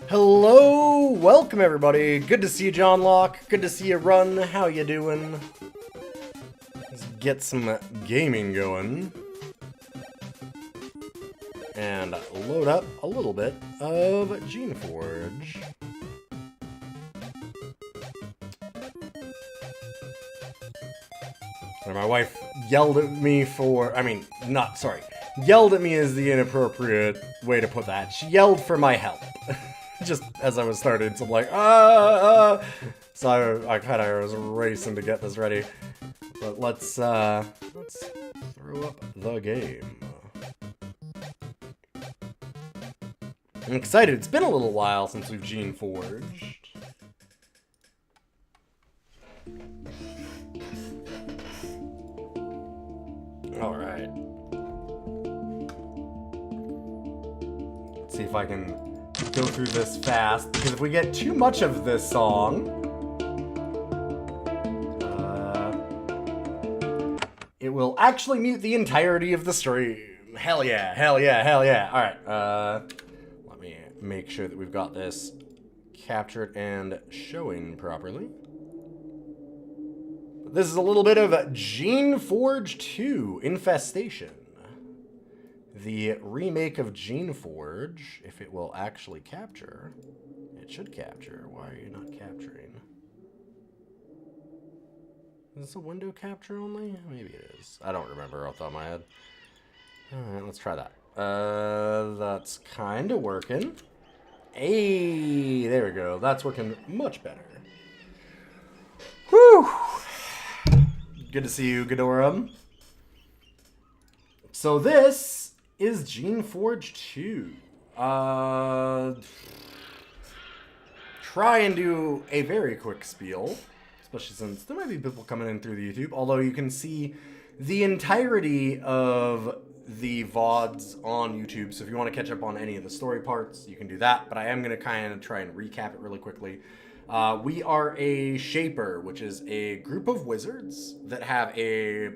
Hello, welcome everybody. Good to see you, John Locke. Good to see you, Run. How you doing? Let's get some gaming going. And load up a little bit of Geneforge. And my wife yelled at me for, yelled at me is the inappropriate way to put that. She yelled for my help. Just as I was starting, so I'm like, So I kind of was racing to get this ready. But let's throw up the game. I'm excited. It's been a little while since we've Geneforged. Alright. Let's see if I can go through this fast, because if we get too much of this song, it will actually mute the entirety of the stream. Hell yeah, hell yeah, hell yeah. Alright, let me make sure that we've got this captured and showing properly. This is a little bit of Geneforge 2, Infestation. The remake of Geneforge, if it will actually capture. It should capture. Why are you not capturing? Is this a window capture only? Maybe it is. I don't remember off the top of my head. Alright, let's try that. That's kind of working. Hey, there we go. That's working much better. Whew! Good to see you, Ghidorah. So this is Geneforge 2. Try and do a very quick spiel, especially since there might be people coming in through the YouTube, although you can see the entirety of the VODs on YouTube, so if you want to catch up on any of the story parts, you can do that, but I am going to kind of try and recap it really quickly. We are a Shaper, which is a group of wizards that have a,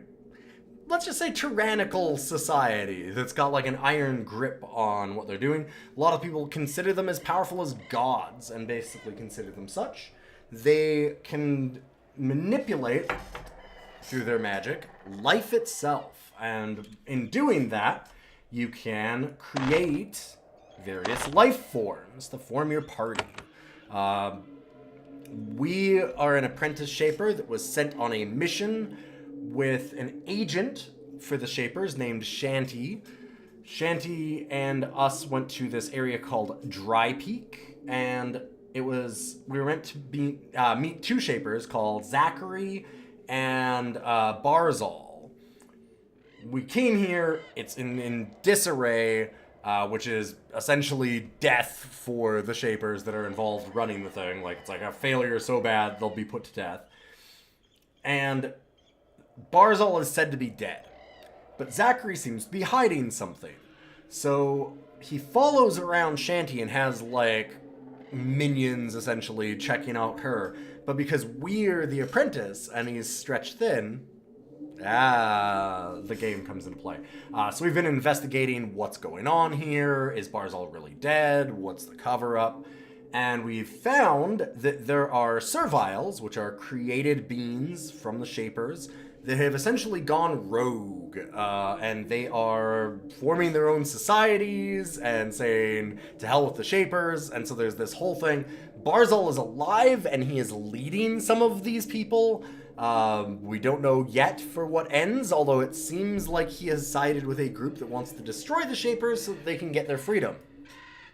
let's just say, tyrannical society that's got like an iron grip on what they're doing. A lot of people consider them as powerful as gods and basically consider them such. They can manipulate, through their magic, life itself. And in doing that, you can create various life forms to form your party. We are an apprentice Shaper that was sent on a mission with an agent for the Shapers named Shanty. Shanty and us went to this area called Dry Peak, and we were meant to meet two Shapers called Zachary and Barzal. We came here, it's in disarray, which is essentially death for the Shapers that are involved running the thing. Like, it's like a failure so bad they'll be put to death. And Barzal is said to be dead, but Zachary seems to be hiding something. So he follows around Shanty and has, like, minions, essentially, checking out her. But because we're the apprentice and he's stretched thin, the game comes into play. So we've been investigating what's going on here. Is Barzal really dead? What's the cover-up? And we've found that there are serviles, which are created beings from the Shapers, that have essentially gone rogue, and they are forming their own societies and saying, to hell with the Shapers, and so there's this whole thing. Barzal is alive, and he is leading some of these people. We don't know yet for what ends, although it seems like he has sided with a group that wants to destroy the Shapers so that they can get their freedom.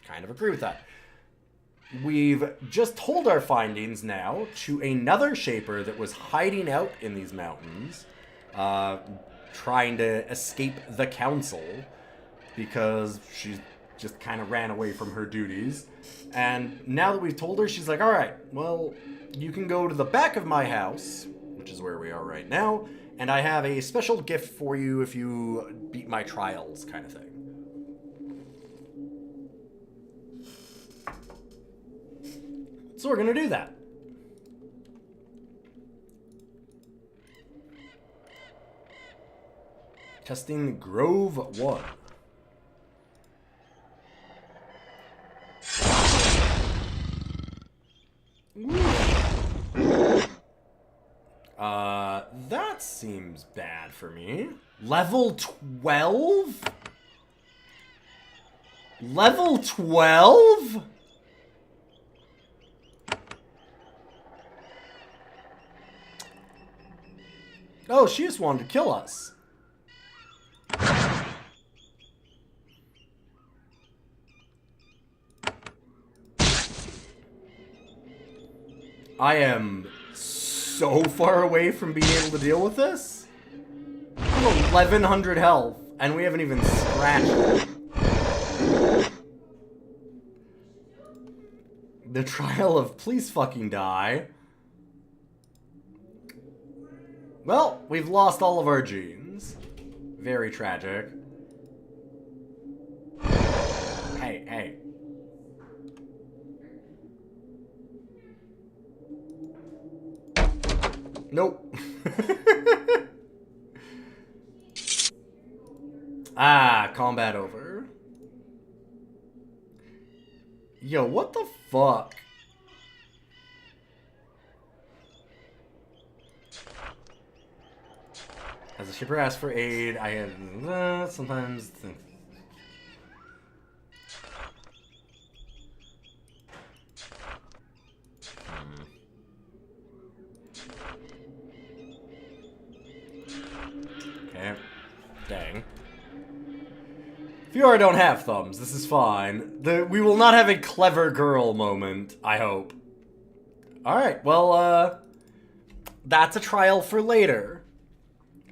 Kind of agree with that. We've just told our findings now to another Shaper that was hiding out in these mountains, trying to escape the council, because she just kind of ran away from her duties. And now that we've told her, she's like, alright, well, you can go to the back of my house, which is where we are right now, and I have a special gift for you if you beat my trials, kind of thing. So we're going to do that. Testing Grove 1. seems bad for me. Level 12? Level 12? Oh, she just wanted to kill us. I am so far away from being able to deal with this. I have 1100 health, and we haven't even scratched it. The trial of please fucking die. Well, we've lost all of our genes. Very tragic. Hey, hey. Nope. Ah, combat over. Yo, what the fuck? As a shipper asked for aid, I had sometimes. Okay. Dang. Fiora don't have thumbs. This is fine. We will not have a clever girl moment, I hope. Alright, well, that's a trial for later.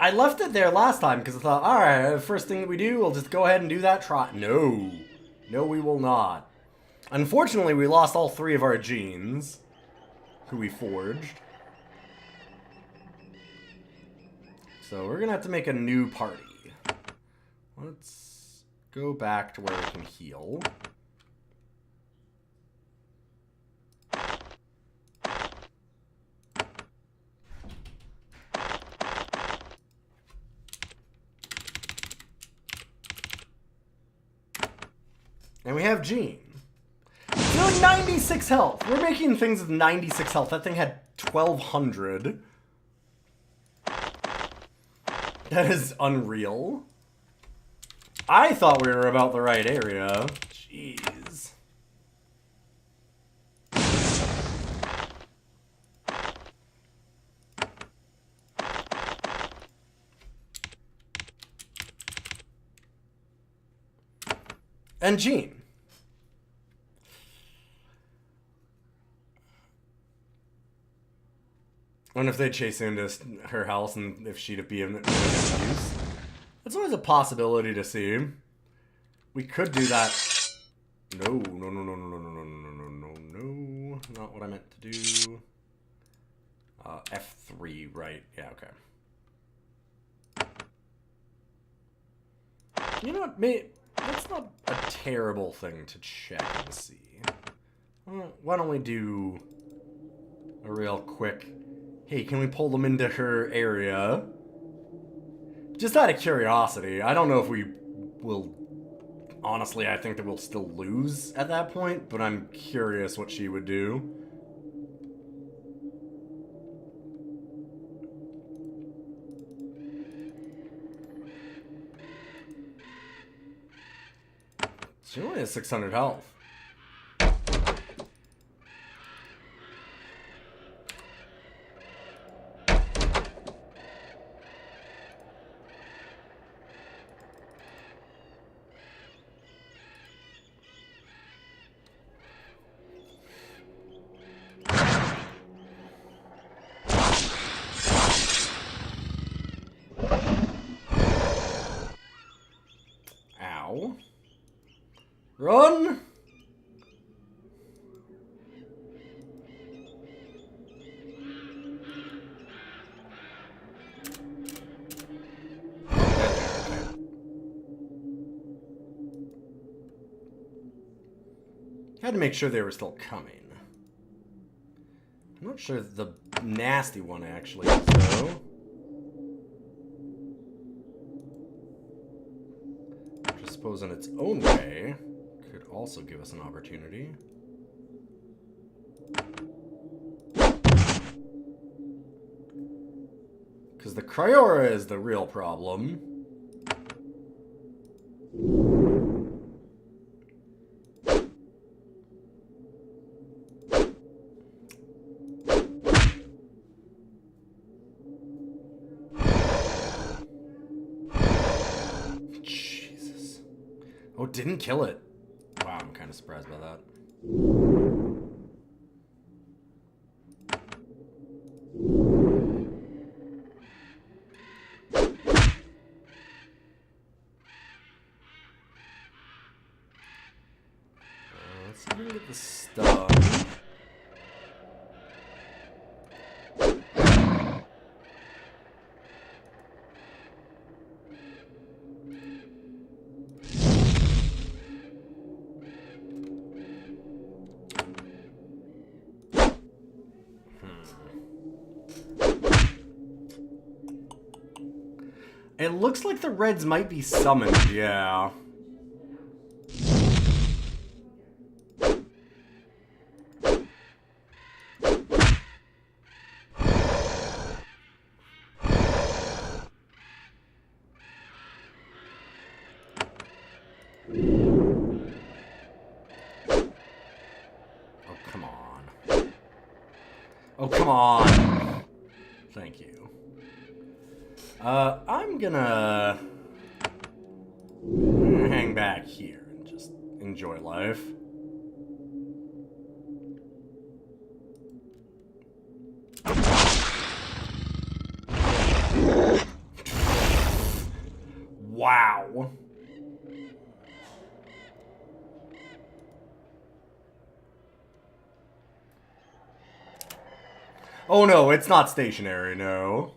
I left it there last time because I thought, alright, first thing that we do, we'll just go ahead and do that trial. No. No, we will not. Unfortunately, we lost all 3 of our genes, who we forged. So we're gonna have to make a new party. Let's go back to where we can heal. And we have Jean. Doing 96 health. We're making things with 96 health. That thing had 1200. That is unreal. I thought we were about the right area. Jeez. And Jean. I wonder if they'd chase into her house and if she'd be in use. That's always a possibility to see. We could do that. No, no, no, no, no, no, no, no, no, no, no. Not what I meant to do. F3, right? Yeah, okay. You know what? That's not a terrible thing to check and see. Why don't we do a real quick... Hey, can we pull them into her area? Just out of curiosity. I don't know if we will... Honestly, I think that we'll still lose at that point, but I'm curious what she would do. She only has 600 health. Run! Had to make sure they were still coming. I'm not sure the nasty one actually is, though. Which I suppose in its own way could also give us an opportunity. Because the Cryora is the real problem. Jesus. Oh, didn't kill it. Wow, I'm kind of surprised by that. Let's see if we can get the stun. It looks like the Reds might be summoned, yeah. Oh, come on. Oh, come on. Thank you. I'm gonna hang back here and just enjoy life. Wow. Oh no, it's not stationary, no.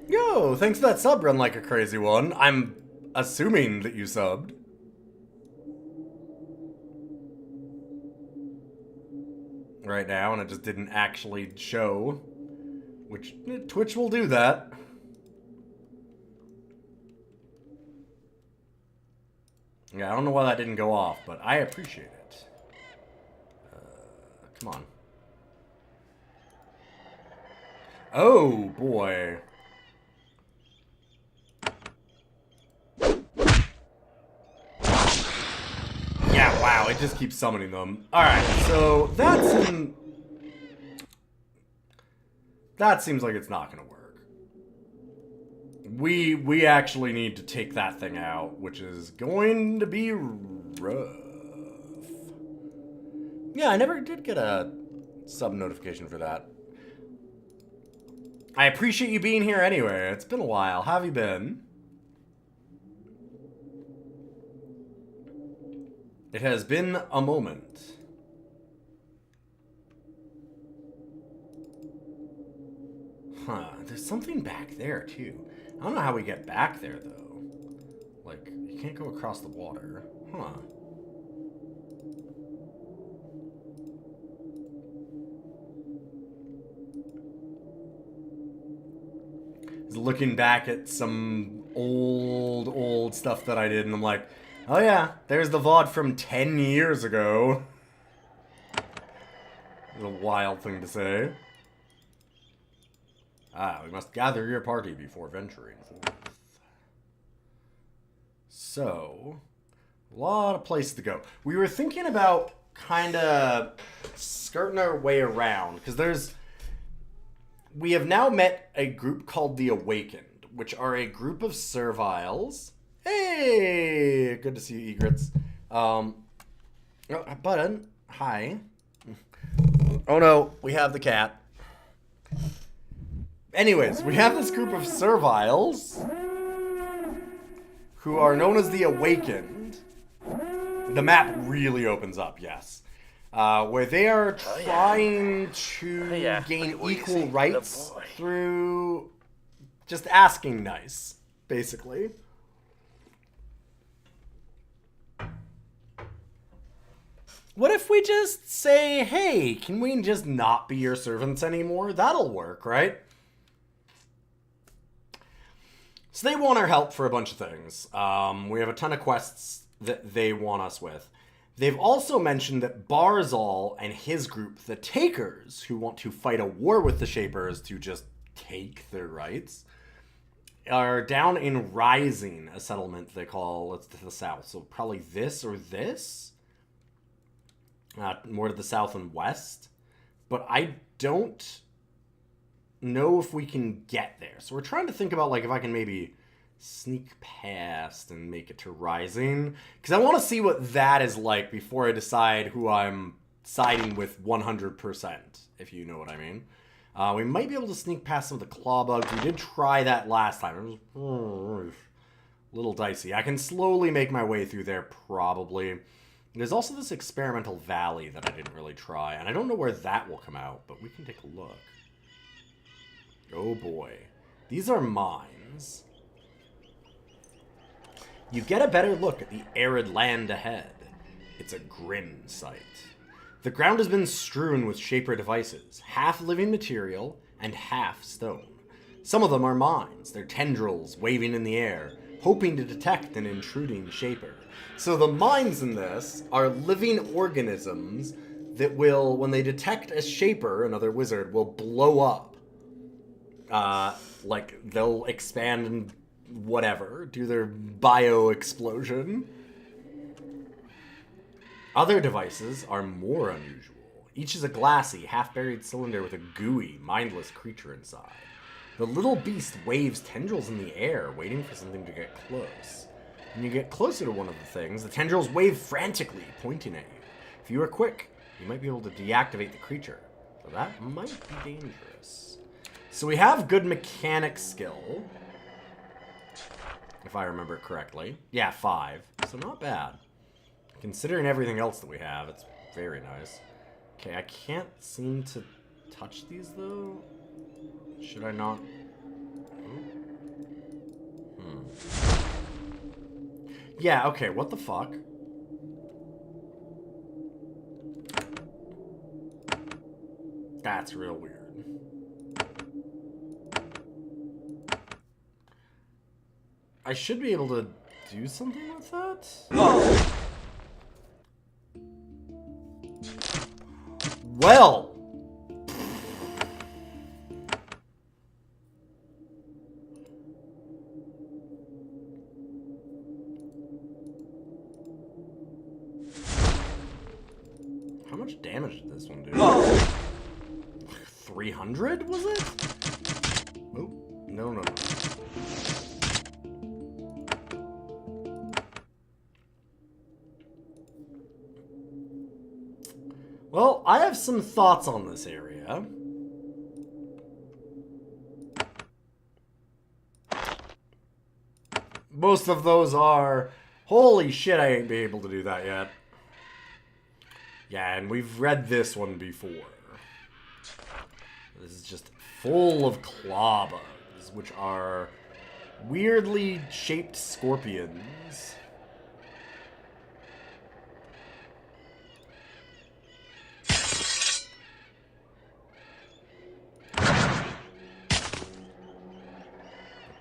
Yo, thanks for that sub, Run Like a Crazy One. I'm assuming that you subbed. Right now, and it just didn't actually show. Which, Twitch will do that. Yeah, I don't know why that didn't go off, but I appreciate it. Come on. Oh, boy. Yeah, wow, it just keeps summoning them. Alright, so that seems like it's not gonna work. We actually need to take that thing out, which is going to be rough. Yeah, I never did get a sub notification for that. I appreciate you being here anyway. It's been a while. How have you been? It has been a moment. Huh, there's something back there too. I don't know how we get back there though. Like, you can't go across the water. Huh. Looking back at some old stuff that I did, and I'm like, oh yeah, there's the VOD from 10 years ago. It's a wild thing to say. Ah, we must gather your party before venturing forth. So, a lot of places to go. We were thinking about kind of skirting our way around, because we have now met a group called the Awakened, which are a group of serviles. Hey, good to see you, Egrets. Oh, Button, hi. Oh no, we have the cat. Anyways, we have this group of serviles who are known as the Awakened. The map really opens up, yes. Where they are trying to gain equal rights through just asking nice, basically. What if we just say, hey, can we just not be your servants anymore? That'll work, right? So they want our help for a bunch of things. We have a ton of quests that they want us with. They've also mentioned that Barzal and his group, the Takers, who want to fight a war with the Shapers to just take their rights, are down in Rising, a settlement they call, it's to the south. So probably this or this? More to the south and west. But I don't know if we can get there. So we're trying to think about, like, if I can maybe sneak past and make it to Rising. Because I want to see what that is like before I decide who I'm siding with 100%, if you know what I mean. We might be able to sneak past some of the claw bugs. We did try that last time. It was a little dicey. I can slowly make my way through there, probably. There's also this experimental valley that I didn't really try. And I don't know where that will come out, but we can take a look. Oh boy. These are mines. You get a better look at the arid land ahead. It's a grim sight. The ground has been strewn with Shaper devices, half living material and half stone. Some of them are mines, their tendrils waving in the air, hoping to detect an intruding Shaper. So the mines in this are living organisms that will, when they detect a Shaper, another wizard, will blow up. Like, they'll expand and whatever, do their bio-explosion. Other devices are more unusual. Each is a glassy, half-buried cylinder with a gooey, mindless creature inside. The little beast waves tendrils in the air, waiting for something to get close. When you get closer to one of the things, the tendrils wave frantically, pointing at you. If you are quick, you might be able to deactivate the creature. So that might be dangerous. So we have good mechanic skill, if I remember correctly. Yeah, 5. So not bad. Considering everything else that we have, it's very nice. Okay, I can't seem to touch these, though. Should I not? Yeah, okay, what the fuck? That's real weird. I should be able to do something with that? Oh. Well. How much damage did this one do? 300, was it? Oh, no. Well, I have some thoughts on this area. Most of those are, holy shit, I ain't be able to do that yet. Yeah, and we've read this one before. This is just full of claw bugs, which are weirdly shaped scorpions.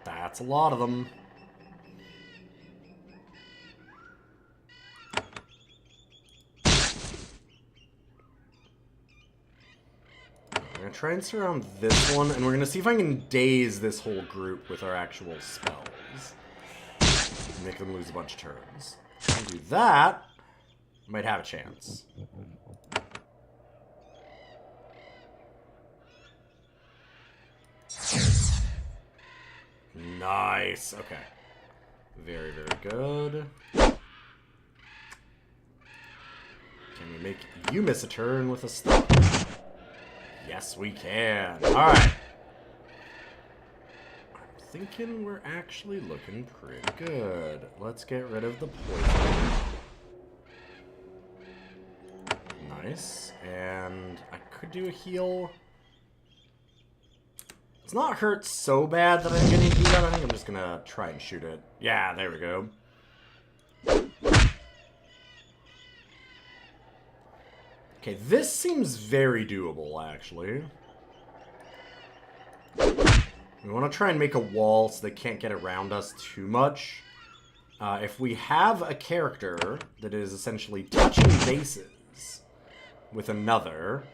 That's a lot of them. I'm gonna try and surround this one, and we're gonna see if I can daze this whole group with our actual spells. Make them lose a bunch of turns. If I do that, might have a chance. Nice. Okay. Very, very good. Can we make you miss a turn with a stun? Yes, we can. Alright. I'm thinking we're actually looking pretty good. Let's get rid of the poison. Nice. And I could do a heal. It's not hurt so bad that I'm gonna do that. I think I'm just gonna try and shoot it. Yeah, there we go. Okay, this seems very doable, actually. We want to try and make a wall so they can't get around us too much. If we have a character that is essentially touching bases with another,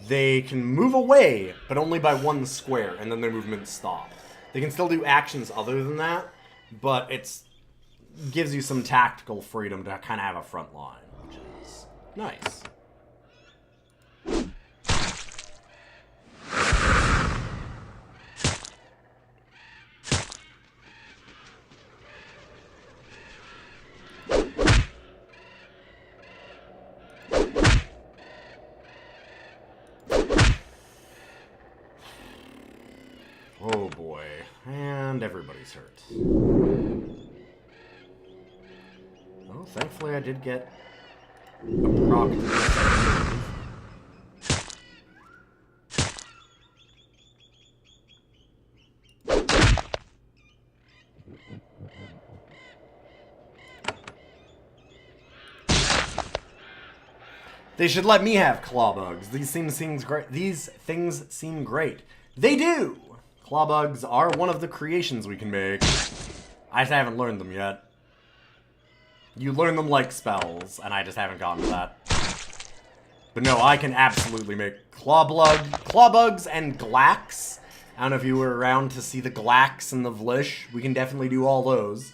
they can move away, but only by 1 square, and then their movements stop. They can still do actions other than that, but it's gives you some tactical freedom to kind of have a front line, which is nice. Oh boy, and everybody's hurt. Oh, thankfully I did get a proc to move. They should let me have claw bugs. These things seem great. They do! Claw bugs are one of the creations we can make. I just haven't learned them yet. You learn them like spells, and I just haven't gotten to that. But no, I can absolutely make claw bugs and glacks. I don't know if you were around to see the glacks and the vlish. We can definitely do all those.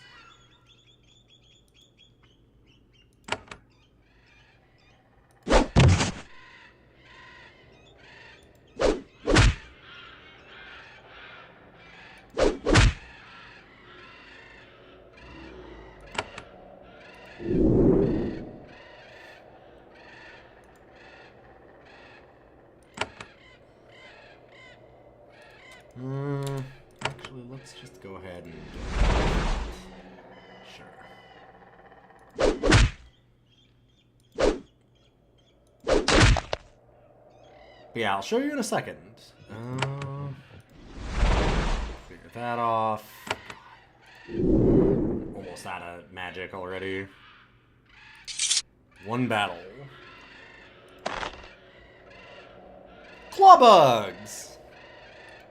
Actually, let's just go ahead and But yeah, I'll show you in a second. Figure that off. Almost out of magic already. 1 battle. Claw bugs!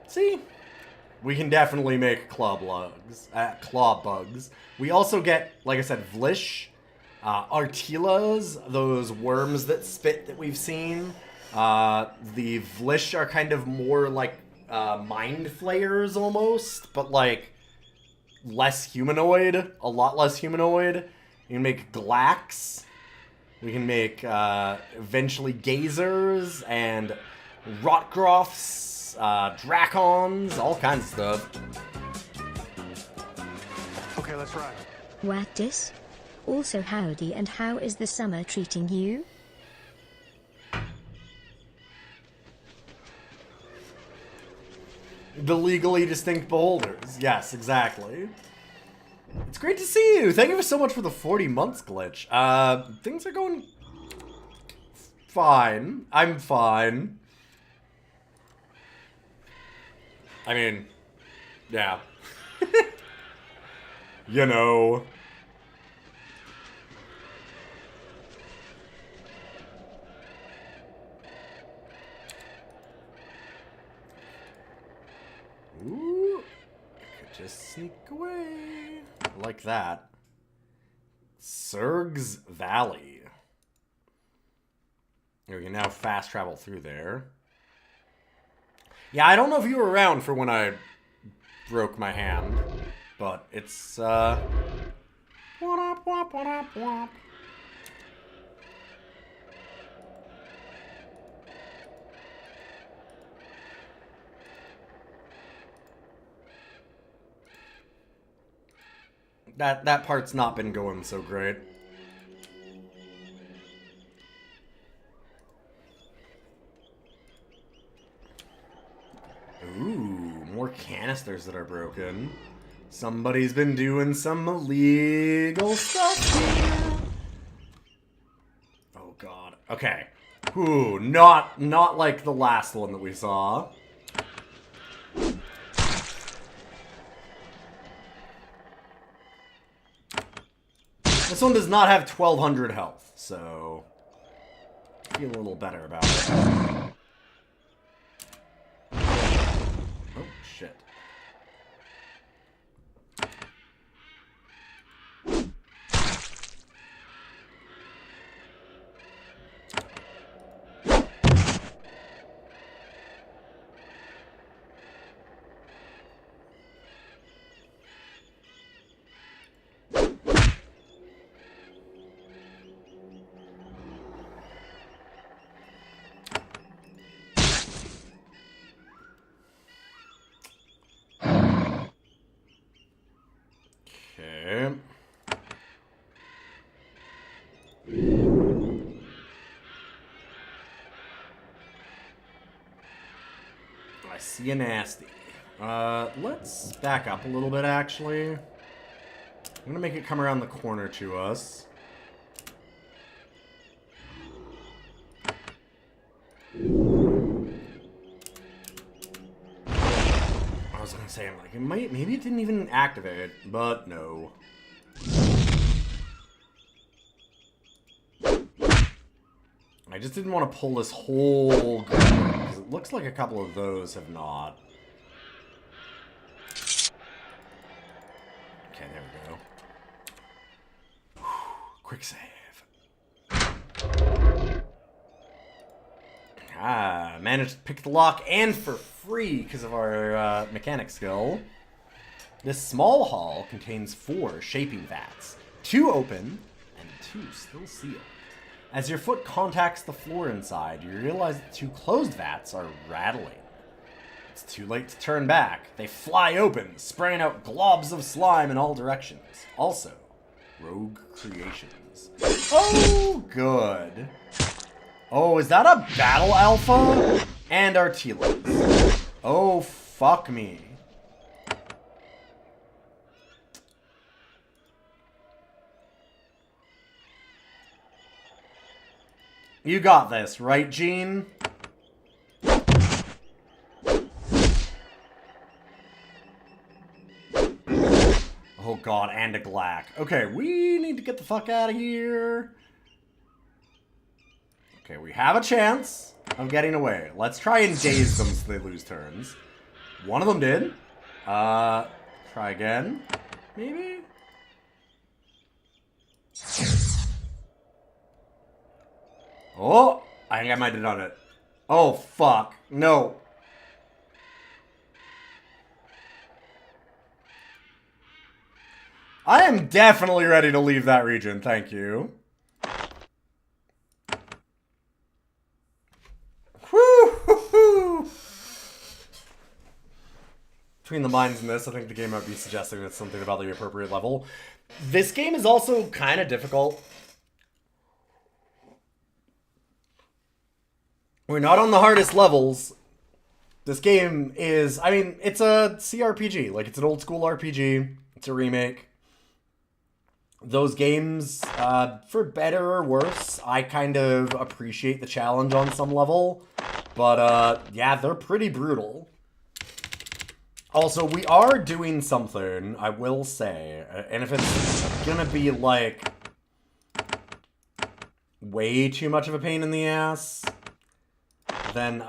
See? We can definitely make claw bugs. We also get, like I said, Vlish, Artilas, those worms that spit that we've seen. The Vlish are kind of more like mind flayers almost, but like less humanoid, a lot less humanoid. You can make Glacks. We can make eventually Gazers and Rotgroths. Dracons, all kinds of stuff. Okay, let's ride. Wactus? Also howdy, and how is the summer treating you? The legally distinct beholders. Yes, exactly. It's great to see you. Thank you so much for the 40 months glitch. Things are going fine. I'm fine. I mean, yeah. You know. Ooh. I could just sneak away. Like that. Surg's Valley. We can now fast travel through there. Yeah, I don't know if you were around for when I broke my hand, but it's, wop, wop, wop, wop. That part's not been going so great. Ooh, more canisters that are broken. Somebody's been doing some illegal stuff here. Oh god. Okay. Ooh, not like the last one that we saw. This one does not have 1200 health, so I feel a little better about it. Oh, shit. Okay. I see a nasty. Let's back up a little bit, actually. I'm gonna make it come around the corner to us. I was gonna say, I'm like, maybe it didn't even activate, but no. I just didn't want to pull this whole group, because it looks like a couple of those have not. Okay, there we go. Quick save. Ah, managed to pick the lock, and for free because of our mechanic skill. This small hall contains 4 shaping vats, 2 open and 2 still sealed. As your foot contacts the floor inside, you realize the 2 closed vats are rattling. It's too late to turn back. They fly open, spraying out globs of slime in all directions. Also, rogue creations. Oh, good. Oh, is that a battle alpha? And Artillus. Oh, fuck me. You got this, right, Gene? Oh god, and a Glack. Okay, we need to get the fuck out of here. Okay, we have a chance of getting away. Let's try and daze them so they lose turns. One of them did. Try again. Maybe? Oh, I think I might have done it. Oh, fuck. No. I am definitely ready to leave that region, thank you. Woo! Between the mines and this, I think the game might be suggesting it's something about the appropriate level. This game is also kind of difficult. We're not on the hardest levels. This game is, I mean, it's a CRPG. Like, it's an old school RPG. It's a remake. Those games, for better or worse, I kind of appreciate the challenge on some level. But, yeah, they're pretty brutal. Also, we are doing something, I will say. And if it's gonna be, like, way too much of a pain in the ass, then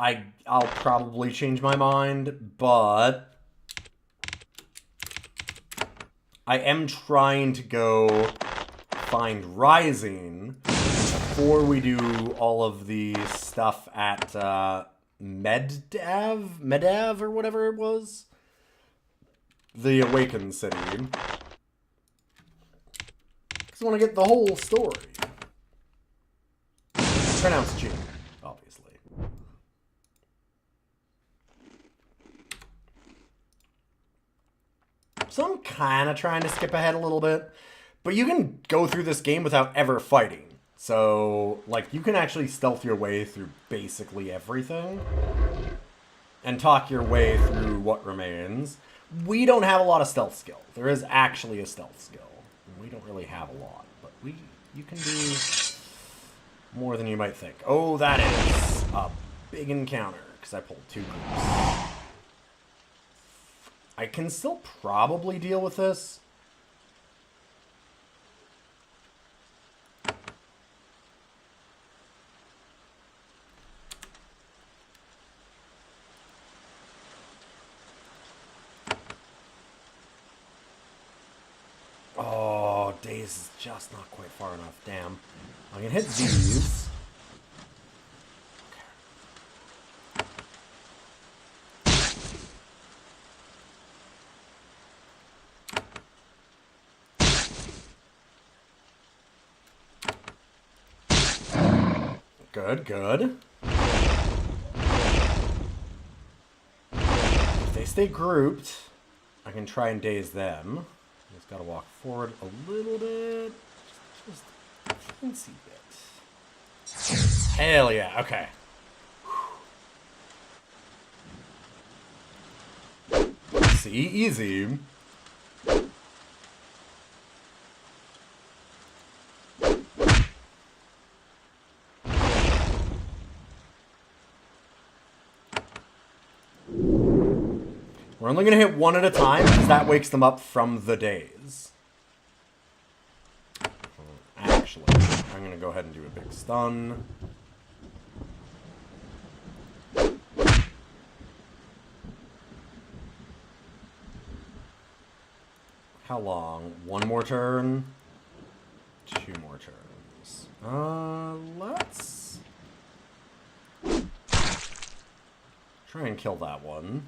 I'll probably change my mind, but I am trying to go find Rising before we do all of the stuff at Medav or whatever it was. The Awakened City. Because I want to get the whole story. Pronounced G, obviously. So I'm kind of trying to skip ahead a little bit. But you can go through this game without ever fighting. So, like, you can actually stealth your way through basically everything. And talk your way through what remains. We don't have a lot of stealth skill. There is actually a stealth skill. We don't really have a lot. But you can do more than you might think. Oh, that is a big encounter. Because I pulled 2 groups. I can still probably deal with this. Oh, Daze is just not quite far enough. Damn. I can hit these. Good, good. If they stay grouped, I can try and daze them. Just gotta walk forward a little bit. Just a teensy bit. Hell yeah, okay. See, easy. We're only going to hit one at a time, because that wakes them up from the daze. Actually, I'm going to go ahead and do a big stun. How long? One more turn? 2 more turns. Let's try and kill that one.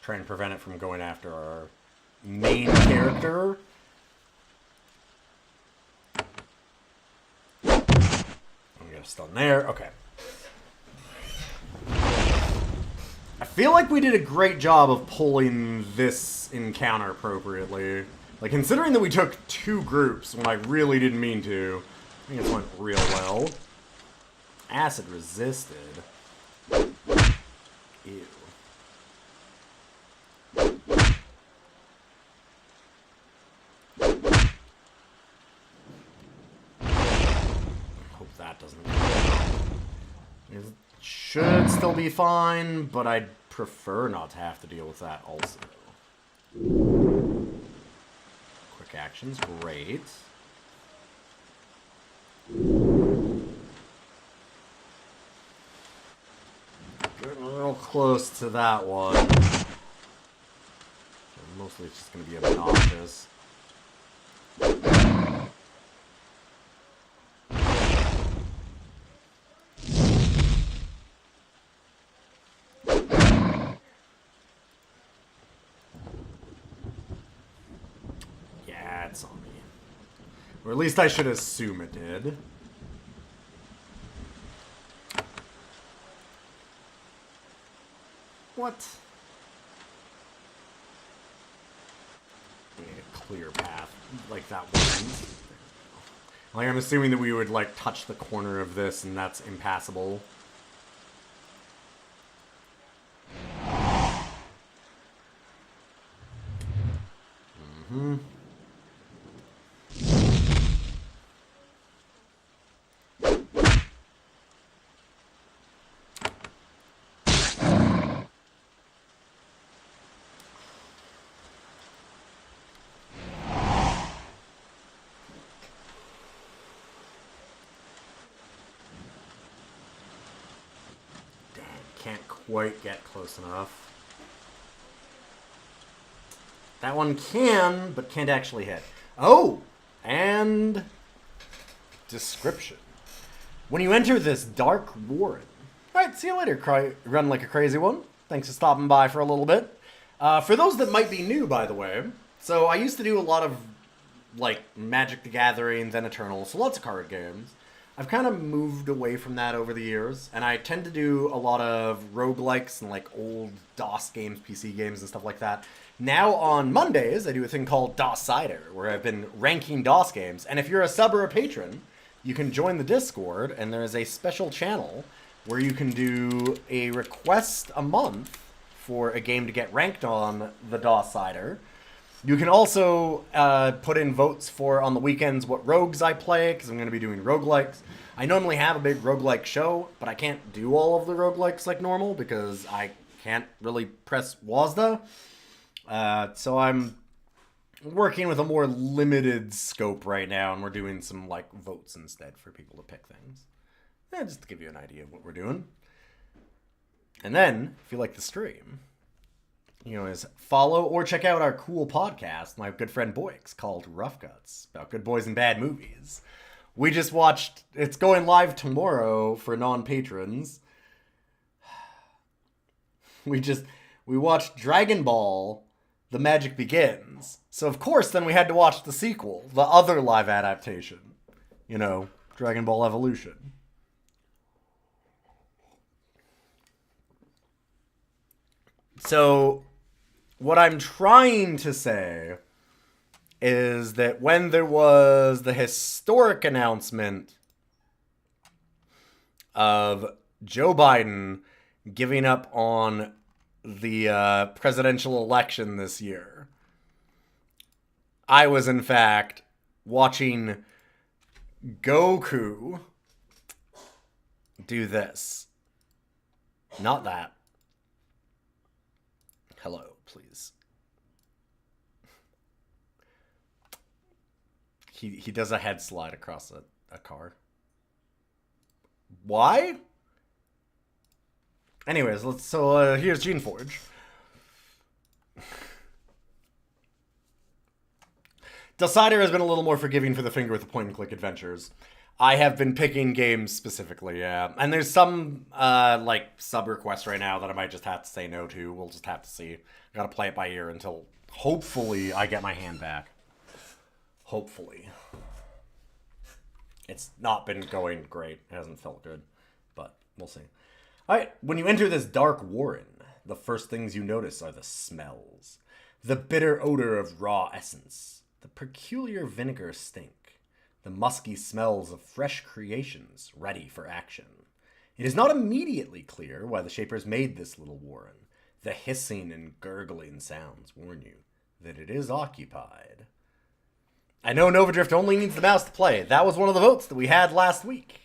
Try and prevent it from going after our main character. We got a stun there. Okay. I feel like we did a great job of pulling this encounter appropriately. Like, considering that we took 2 groups when I really didn't mean to, I think it went real well. Acid resisted. Ew. Hope that doesn't go down. It should still be fine, but I'd prefer not to have to deal with that also. Quick actions, great. Getting real close to that one. Mostly it's just going to be obnoxious. Yeah, it's on me. Or at least I should assume it did. What? A clear path like that wasn't. Like, I'm assuming that we would like touch the corner of this and that's impassable. Mm-hmm. Can't quite get close enough. That one can, but can't actually hit. Oh! And description. When you enter this dark warren. Alright, see you later, run like a crazy one. Thanks for stopping by for a little bit. For those that might be new, by the way, so I used to do a lot of, like, Magic the Gathering, then Eternal, so lots of card games. I've kind of moved away from that over the years, and I tend to do a lot of roguelikes and like old DOS games, PC games, and stuff like that. Now on Mondays, I do a thing called DOS Cider, where I've been ranking DOS games, and if you're a sub or a patron, you can join the Discord, and there is a special channel where you can do a request a month for a game to get ranked on the DOS Cider. You can also put in votes for, on the weekends, what rogues I play, because I'm going to be doing roguelikes. I normally have a big roguelike show, but I can't do all of the roguelikes like normal, because I can't really press WASD. So I'm working with a more limited scope right now, and we're doing some like votes instead for people to pick things. Just to give you an idea of what we're doing. And then, if you like the stream, you know, is follow or check out our cool podcast, my good friend Boyks, called Rough Cuts, about good boys and bad movies. We just watched, it's going live tomorrow for non-patrons. We watched Dragon Ball, The Magic Begins. So of course then we had to watch the sequel, the other live adaptation. You know, Dragon Ball Evolution. So, what I'm trying to say is that when there was the historic announcement of Joe Biden giving up on the presidential election this year, I was in fact watching Goku do this. Not that. Hello, please. He does a head slide across a car. Why? Anyways, here's Geneforge. Delsider has been a little more forgiving for the finger with the point-and-click adventures. I have been picking games specifically, yeah. And there's some, sub-requests right now that I might just have to say no to. We'll just have to see. I gotta play it by ear until, hopefully, I get my hand back. Hopefully. It's not been going great. It hasn't felt good. But, we'll see. Alright, when you enter this dark warren, the first things you notice are the smells. The bitter odor of raw essence. The peculiar vinegar stink. The musky smells of fresh creations ready for action. It is not immediately clear why the Shapers made this little warren. The hissing and gurgling sounds warn you that it is occupied. I know Novadrift only needs the mouse to play. That was one of the votes that we had last week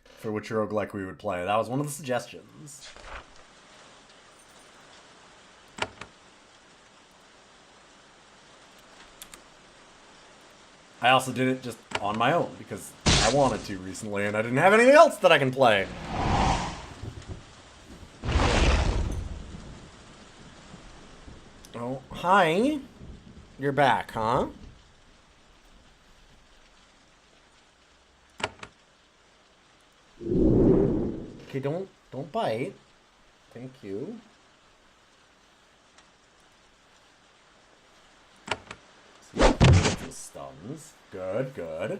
for which roguelike we would play. That was one of the suggestions. I also did it just on my own because I wanted to recently and I didn't have anything else that I can play. Oh, hi. You're back, huh? Okay, don't bite. Thank you. Stuns. Good, good.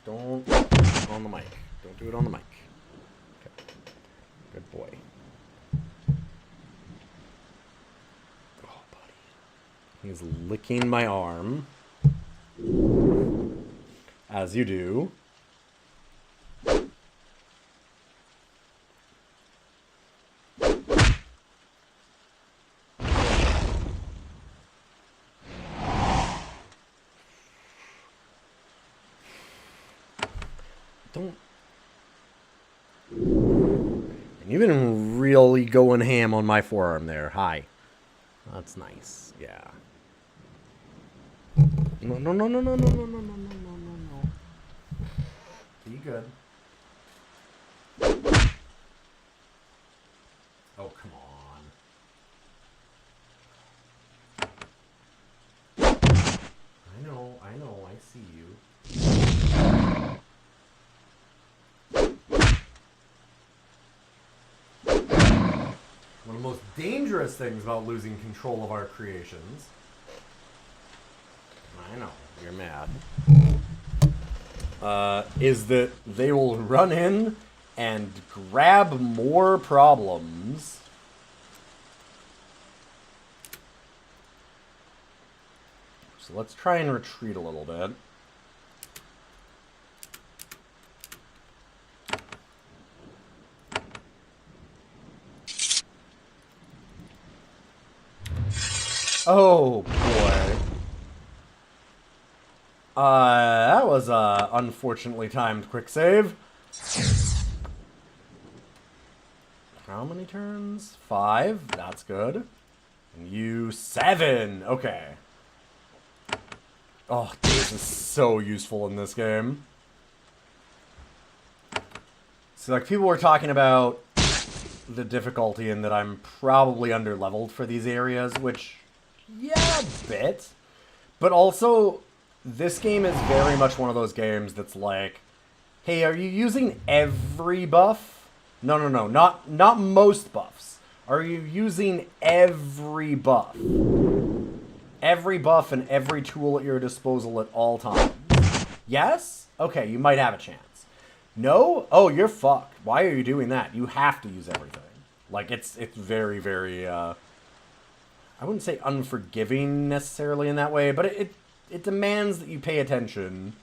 Don't on the mic. Don't do it on the mic. Okay. Good boy. Oh, buddy. He's licking my arm. As you do. Don't. And you've been really going ham on my forearm there. Hi. That's nice. Yeah. No, no, no, no, no, no, no, no, no, no, no, no, no. Be good. Oh, come on. I know, I see you. One of the most dangerous things about losing control of our creations. I know, you're mad. Is that they will run in and grab more problems. So let's try and retreat a little bit. Oh, boy. That was a unfortunately timed quick save. How many turns? 5. That's good. And you 7. Okay. Oh, this is so useful in this game. So, like, people were talking about the difficulty and that I'm probably under-leveled for these areas, which, yeah, a bit. But also, this game is very much one of those games that's like, hey, are you using every buff? No, no, no, not most buffs. Are you using every buff? Every buff and every tool at your disposal at all times. Yes? Okay, you might have a chance. No? Oh, you're fucked. Why are you doing that? You have to use everything. Like, it's very, very, I wouldn't say unforgiving necessarily in that way, but it demands that you pay attention.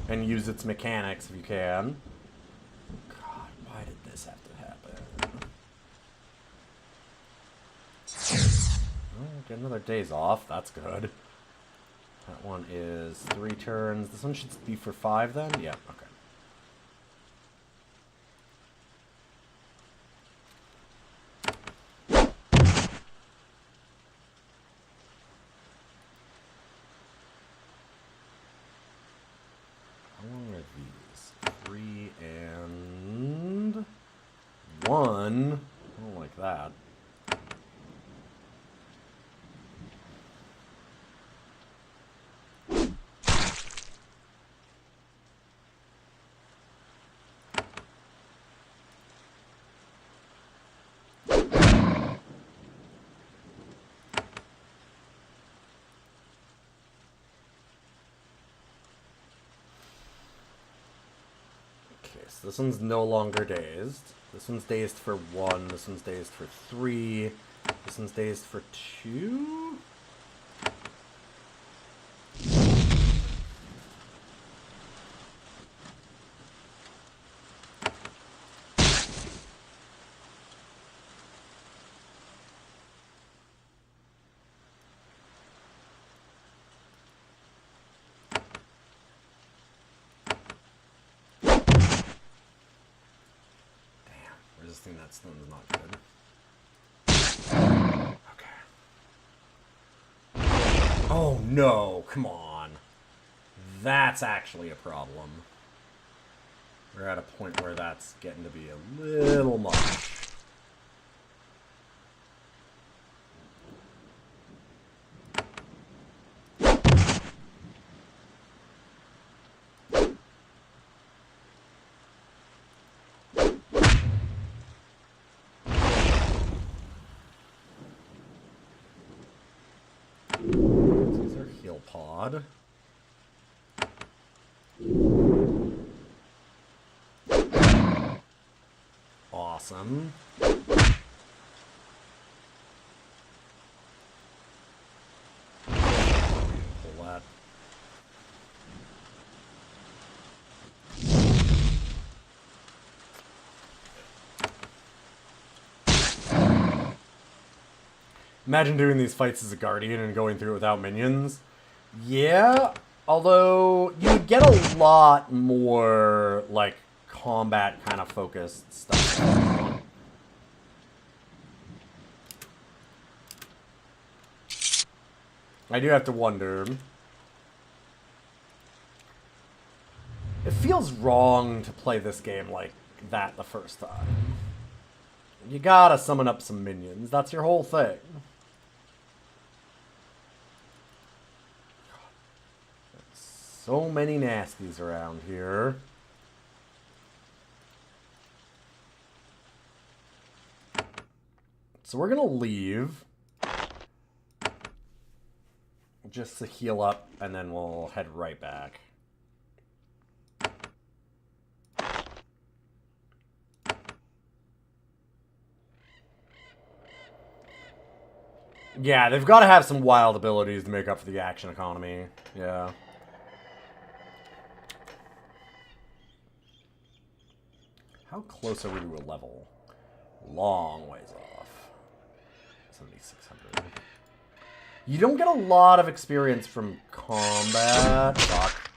And use its mechanics if you can. God, why did this have to happen? Oh, get another days off. That's good. That one is 3 turns. This one should be for 5 then? Yeah, okay. How long are these? 3 and 1. I don't like that. Okay, so this one's no longer dazed. This one's dazed for 1. This one's dazed for 3. This one's dazed for 2? Resisting that stun is not good. Okay. Oh no, come on. That's actually a problem. We're at a point where that's getting to be a little much. These are heal pod. Awesome. Pull that. Imagine doing these fights as a guardian and going through it without minions. Yeah, although you would get a lot more, like, combat kind of focused stuff. I do have to wonder. It feels wrong to play this game like that the first time. You gotta summon up some minions. That's your whole thing. So many nasties around here. So we're gonna leave. Just to heal up, and then we'll head right back. Yeah, they've got to have some wild abilities to make up for the action economy. Yeah. How close are we to a level? Long ways off. 7,600. You don't get a lot of experience from combat. Fuck.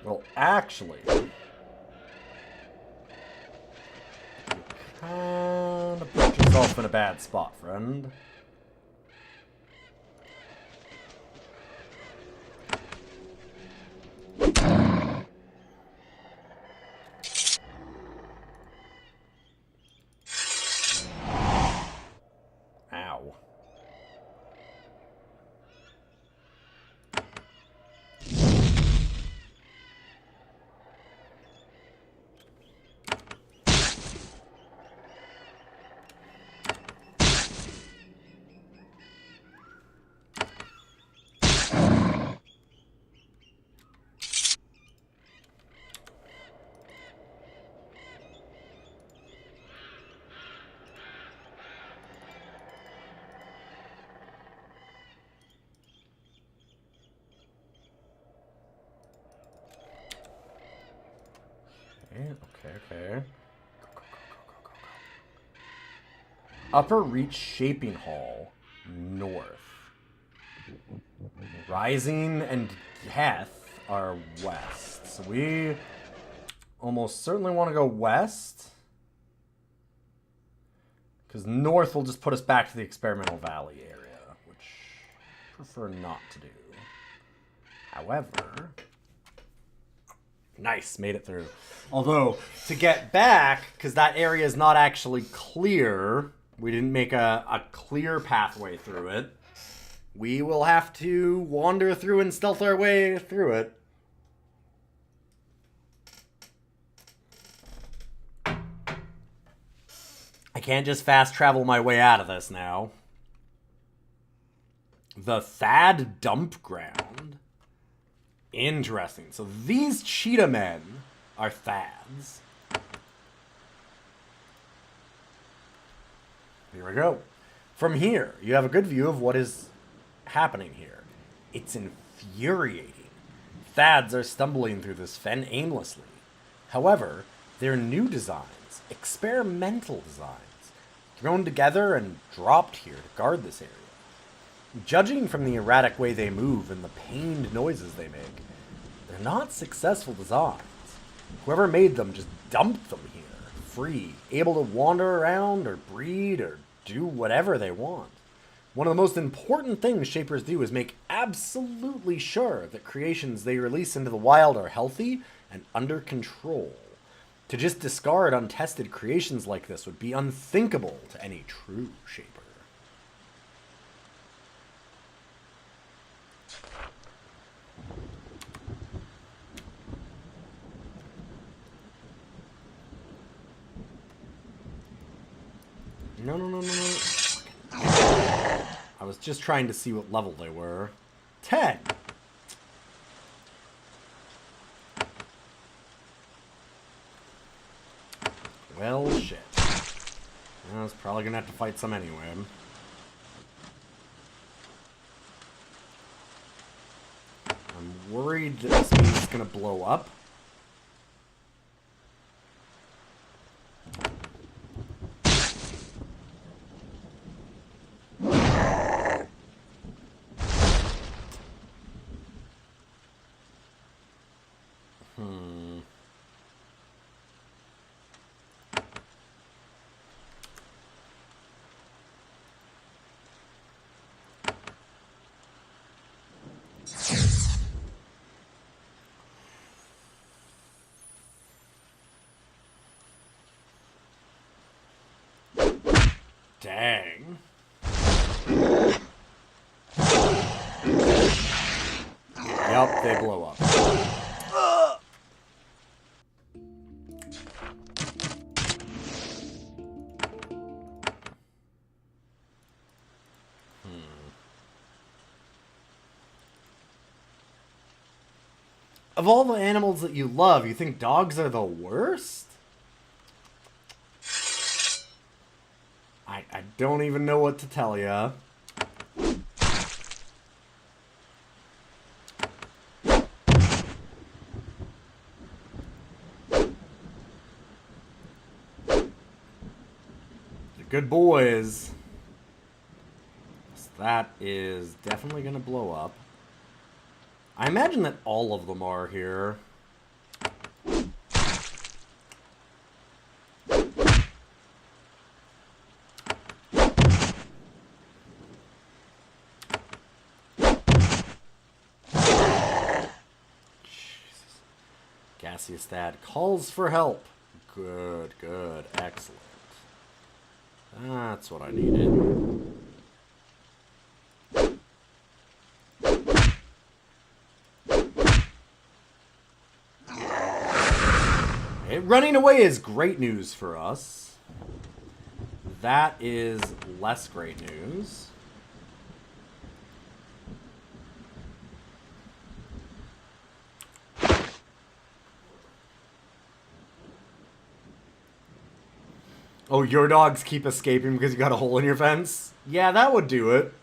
Well, actually, you kind of put yourself in a bad spot, friend. Ow. Okay. Upper Reach Shaping Hall, north. Rising and Death are west. So we almost certainly want to go west. Because north will just put us back to the Experimental Valley area, which I prefer not to do. However... Nice, made it through. Although, to get back, because that area is not actually clear, we didn't make a clear pathway through it, we will have to wander through and stealth our way through it. I can't just fast travel my way out of this now. The Thad Dump Ground. Interesting. So these cheetah men are Thads. Here we go. From here, you have a good view of what is happening here. It's infuriating. Thads are stumbling through this fen aimlessly. However, they're new designs, experimental designs, thrown together and dropped here to guard this area. Judging from the erratic way they move and the pained noises they make, they're not successful designs. Whoever made them just dumped them here, free, able to wander around or breed or do whatever they want. One of the most important things shapers do is make absolutely sure that creations they release into the wild are healthy and under control. To just discard untested creations like this would be unthinkable to any true shaper. No. I was just trying to see what level they were. 10. Well, shit. I was probably gonna have to fight some anyway. I'm worried that this means it's gonna blow up. Dang. Yep, they blow up. Of all the animals that you love, you think dogs are the worst? I don't even know what to tell ya. They're good boys. So that is definitely gonna blow up. I imagine that all of them are here. Gaseous Thad calls for help. Good, excellent. That's what I needed. Running away is great news for us. That is less great news. Oh, your dogs keep escaping because you got a hole in your fence? Yeah, that would do it.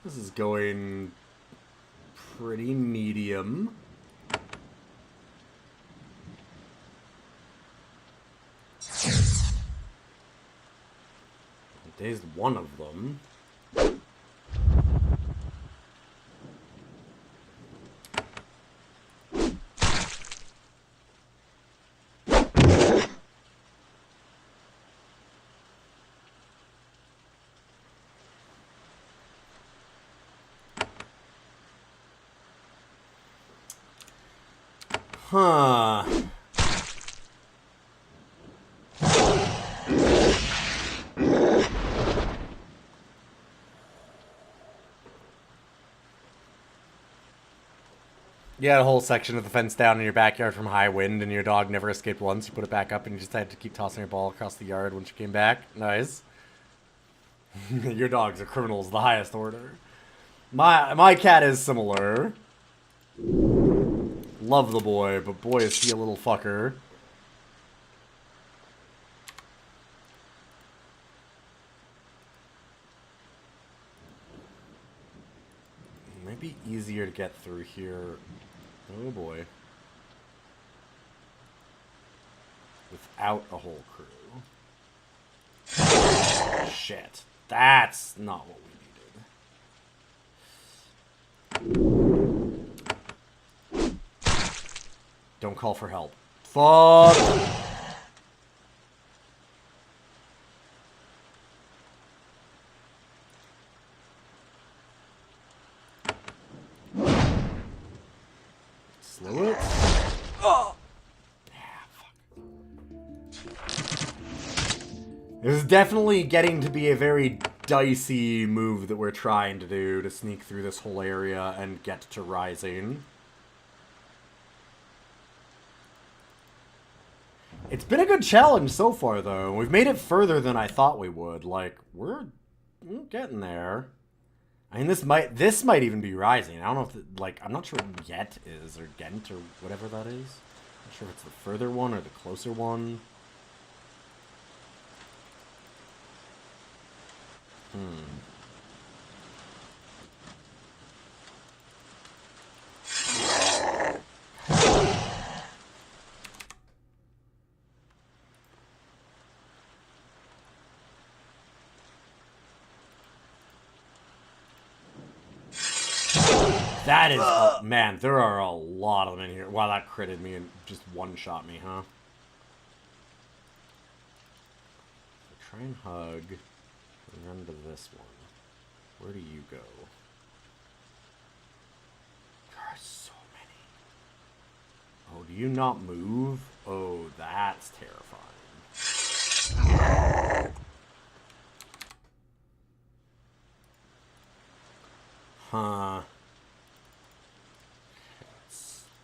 This is going pretty medium. Dazed one of them. Huh. You had a whole section of the fence down in your backyard from high wind, and your dog never escaped once. You put it back up, and you just had to keep tossing your ball across the yard when she came back. Nice. Your dogs are criminals of the highest order. My cat is similar. Love the boy, but boy is he a little fucker. It might be easier to get through here. Oh boy. Without a whole crew. Shit. That's not what we needed. Don't call for help. Fuck! Slow it. Oh! Yeah, fuck. This is definitely getting to be a very dicey move that we're trying to do to sneak through this whole area and get to Rising. It's been a good challenge so far, though. We've made it further than I thought we would. Like, we're getting there. I mean, this might even be Rising. I don't know if, I'm not sure what Yet is, or Gent, or whatever that is. I'm not sure if it's the further one or the closer one. That is... Oh, man, there are a lot of them in here. Wow, that critted me and just one-shot me, huh? So try and hug. And run to this one. Where do you go? There are so many. Oh, do you not move? Oh, that's terrifying. Huh.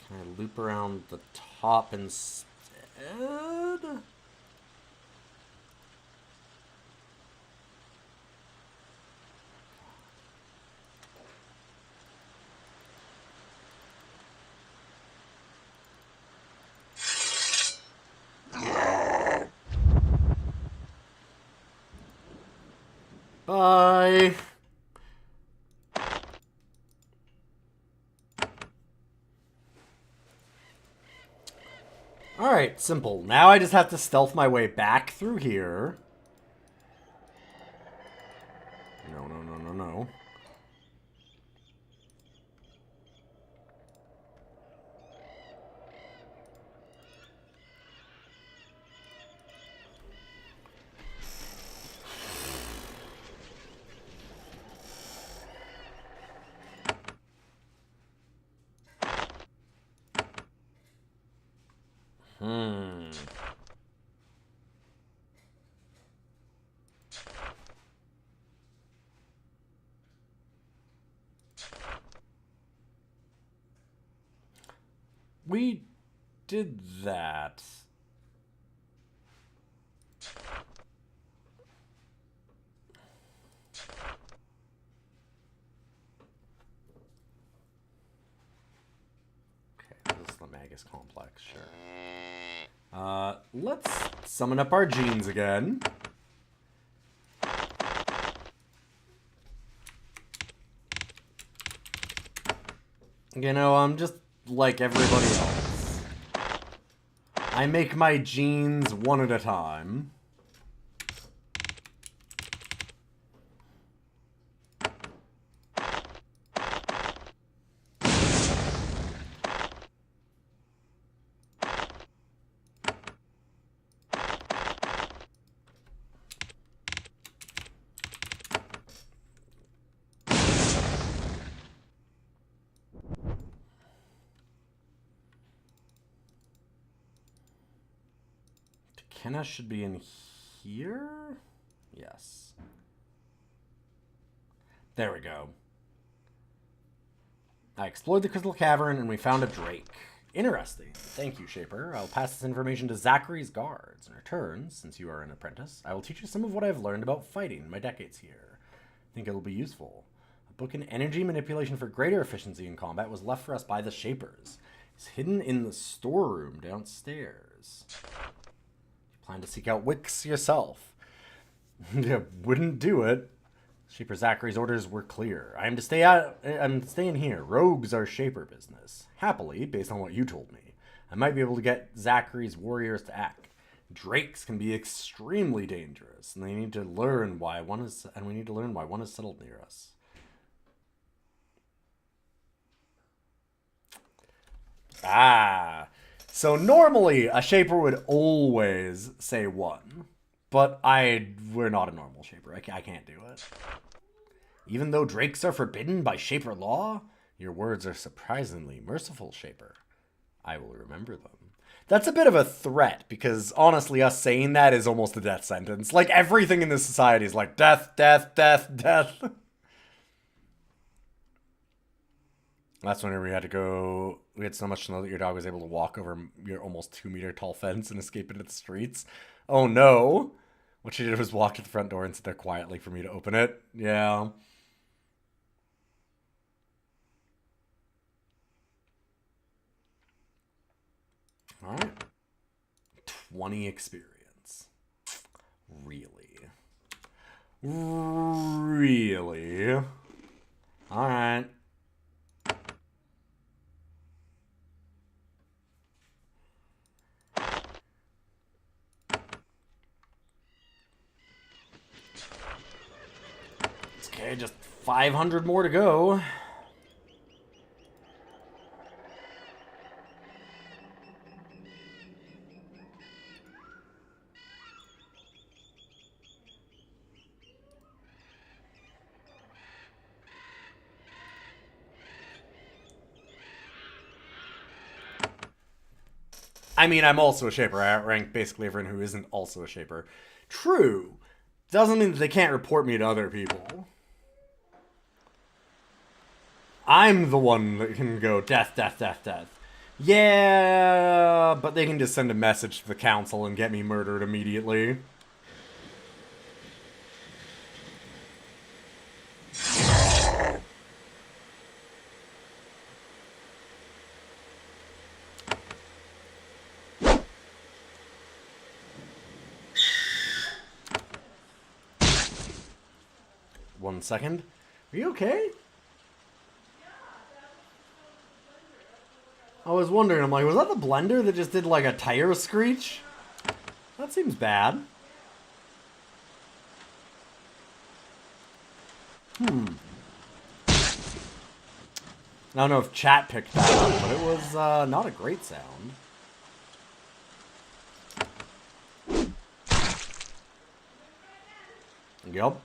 Can I loop around the top instead? Bye. Alright, simple. Now I just have to stealth my way back through here. No, no, no, no, no. We did that. Vegas complex, sure. Let's summon up our genes again. You know, I'm just like everybody else. I make my genes one at a time. Kenna should be in here? Yes. There we go. I explored the crystal cavern and we found a drake. Interesting. Thank you, Shaper. I'll pass this information to Zachary's guards. In return, since you are an apprentice, I will teach you some of what I've learned about fighting in my decades here. I think it'll be useful. A book in energy manipulation for greater efficiency in combat was left for us by the Shapers. It's hidden in the storeroom downstairs. Plan to seek out Wix yourself. Yeah, wouldn't do it. Shaper Zachary's orders were clear. I'm staying here. Rogues are Shaper business. Happily, based on what you told me, I might be able to get Zachary's warriors to act. Drakes can be extremely dangerous, and we need to learn why one is settled near us. So normally a Shaper would always say one, but we're not a normal Shaper. I can't do it. Even though drakes are forbidden by Shaper law, your words are surprisingly merciful, Shaper. I will remember them. That's a bit of a threat, because honestly, us saying that is almost a death sentence. Like, everything in this society is like, death, death, death, death. That's whenever we had to go... We had so much snow that your dog was able to walk over your almost 2-meter tall fence and escape into the streets. Oh no! What she did was walk to the front door and sit there quietly for me to open it. Yeah. Alright. 20 experience. Really? Really? Alright. Okay, just 500 more to go. I mean, I'm also a Shaper. I outrank basically everyone who isn't also a Shaper. True. Doesn't mean that they can't report me to other people. I'm the one that can go death, death, death, death. Yeah, but they can just send a message to the council and get me murdered immediately. One second. Are you okay? I was wondering, I'm like, was that the blender that just did like a tire screech? That seems bad. I don't know if chat picked that up, but it was not a great sound. Yep.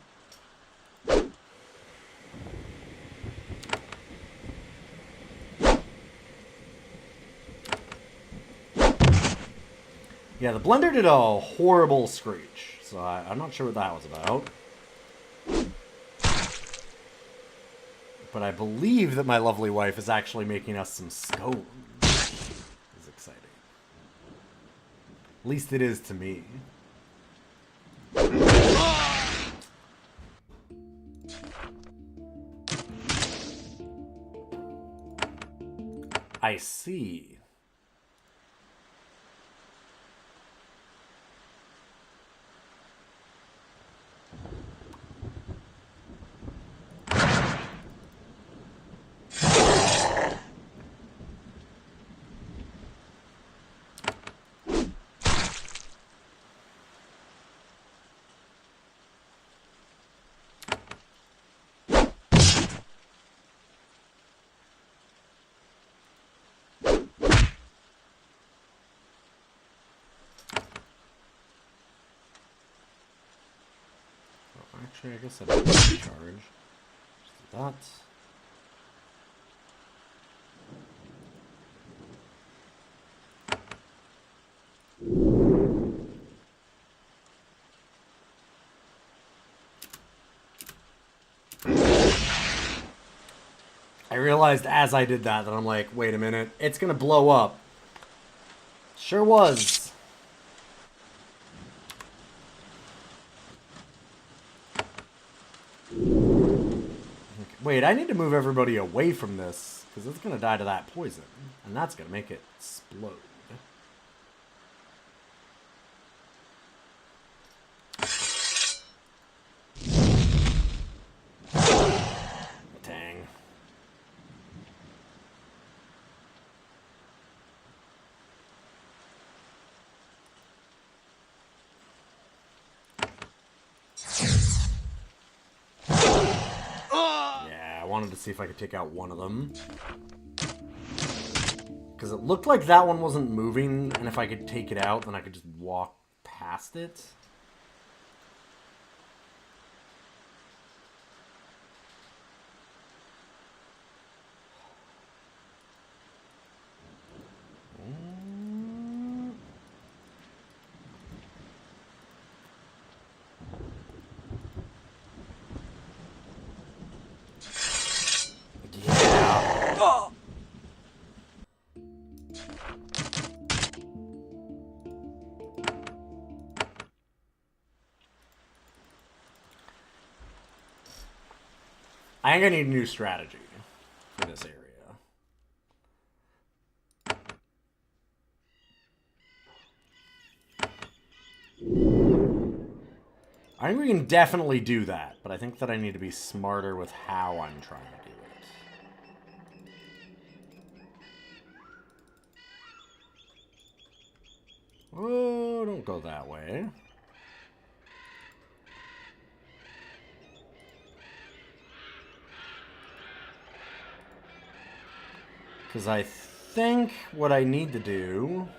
Yeah, the blender did a horrible screech, so I'm not sure what that was about. But I believe that my lovely wife is actually making us some scones. It's exciting. At least it is to me. I see. Actually, I guess I don't need to charge. Just do that. I realized as I did that I'm like, wait a minute, it's gonna blow up. Sure was. Wait, I need to move everybody away from this, because it's gonna die to that poison, and that's gonna make it explode. Dang. Yeah, I wanted to see if I could take out one of them. Because it looked like that one wasn't moving, and if I could take it out, then I could just walk past it. I think I need a new strategy for this area. I think we can definitely do that, but I think that I need to be smarter with how I'm trying to do it. Oh, don't go that way. Because I think what I need to do,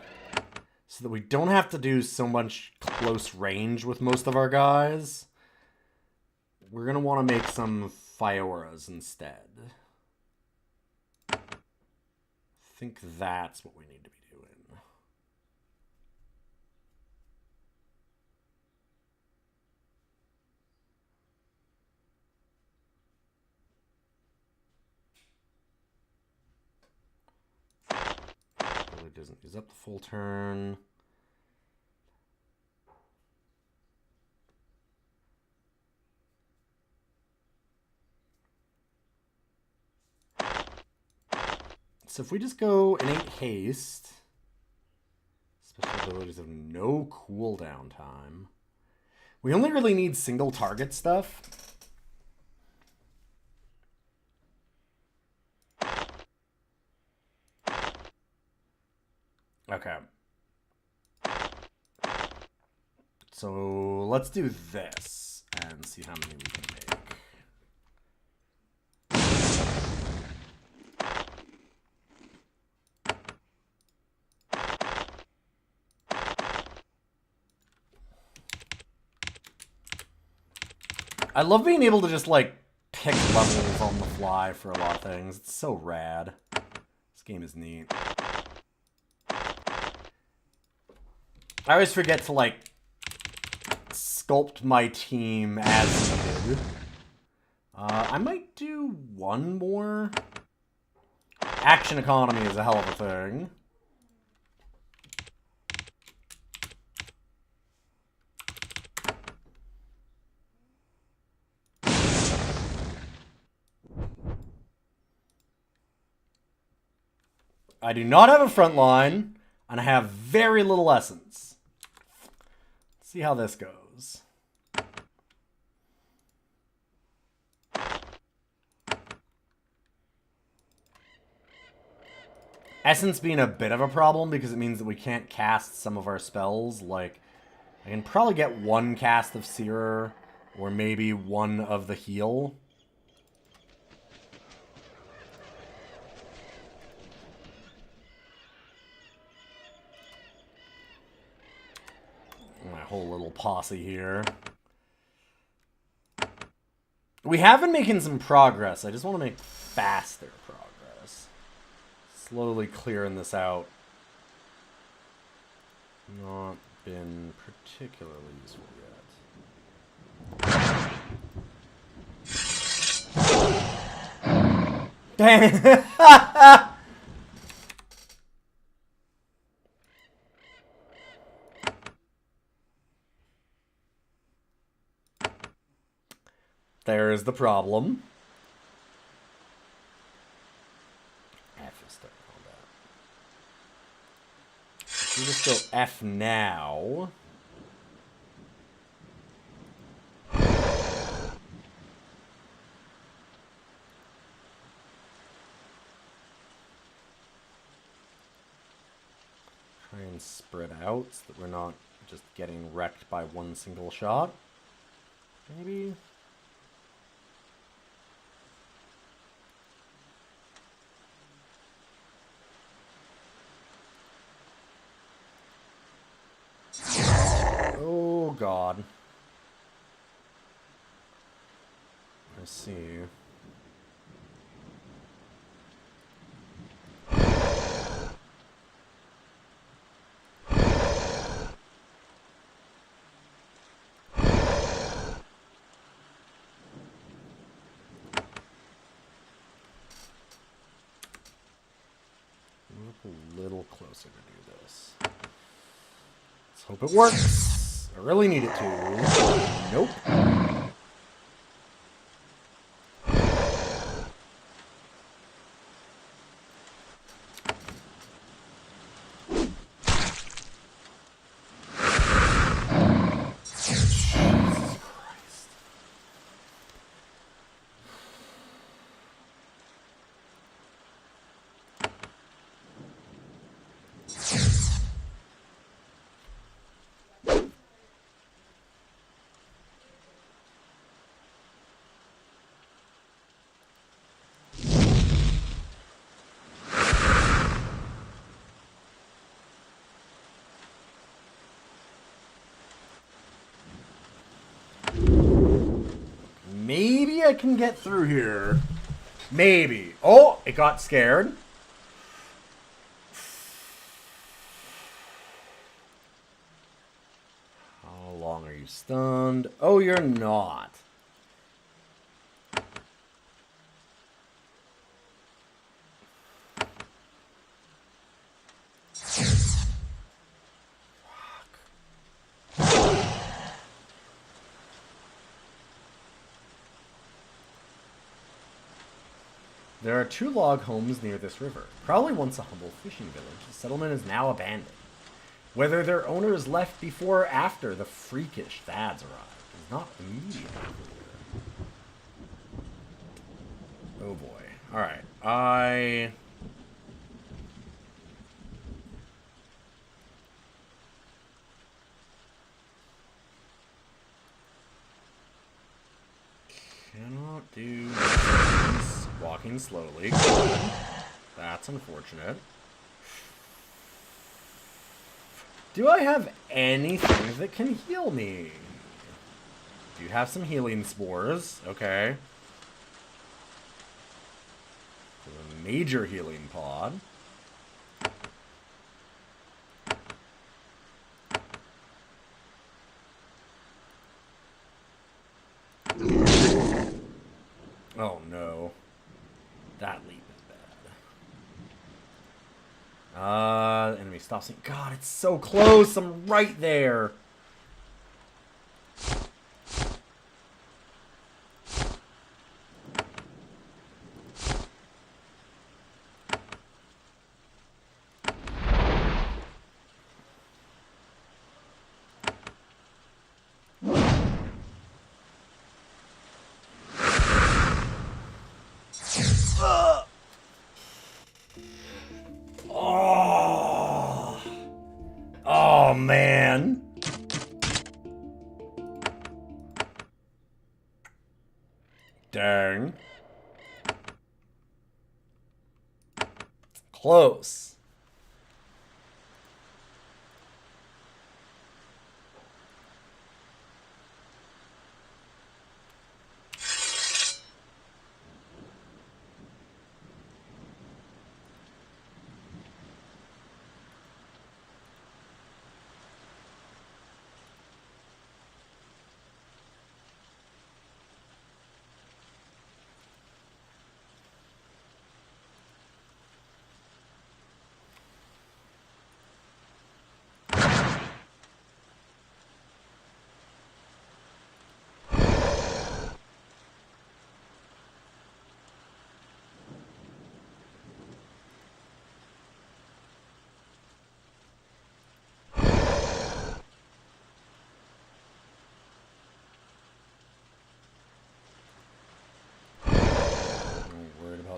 so that we don't have to do so much close range with most of our guys, we're going to want to make some Fioras instead. I think that's what we need to be doing. It doesn't use up the full turn. So if we just go innate haste, special abilities have no cooldown time. We only really need single target stuff. Okay. So let's do this and see how many we can make. I love being able to just, like, pick levels on the fly for a lot of things. It's so rad. This game is neat. I always forget to, like, sculpt my team as needed. I might do one more. Action economy is a hell of a thing. I do not have a front line, and I have very little essence. Let's see how this goes. Essence being a bit of a problem because it means that we can't cast some of our spells. Like, I can probably get one cast of Seer, or maybe one of the heal. My whole little posse here. We have been making some progress. I just want to make faster progress. Slowly clearing this out. Not been particularly useful yet. Dang it! There is the problem. F is starting all that. If we just go F now. Try and spread out so that we're not just getting wrecked by one single shot. Maybe. Oh god. Let's see. Move up a little closer to do this. Let's hope it works. I really need it to. Nope. Maybe I can get through here. Maybe. Oh, it got scared. How long are you stunned? Oh, you're not. There are 2 log homes near this river. Probably once a humble fishing village. The settlement is now abandoned. Whether their owners left before or after the freakish Thads arrived is not immediately clear. Oh boy. Alright. I cannot do this. Walking slowly. Good. That's unfortunate. Do I have anything that can heal me? Do you have some healing spores? Okay. A major healing pod. Oh no. That leap is bad. Enemy stops me. God, it's so close. I'm right there. Oh, man. Dang. Close.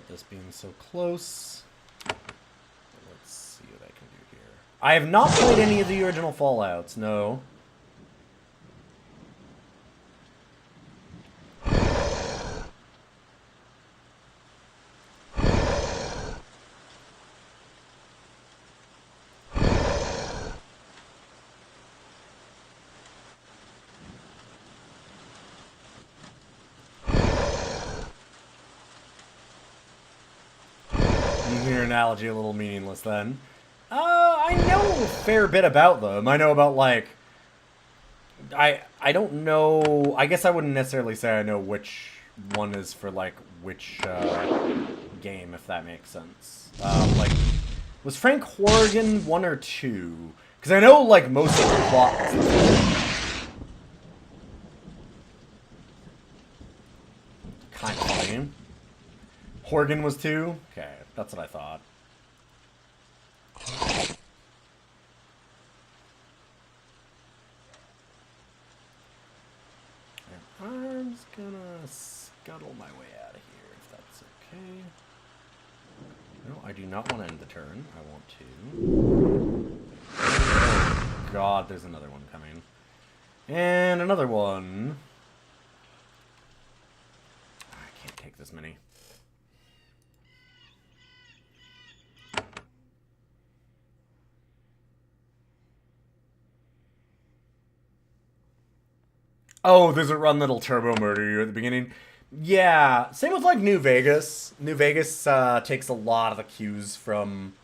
about this being so close. Let's see what I can do here. I have not played any of the original Fallouts, no. Your analogy a little meaningless then. I know a fair bit about them. I know about, like... I don't know... I guess I wouldn't necessarily say I know which one is for, like, which game, if that makes sense. Like, was Frank Horrigan 1 or 2? Because I know, like, most of the plot and stuff. Kind of funny. Horgan was 2? Okay, that's what I thought. I'm just gonna scuttle my way out of here, if that's okay. No, I do not want to end the turn. I want to... Oh, God, there's another one coming. And another one. I can't take this many. Oh, there's a run that'll turbo murder you at the beginning. Yeah, same with, like, New Vegas. New Vegas takes a lot of the cues from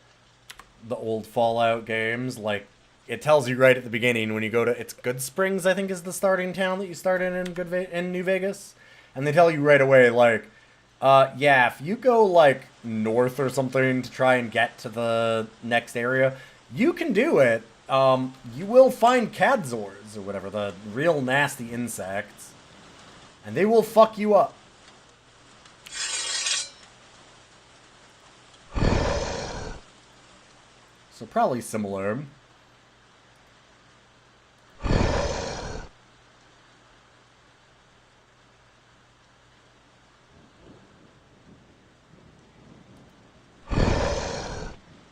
the old Fallout games. Like, it tells you right at the beginning when you go to... It's Good Springs, I think, is the starting town that you start in New Vegas. And they tell you right away, like, yeah, if you go, like, north or something to try and get to the next area, you can do it. You will find Cadzors, or whatever, the real nasty insects. And they will fuck you up. So probably similar.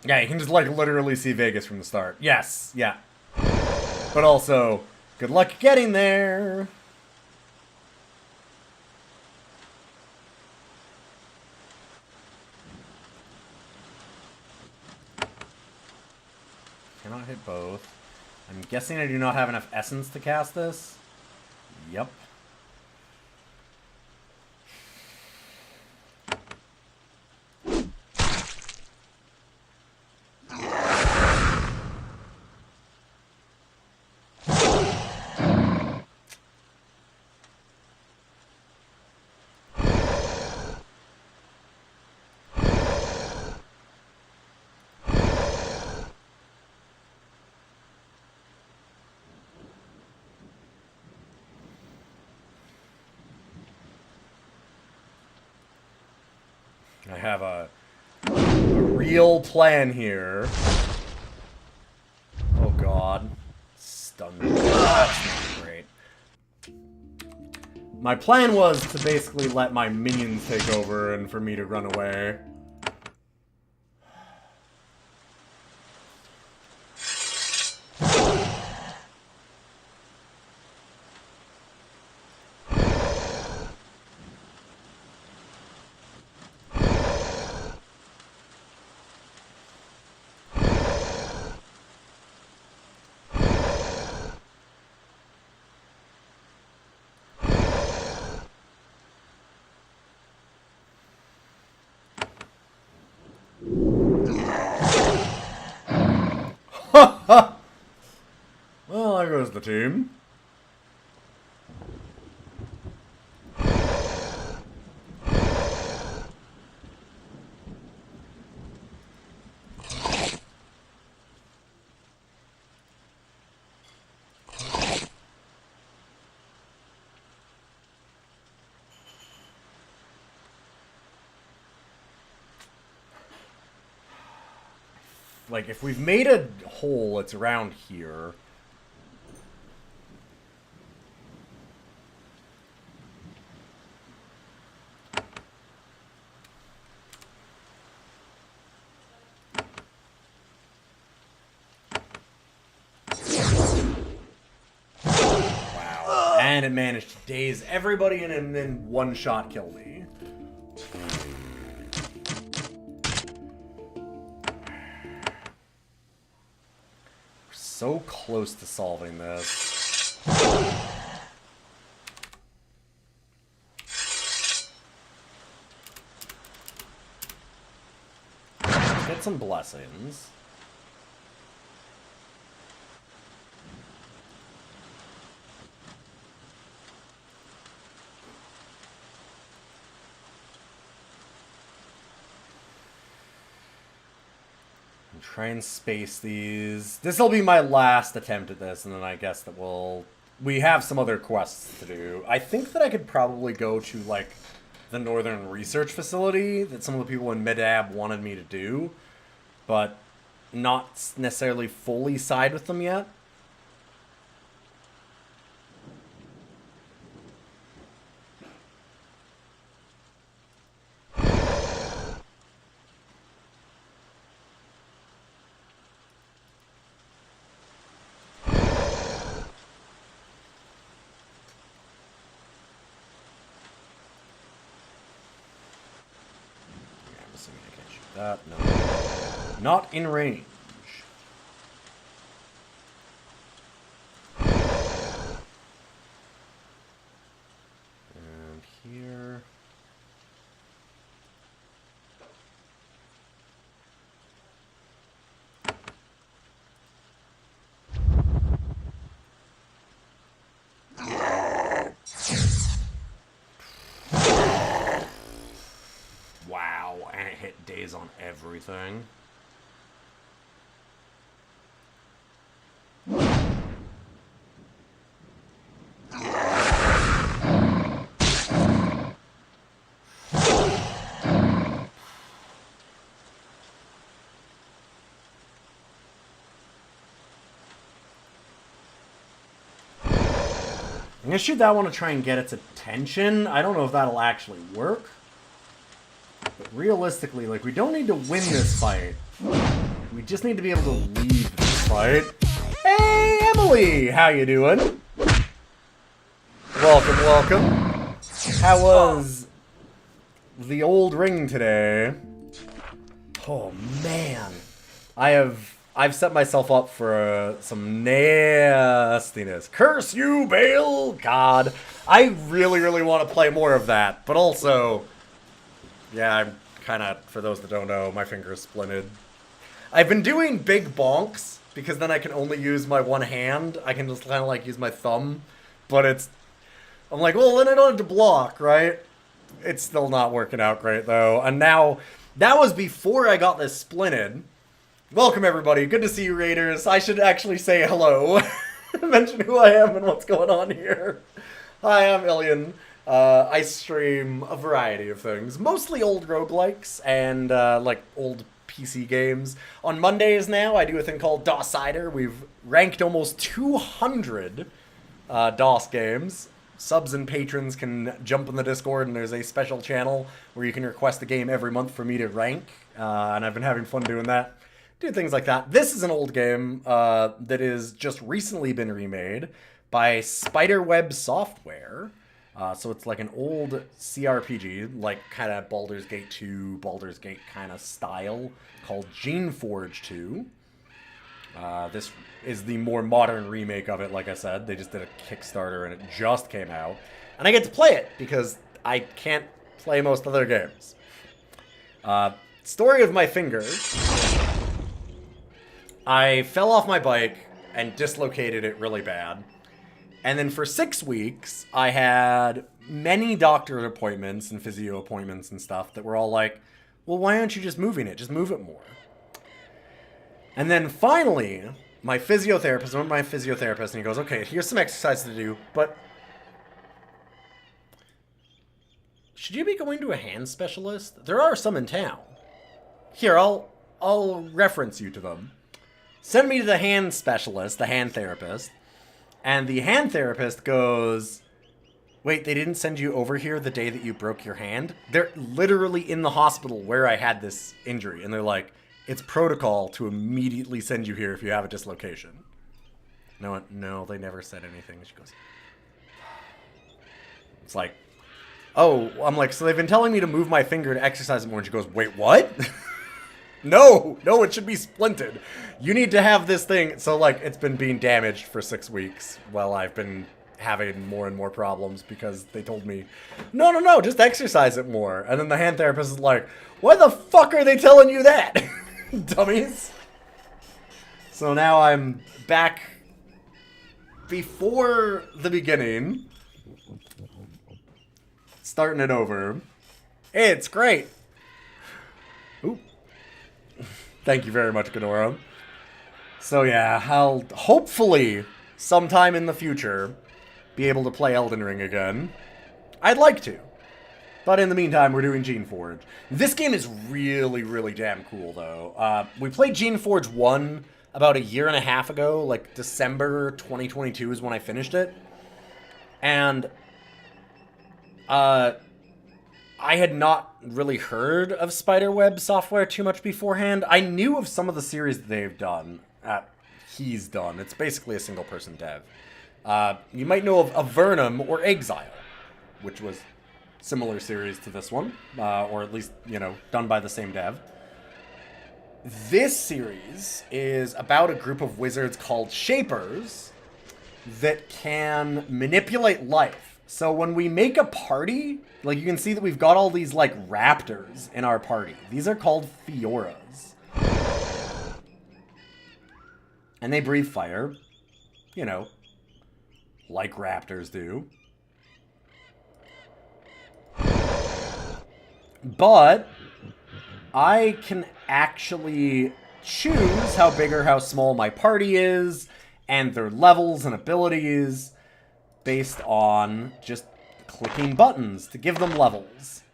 Yeah, you can just, like, literally see Vegas from the start. Yes, yeah. But also, good luck getting there. Cannot hit both. I'm guessing I do not have enough essence to cast this. Yep. I have a real plan here. Oh God. Stun. That's not great. My plan was to basically let my minions take over and for me to run away. Well, there goes the team. Like, if we've made a hole, it's around here. And it managed to daze everybody and then one-shot kill me. We're so close to solving this. Get some blessings. And try and space these. This will be my last attempt at this, and then I guess that we have some other quests to do. I think that I could probably go to, like, the Northern Research Facility that some of the people in Midab wanted me to do, but not necessarily fully side with them yet. That, no. Not in range. And here. Wow, and it hit days on everything. I'm gonna shoot that one to try and get its attention. I don't know if that'll actually work. But realistically, like, we don't need to win this fight. We just need to be able to leave this fight. Hey, Emily! How you doing? Welcome, welcome. How was the old ring today? Oh, man. I've set myself up for some nastiness. Curse you, Bale! God. I really, really want to play more of that, but also... Yeah, I'm kind of, for those that don't know, my finger is splinted. I've been doing big bonks, because then I can only use my one hand. I can just kind of, like, use my thumb. But it's... I'm like, well, then I don't have to block, right? It's still not working out great, though. And now, that was before I got this splinted. Welcome, everybody. Good to see you, Raiders. I should actually say hello. Mention who I am and what's going on here. Hi, I'm Ilian. I stream a variety of things, mostly old roguelikes and like old PC games. On Mondays now, I do a thing called DOSider. We've ranked almost 200 DOS games. Subs and patrons can jump in the Discord, and there's a special channel where you can request a game every month for me to rank, and I've been having fun doing that. Do things like that. This is an old game that is just recently been remade by Spiderweb Software. So it's like an old CRPG, like kind of Baldur's Gate 2, Baldur's Gate kind of style, called Geneforge 2. This is the more modern remake of it, like I said. They just did a Kickstarter and it just came out. And I get to play it because I can't play most other games. Story of my finger. I fell off my bike and dislocated it really bad. And then for 6 weeks, I had many doctor appointments and physio appointments and stuff that were all like, well, why aren't you just moving it? Just move it more. And then finally, my physiotherapist, and he goes, okay, here's some exercises to do, but should you be going to a hand specialist? There are some in town. Here, I'll reference you to them. Send me to the hand specialist, the hand therapist. And the hand therapist goes, wait, they didn't send you over here the day that you broke your hand? They're literally in the hospital where I had this injury. And they're like, it's protocol to immediately send you here if you have a dislocation. No, they never said anything. She goes, It's like, oh, I'm like, so they've been telling me to move my finger to exercise it more. And she goes, wait, what? No, it should be splinted. You need to have this thing. So, like, it's been being damaged for 6 weeks while I've been having more and more problems because they told me, no, just exercise it more. And then the hand therapist is like, why the fuck are they telling you that? Dummies. So now I'm back before the beginning, starting it over. It's great. Ooh. Thank you very much, Ghidorah. So yeah, I'll hopefully sometime in the future be able to play Elden Ring again. I'd like to. But in the meantime, we're doing Geneforge. This game is really, really damn cool, though. We played Geneforge 1 about a year and a half ago. Like, December 2022 is when I finished it. And I had not really heard of Spiderweb Software too much beforehand. I knew of some of the series that they've done. He's done. It's basically a single-person dev. You might know of Avernum or Exile, which was similar series to this one, or at least, you know, done by the same dev. This series is about a group of wizards called Shapers that can manipulate life. So when we make a party, like, you can see that we've got all these, like, raptors in our party. These are called Fioras. And they breathe fire, you know, like raptors do. But I can actually choose how big or how small my party is and their levels and abilities based on just clicking buttons to give them levels.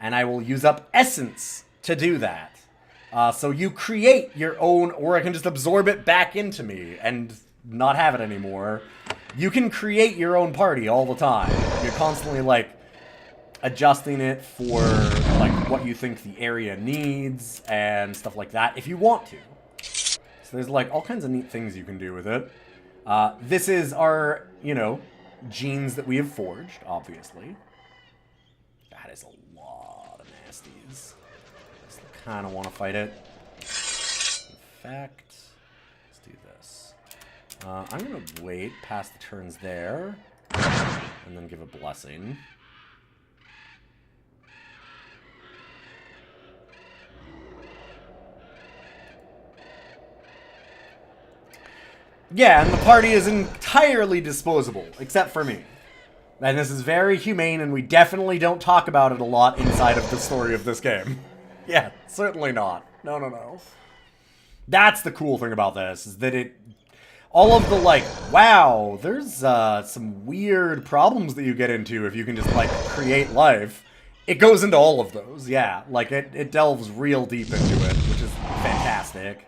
And I will use up essence to do that. So you create your own, or I can just absorb it back into me and not have it anymore. You can create your own party all the time. You're constantly, like, adjusting it for, like, what you think the area needs and stuff like that if you want to. So there's, like, all kinds of neat things you can do with it. This is our, you know, genes that we have forged, obviously. That is a lot of nasties. I kind of want to fight it. In fact, let's do this. I'm going to wait past the turns there and then give a blessing. Yeah, and the party is entirely disposable, except for me. And this is very humane, and we definitely don't talk about it a lot inside of the story of this game. Yeah, certainly not. No. That's the cool thing about this, is that it... all of the, like, wow, there's some weird problems that you get into if you can just, like, create life. It goes into all of those, yeah. Like, it delves real deep into it, which is fantastic.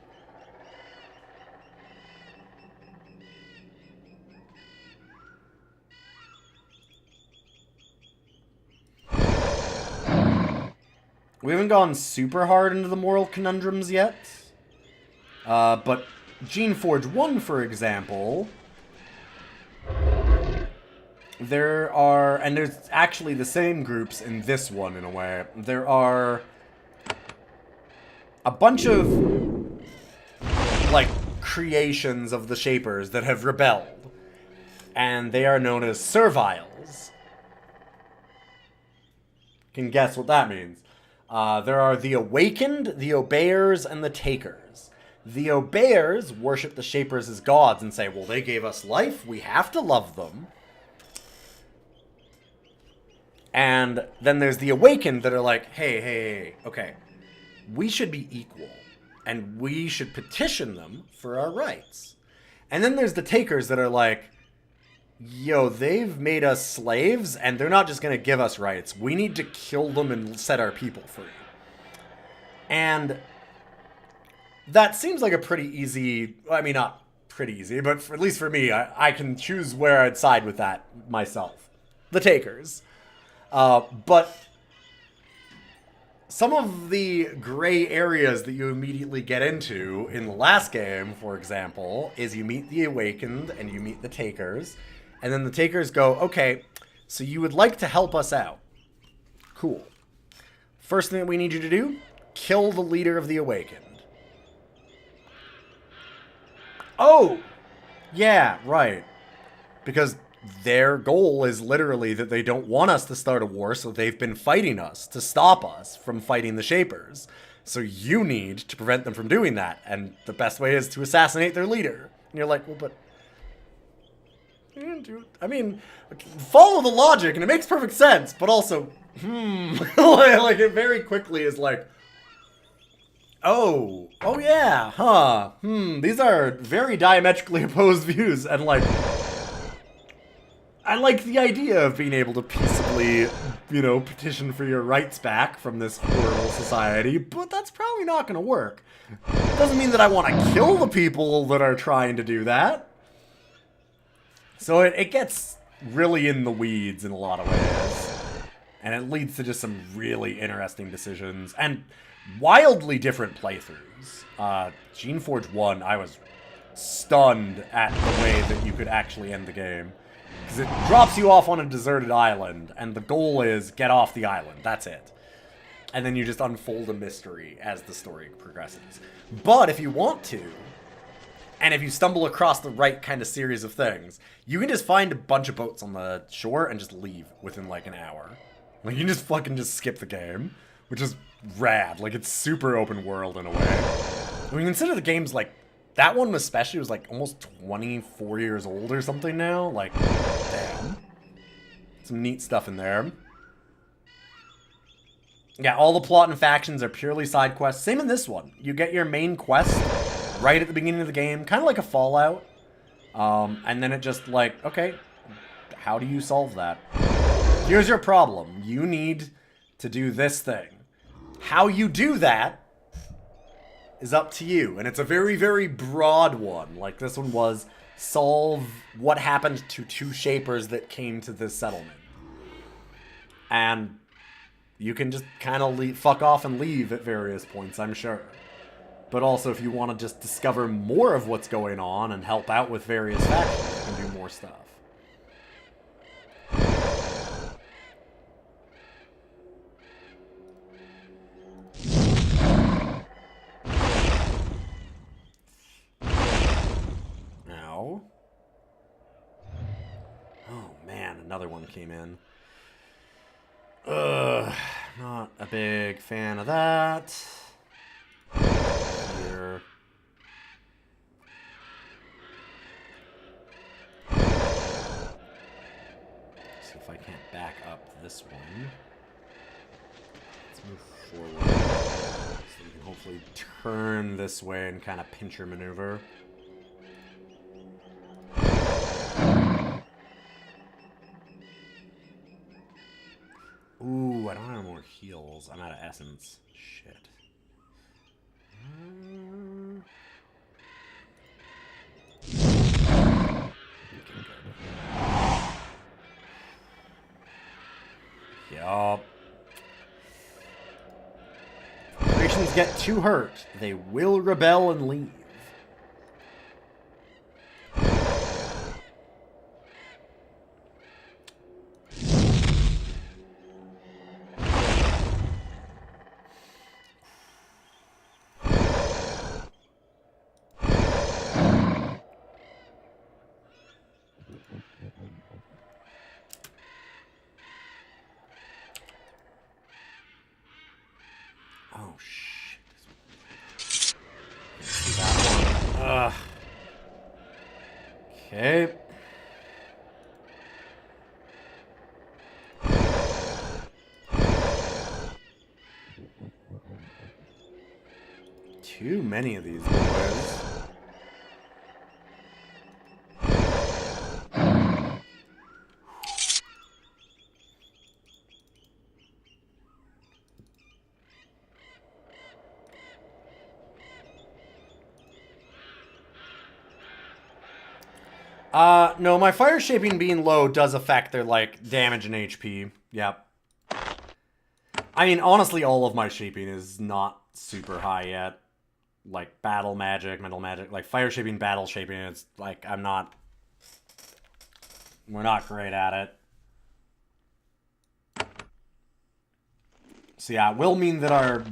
We haven't gone super hard into the moral conundrums yet. But Geneforge 1, for example, there are, and there's actually the same groups in this one in a way. There are a bunch of, like, creations of the Shapers that have rebelled. And they are known as Serviles. Can guess what that means. There are the Awakened, the Obeyers, and the Takers. The Obeyers worship the Shapers as gods and say, well, they gave us life, we have to love them. And then there's the Awakened that are like, hey, okay, we should be equal, and we should petition them for our rights. And then there's the Takers that are like, yo, they've made us slaves, and they're not just going to give us rights. We need to kill them and set our people free. And that seems like a pretty easy... I mean, not pretty easy, but at least for me, I can choose where I'd side with that myself. The Takers. But some of the gray areas that you immediately get into in the last game, for example, is you meet the Awakened and you meet the Takers. And then the Takers go, okay, So you would like to help us out. Cool. First thing that we need you to do, kill the leader of the Awakened. Oh! Yeah, right. Because their goal is literally that they don't want us to start a war, so they've been fighting us to stop us from fighting the Shapers. So you need to prevent them from doing that, and the best way is to assassinate their leader. And you're like, well, but... I mean, follow the logic, and it makes perfect sense, but also, like, it very quickly is like, oh yeah, huh, these are very diametrically opposed views, and like, I like the idea of being able to peaceably, you know, petition for your rights back from this horrible society, but that's probably not gonna work. Doesn't mean that I want to kill the people that are trying to do that. So it gets really in the weeds in a lot of ways. And it leads to just some really interesting decisions. And wildly different playthroughs. Geneforge 1, I was stunned at the way that you could actually end the game. Because it drops you off on a deserted island, and the goal is get off the island. That's it. And then you just unfold a mystery as the story progresses. But if you want to... and if you stumble across the right kind of series of things, you can just find a bunch of boats on the shore and just leave within like an hour. Like, you can just fucking just skip the game, which is rad. Like, it's super open world in a way. When you consider the game's like, that one especially was like almost 24 years old or something now. Like, damn. Some neat stuff in there. Yeah, all the plot and factions are purely side quests. Same in this one. You get your main quest right at the beginning of the game, kind of like a Fallout. And then it just like, okay, how do you solve that? Here's your problem. You need to do this thing. How you do that is up to you. And it's a very, very broad one. Like this one was, solve what happened to two Shapers that came to this settlement. And you can just kind of fuck off and leave at various points, I'm sure. But also, if you want to just discover more of what's going on and help out with various factions, you can do more stuff. Now. Oh man, another one came in. Ugh, not a big fan of that. Here. See if I can't back up this one. Let's move forward. So we can hopefully turn this way and kind of pincher maneuver. Ooh, I don't have more heals. I'm out of essence. Shit. Yup. Operations get too hurt. They will rebel and leave. Oh, shit. That one. Ugh. Okay. Too many of these boys. No, my fire shaping being low does affect their, like, damage and HP. Yep. I mean, honestly, all of my shaping is not super high yet. Like, battle magic, mental magic, like, fire shaping, battle shaping, it's, like, we're not great at it. So yeah, it will mean that our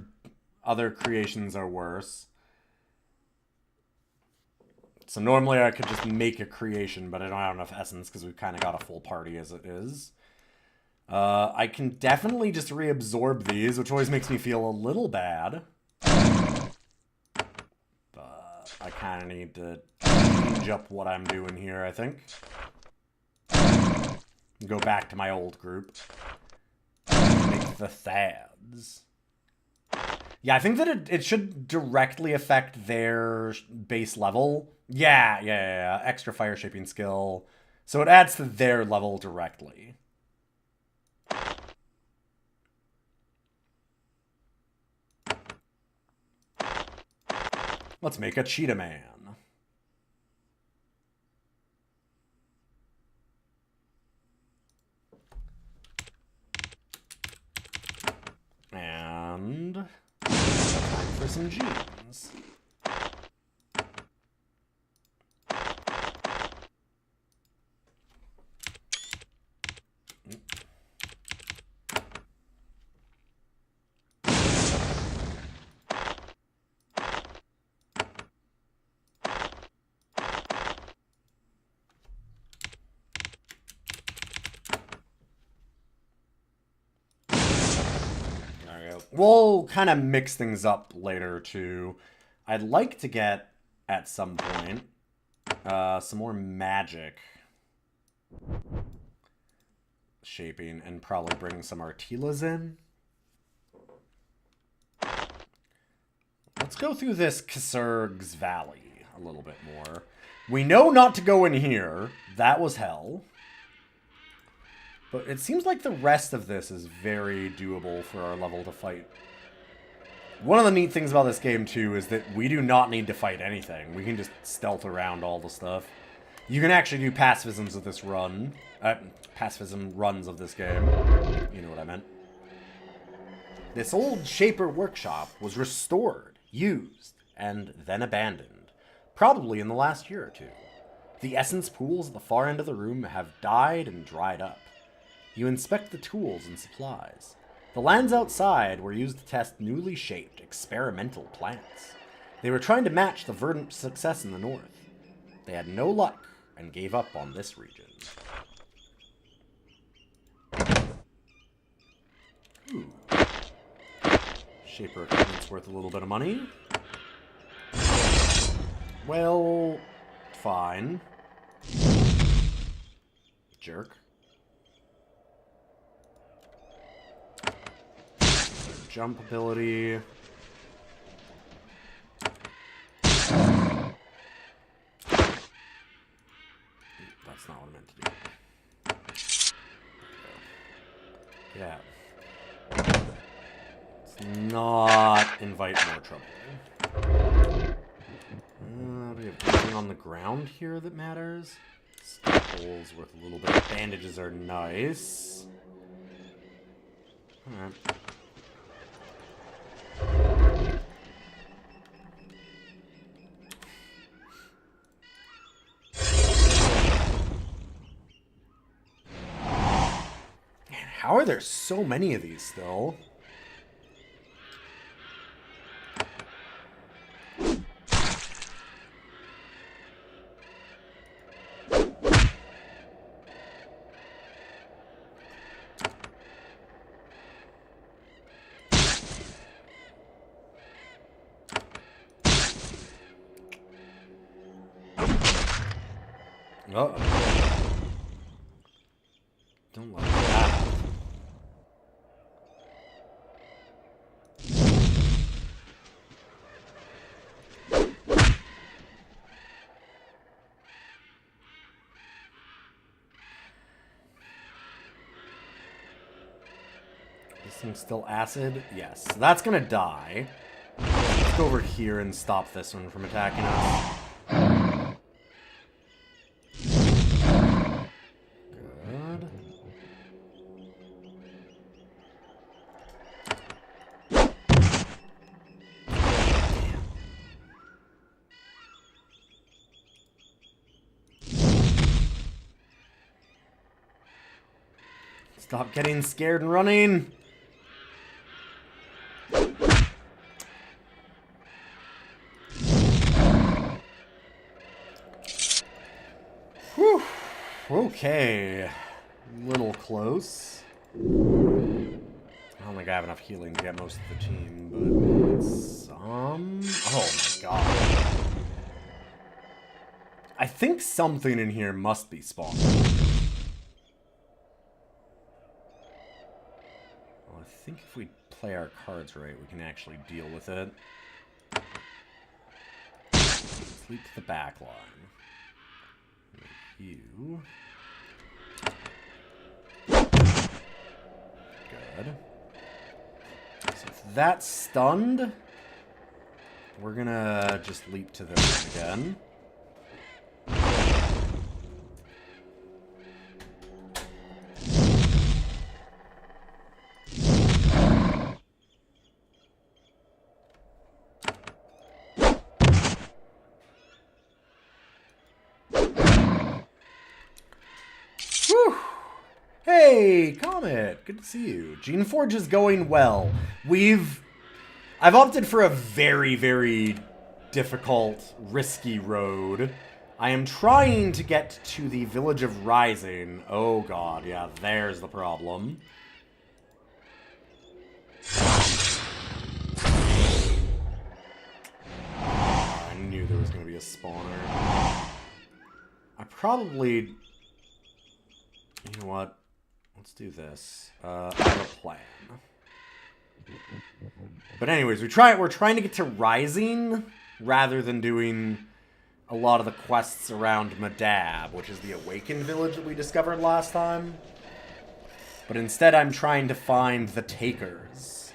other creations are worse. So normally I could just make a creation, but I don't have enough essence because we've kind of got a full party as it is. I can definitely just reabsorb these, which always makes me feel a little bad. But I kind of need to change up what I'm doing here, I think. Go back to my old group. Make the Thads. Yeah, I think that it should directly affect their base level. Yeah. Extra fire shaping skill. So it adds to their level directly. Let's make a Cheetah Man. And time for some jeans. We'll kind of mix things up later, too. I'd like to get, at some point, some more magic shaping and probably bring some Artilas in. Let's go through this Kasurg's Valley a little bit more. We know not to go in here. That was hell. But it seems like the rest of this is very doable for our level to fight. One of the neat things about this game, too, is that we do not need to fight anything. We can just stealth around all the stuff. You can actually do pacifisms of this run. Pacifism runs of this game. You know what I meant. This old Shaper workshop was restored, used, and then abandoned. Probably in the last year or two. The essence pools at the far end of the room have died and dried up. You inspect the tools and supplies. The lands outside were used to test newly shaped, experimental plants. They were trying to match the verdant success in the north. They had no luck and gave up on this region. Ooh. Shaper equipment's worth a little bit of money. Well, fine. Jerk. Jump ability. That's not what I meant to do. Yeah. Let's not invite more trouble. Do we have anything on the ground here that matters? Staples worth a little bit. Bandages are nice. Alright. How are there so many of these still? Uh-oh. Don't like that. This thing's still acid? Yes. So that's gonna die. Let's go over here and stop this one from attacking us. Good. Stop getting scared and running. Okay. Little close. I don't think I have enough healing to get most of the team, but it's, oh my god. I think something in here must be spawning. Well, I think if we play our cards right, we can actually deal with it. Let's leap to the back line. You. Good. So if that's stunned, we're gonna just leap to this one again. Whew. Hey, Comet! Good to see you. Geneforge is going well. I've opted for a very, very difficult, risky road. I am trying to get to the Village of Rising. Oh god, yeah, there's the problem. I knew there was going to be a spawner. I probably... You know what? Let's do this. I have a plan. But anyways, we're trying to get to Rising rather than doing a lot of the quests around Madab, which is the Awakened village that we discovered last time. But instead I'm trying to find the Takers.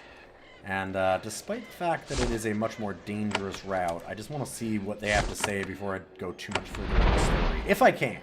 And despite the fact that it is a much more dangerous route, I just want to see what they have to say before I go too much further in the story. If I can.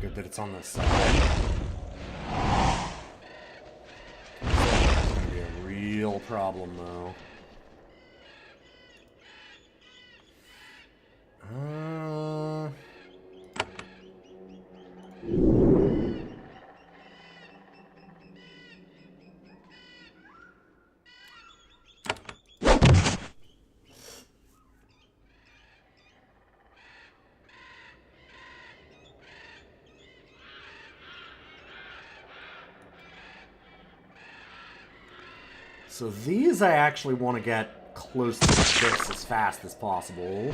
Good that it's on this side. It's gonna be a real problem, though. So these I actually want to get close to this as fast as possible.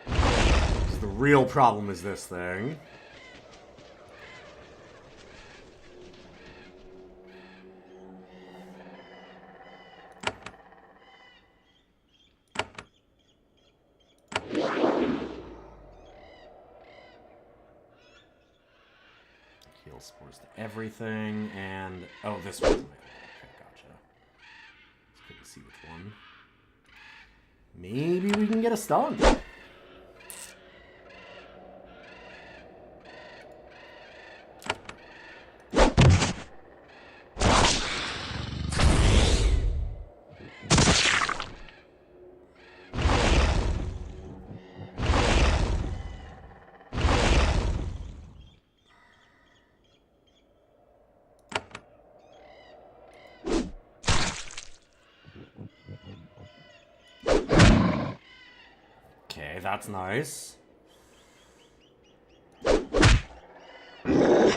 Because the real problem is this thing. Heal spores to everything, and... Oh, this one's my... Okay, gotcha. Just couldn't see which one. Maybe we can get a stun. Okay, that's nice. Another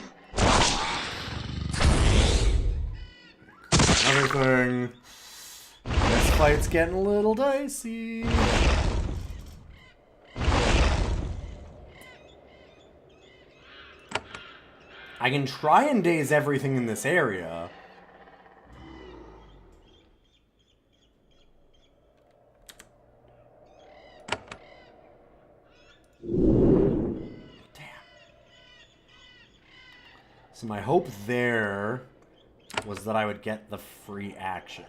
thing. This fight's getting a little dicey. I can try and daze everything in this area. So my hope there was that I would get the free action.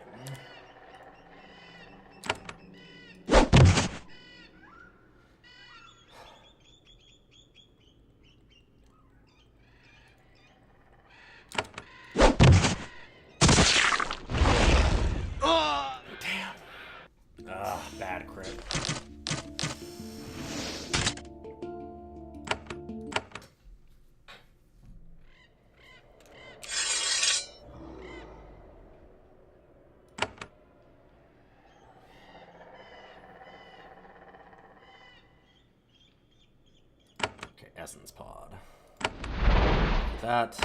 essence pod. That.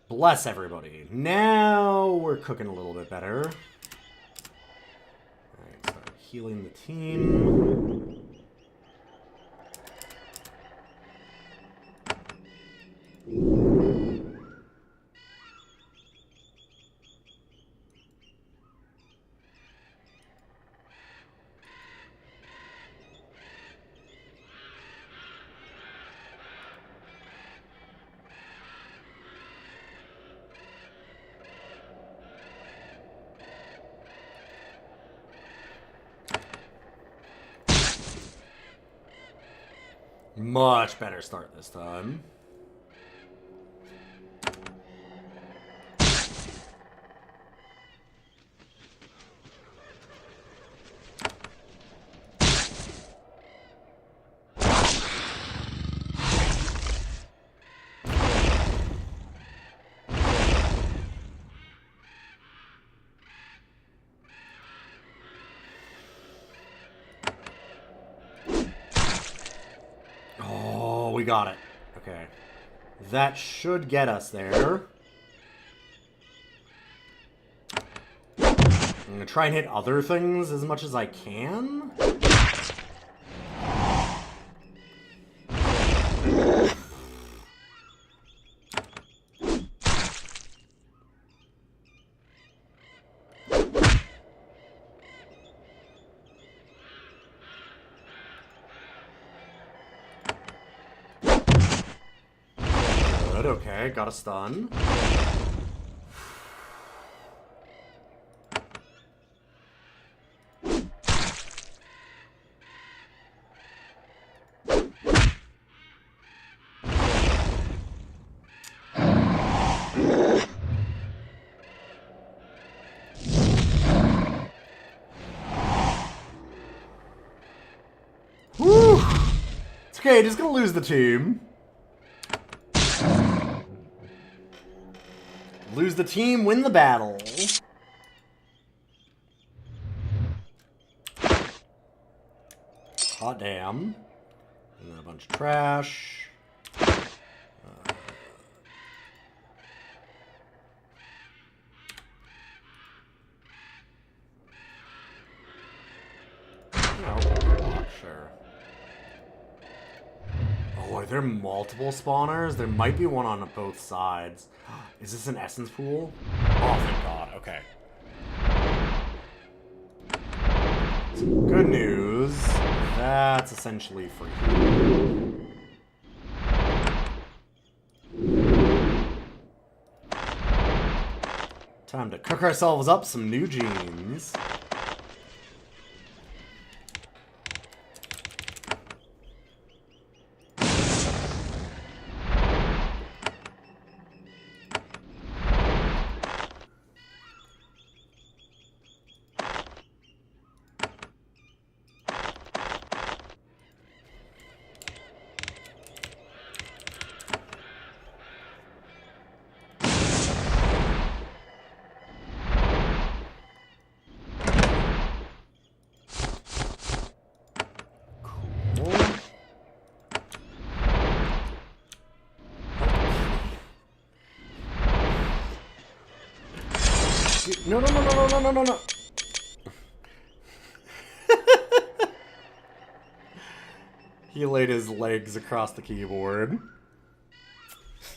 Bless everybody. Now we're cooking a little bit better. Alright, start healing the team. Much better start this time. We got it. Okay. That should get us there. I'm gonna try and hit other things as much as I can. Okay, got a stun. Whew. It's okay, just gonna lose the team. Lose the team, win the battle. Hot damn. And then a bunch of trash. Sure. Oh, are there multiple spawners? There might be one on both sides. Is this an essence pool? Oh, thank God. Okay. Some good news. That's essentially free. Time to cook ourselves up some new jeans. No, no, no, no, no, no, no, no. He laid his legs across the keyboard.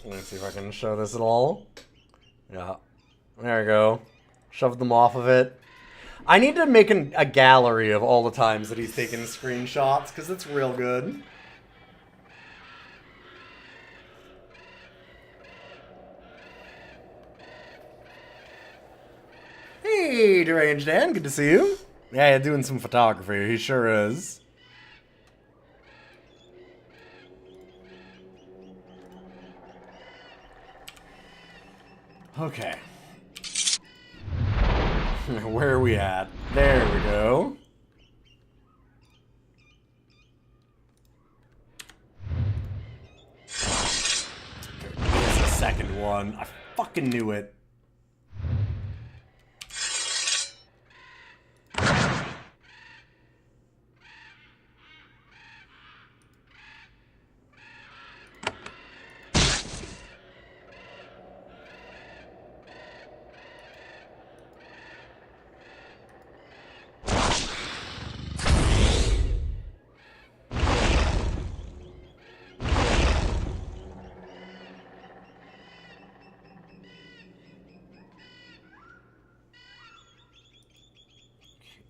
Let me see if I can show this at all. Yeah. There we go. Shoved them off of it. I need to make a gallery of all the times that he's taken screenshots, because it's real good. Hey, Deranged Dan, good to see you. Yeah, doing some photography, he sure is. Okay. Where are we at? There we go. There is a second one. I fucking knew it.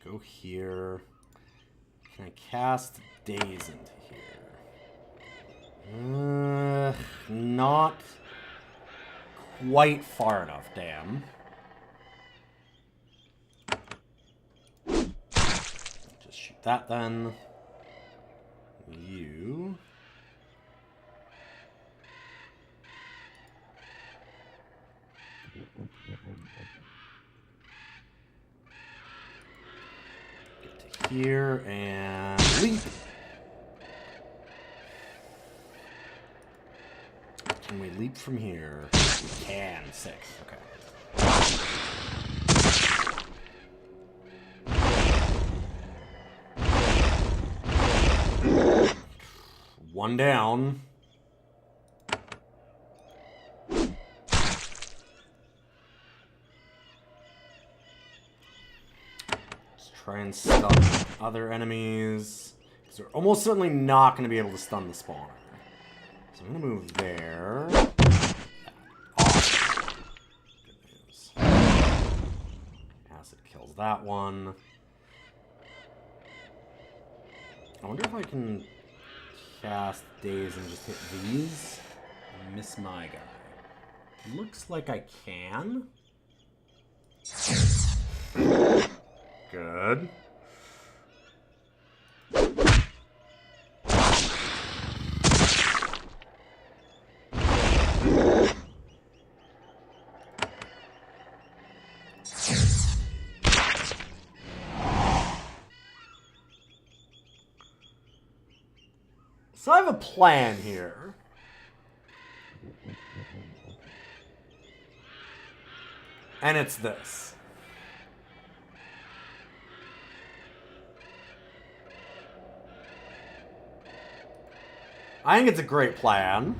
go here. Can I cast Daze into here? Not quite far enough, damn. Just shoot that then. You. Get to here and leap. Can we leap from here? We can. Sick. Okay. One down. Let's try and stun other enemies. Because they're almost certainly not going to be able to stun the spawner. So I'm going to move there. Awesome. Good news. Acid kills that one. I wonder if I can cast Daze and just hit these. Miss my guy. Looks like I can. Good. So I have a plan here. And it's this. I think it's a great plan.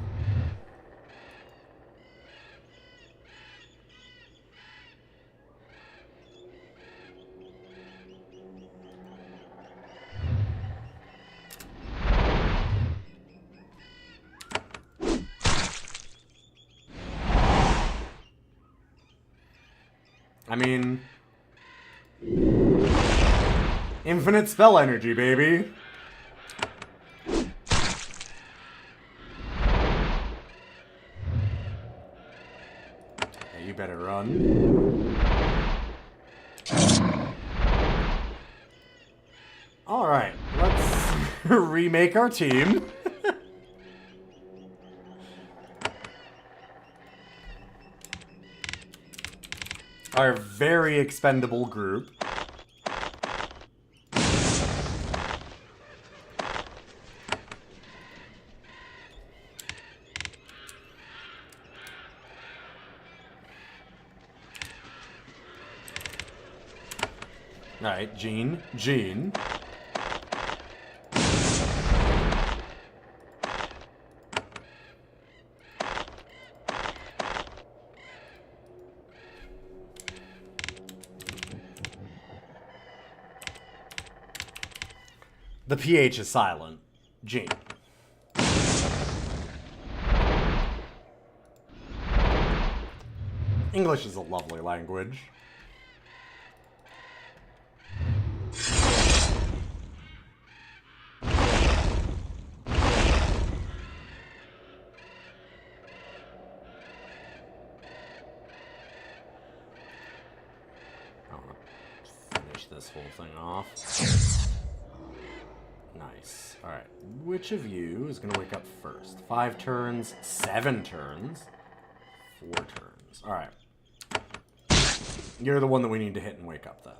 I mean, infinite spell energy, baby. Okay, you better run. All right, let's remake our team. Our very expendable group. Alright, Jean. The PH is silent. Jean. English is a lovely language. Finish this whole thing off. Nice. Alright. Which of you is going to wake up first? 5 turns, 7 turns, 4 turns. Alright. You're the one that we need to hit and wake up then.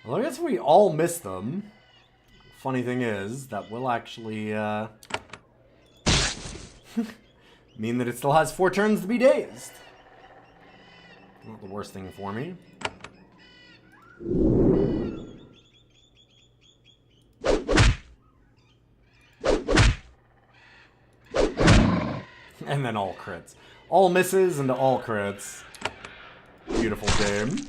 Well, I guess we all miss them. Funny thing is, that will actually mean that it still has 4 turns to be dazed. Not the worst thing for me. And then all crits. All misses into all crits. Beautiful game.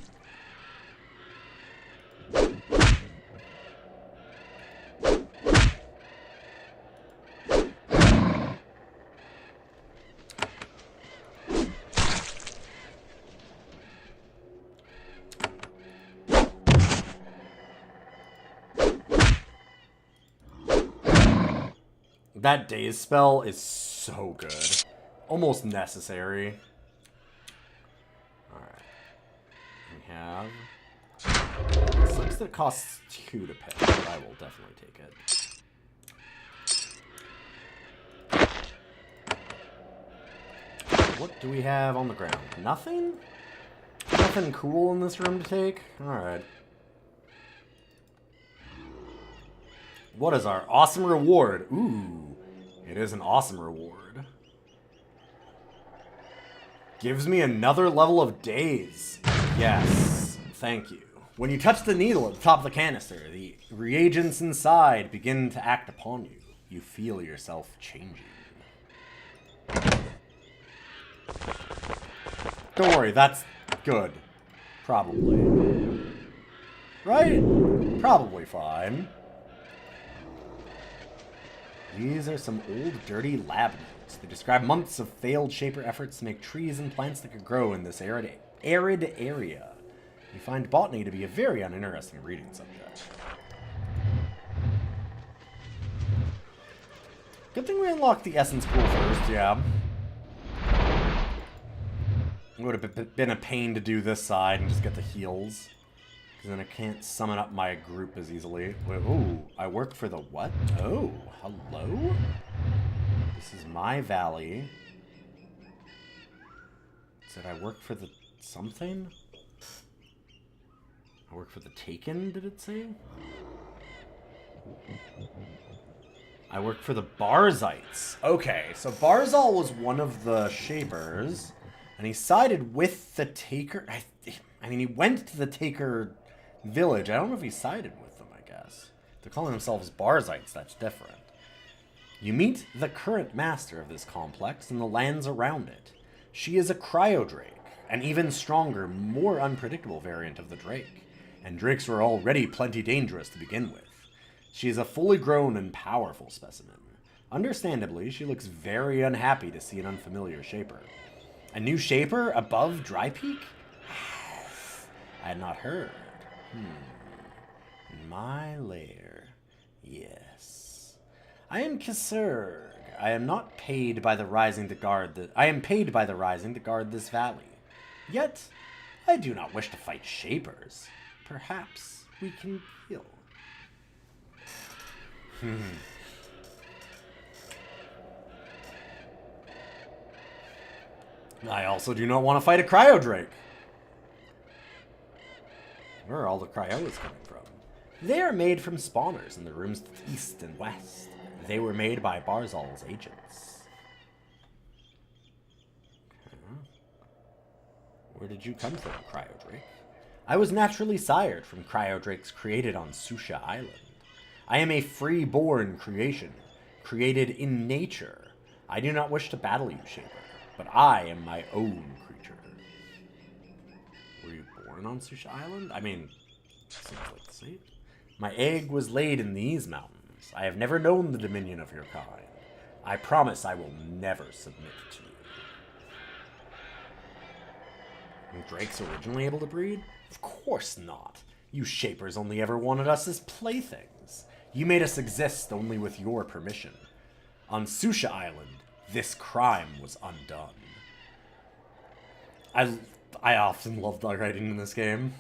That daze spell is so good. Almost necessary. Alright. We have... It sucks that it costs 2 to pay, but I will definitely take it. What do we have on the ground? Nothing? Nothing cool in this room to take? Alright. What is our awesome reward? Ooh, it is an awesome reward. Gives me another level of daze. Yes, thank you. When you touch the needle at the top of the canister, the reagents inside begin to act upon you. You feel yourself changing. Don't worry, that's good. Probably. Right? Probably fine. These are some old, dirty lab notes. They describe months of failed Shaper efforts to make trees and plants that could grow in this arid area. You find botany to be a very uninteresting reading subject. Good thing we unlocked the essence pool first, yeah. It would have been a pain to do this side and just get the heals. Because then I can't summon up my group as easily. Wait, ooh, I work for the what? Oh, hello? This is my valley. Said I work for the something? I work for the Taken, did it say? I work for the Barzites. Okay, so Barzal was one of the Shapers, and he sided with the Taker. I mean, he went to the Taker village. I don't know if he sided with them, I guess. They're calling themselves Barzites, that's different. You meet the current master of this complex and the lands around it. She is a cryodrake, an even stronger, more unpredictable variant of the drake. And drakes were already plenty dangerous to begin with. She is a fully grown and powerful specimen. Understandably, she looks very unhappy to see an unfamiliar Shaper. A new Shaper above Dry Peak? I had not heard. My lair. Yes. I am Kisurg. I am not paid by the Rising to guard I am paid by the Rising to guard this valley. Yet, I do not wish to fight Shapers. Perhaps we can heal. I also do not want to fight a Cryodrake. Where are all the Cryoas coming from? They are made from spawners in the rooms to the east and west. They were made by Barzal's agents. Where did you come from, Cryodrake? I was naturally sired from Cryodrakes created on Susha Island. I am a free-born creation, created in nature. I do not wish to battle you, Shaper, but I am my own creature. Were you born on Susha Island? I mean, seems like the same. My egg was laid in these mountains. I have never known the dominion of your kind. I promise I will never submit to you. Were drakes originally able to breed? Of course not. You Shapers only ever wanted us as playthings. You made us exist only with your permission. On Susha Island, this crime was undone. I often loved the writing in this game.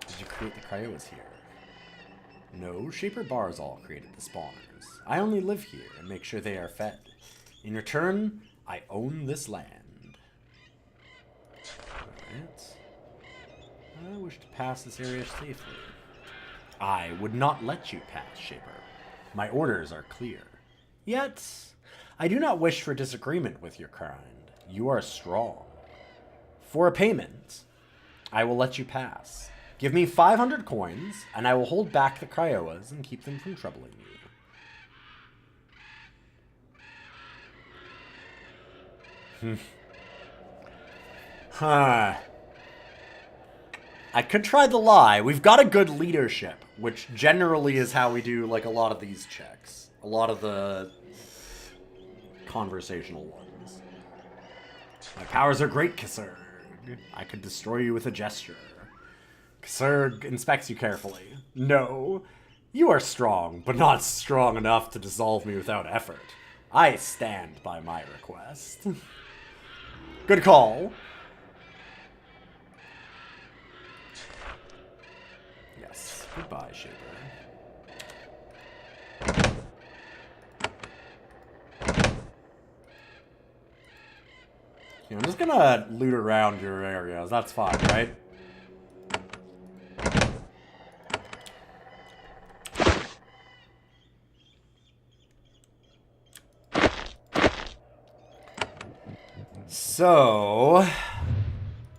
Did you create the Cryoas here? No, Shaper Barzal created the spawners. I only live here and make sure they are fed. In return, I own this land. Alright. I wish to pass this area safely. I would not let you pass, Shaper. My orders are clear. Yet, I do not wish for disagreement with your kind. You are strong. For a payment, I will let you pass. Give me 500 coins, and I will hold back the Cryoas and keep them from troubling you. Huh. I could try the lie. We've got a good leadership, which generally is how we do like a lot of these checks. A lot of the conversational ones. My powers are great, Kisurg. I could destroy you with a gesture. Kisurg inspects you carefully. No, you are strong, but not strong enough to dissolve me without effort. I stand by my request. Good call. Yes. Goodbye, Shaper. I'm just gonna loot around your areas. That's fine, right? So,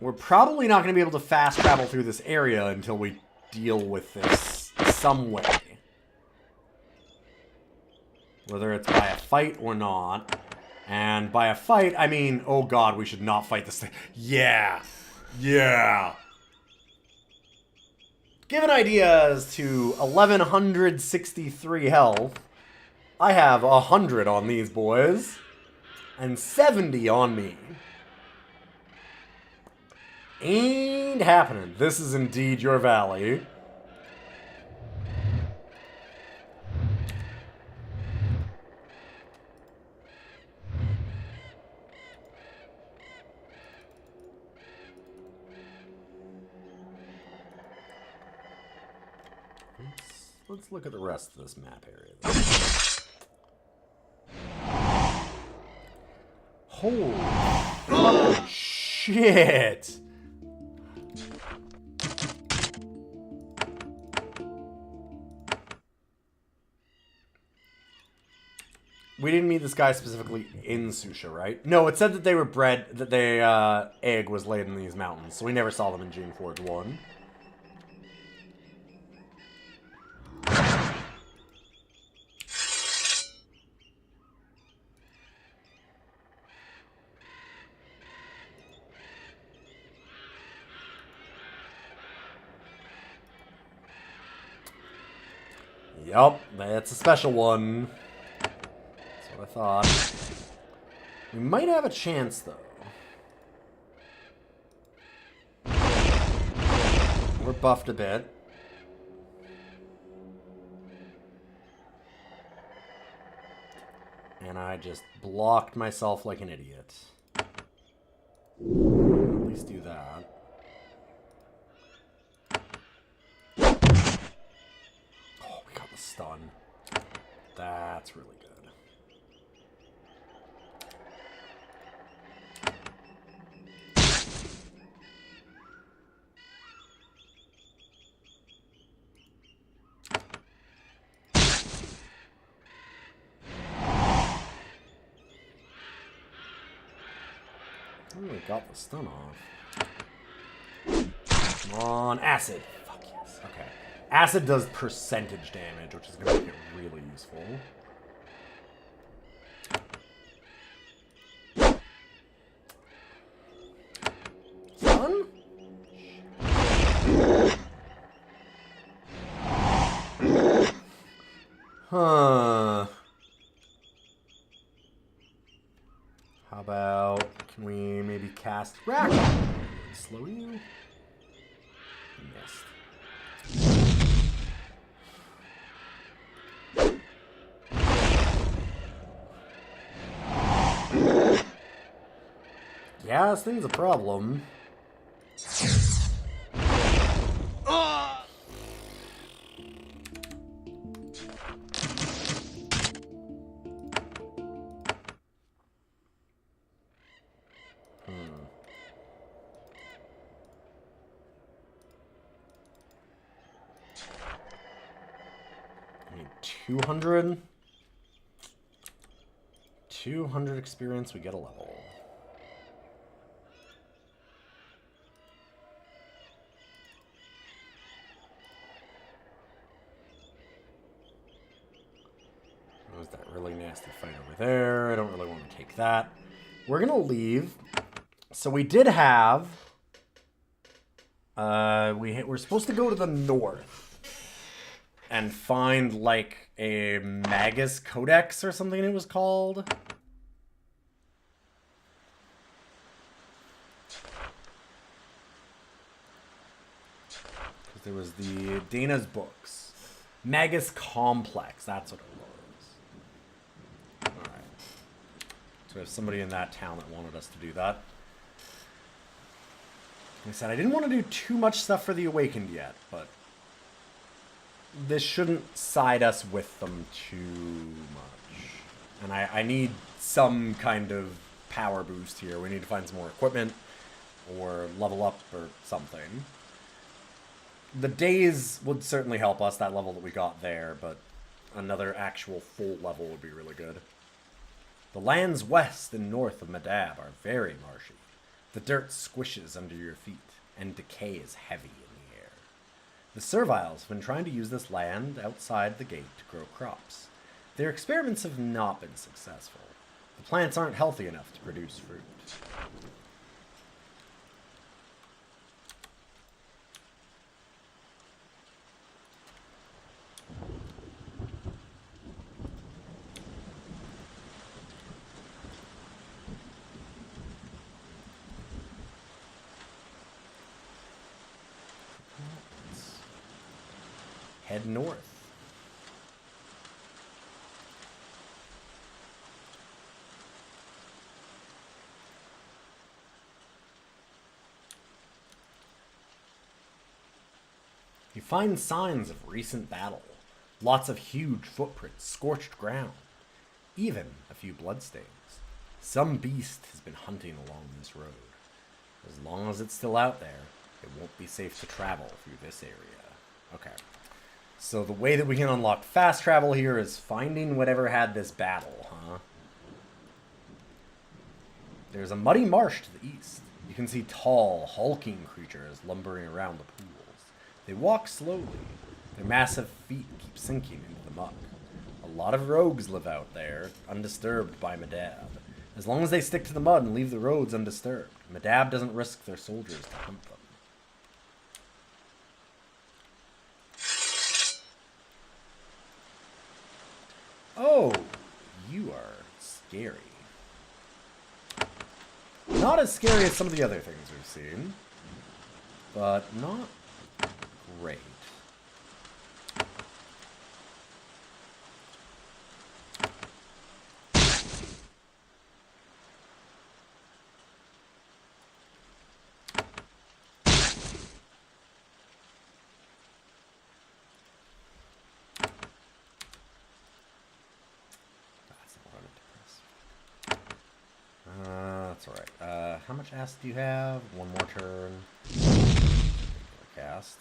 we're probably not going to be able to fast travel through this area until we deal with this some way. Whether it's by a fight or not. And by a fight, I mean, oh god, we should not fight this thing. Yeah. Yeah. Given ideas to 1163 health, I have 100 on these boys. And 70 on me. Ain't happening. This is indeed your valley. Let's look at the rest of this map area. Holy fucking shit! We didn't meet this guy specifically in Susha, right? No, it said that they were bred, that they, egg was laid in these mountains, so we never saw them in Geneforge 1. Yup, that's a special one. That's what I thought. We might have a chance, though. We're buffed a bit. And I just blocked myself like an idiot. At least do that. Oh, we got the stun. That's really good. Oh, we got the stun off. Come on, acid. Fuck yes. Okay. Acid does percentage damage, which is going to make it really useful. Stun? Huh. How about, can we maybe cast Rack? Slow you? Missed. Yeah, this thing's a problem. I need 200. 200 experience, we get a level. Was that really nasty fight over there? I don't really want to take that. We're gonna leave. So we did have. We're supposed to go to the north and find like a Magus Codex or something it was called. There was the Dana's books. Magus Complex, that's what it was. Alright. So there's somebody in that town that wanted us to do that. Like I said, I didn't want to do too much stuff for the Awakened yet, but this shouldn't side us with them too much. And I need some kind of power boost here. We need to find some more equipment or level up or something. The days would certainly help us, that level that we got there, but another actual full level would be really good. The lands west and north of Medab are very marshy. The dirt squishes under your feet, and decay is heavy in the air. The Serviles have been trying to use this land outside the gate to grow crops. Their experiments have not been successful. The plants aren't healthy enough to produce fruit. Head north. You find signs of recent battle. Lots of huge footprints, scorched ground. Even a few bloodstains. Some beast has been hunting along this road. As long as it's still out there, it won't be safe to travel through this area. Okay. So the way that we can unlock fast travel here is finding whatever had this battle, huh? There's a muddy marsh to the east. You can see tall, hulking creatures lumbering around the pools. They walk slowly. Their massive feet keep sinking into the muck. A lot of rogues live out there, undisturbed by Medab. As long as they stick to the mud and leave the roads undisturbed, Medab doesn't risk their soldiers to hunt them. Oh, you are scary. Not as scary as some of the other things we've seen, but not great. That's alright. How much acid do you have? One more turn. Cast.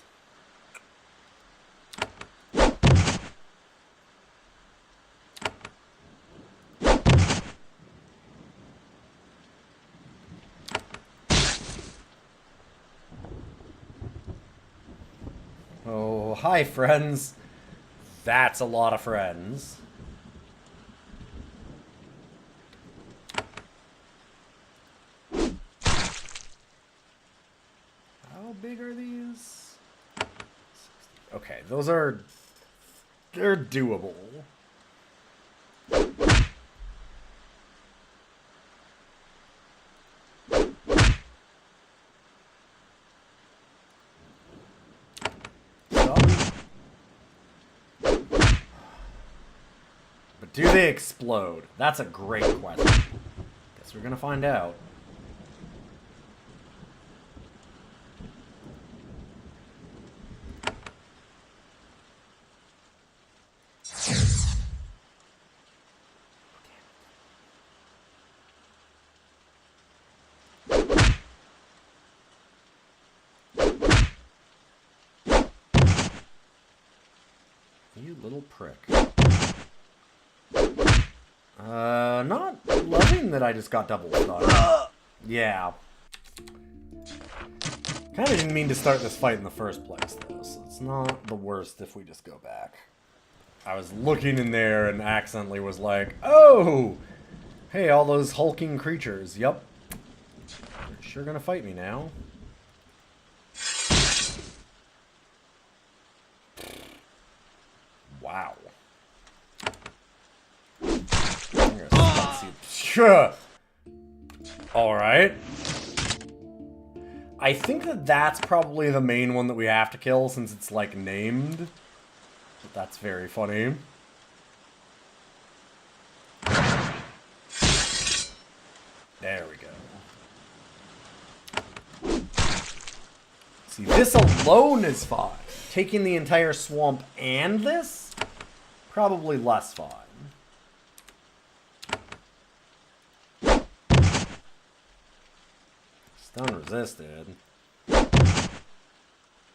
Oh, hi, friends. That's a lot of friends. Big are these? Okay, those are... they're doable. But do they explode? That's a great question. Guess we're gonna find out. You little prick. Not loving that I just got double stunned. Yeah. Kinda didn't mean to start this fight in the first place, though, so it's not the worst if we just go back. I was looking in there and accidentally was like, oh! Hey, all those hulking creatures. Yup. They're sure gonna fight me now. Wow. Sure. Alright. I think that that's probably the main one that we have to kill since it's, like, named. But that's very funny. See, this alone is fine. Taking the entire swamp and this? Probably less fine. Stun resisted.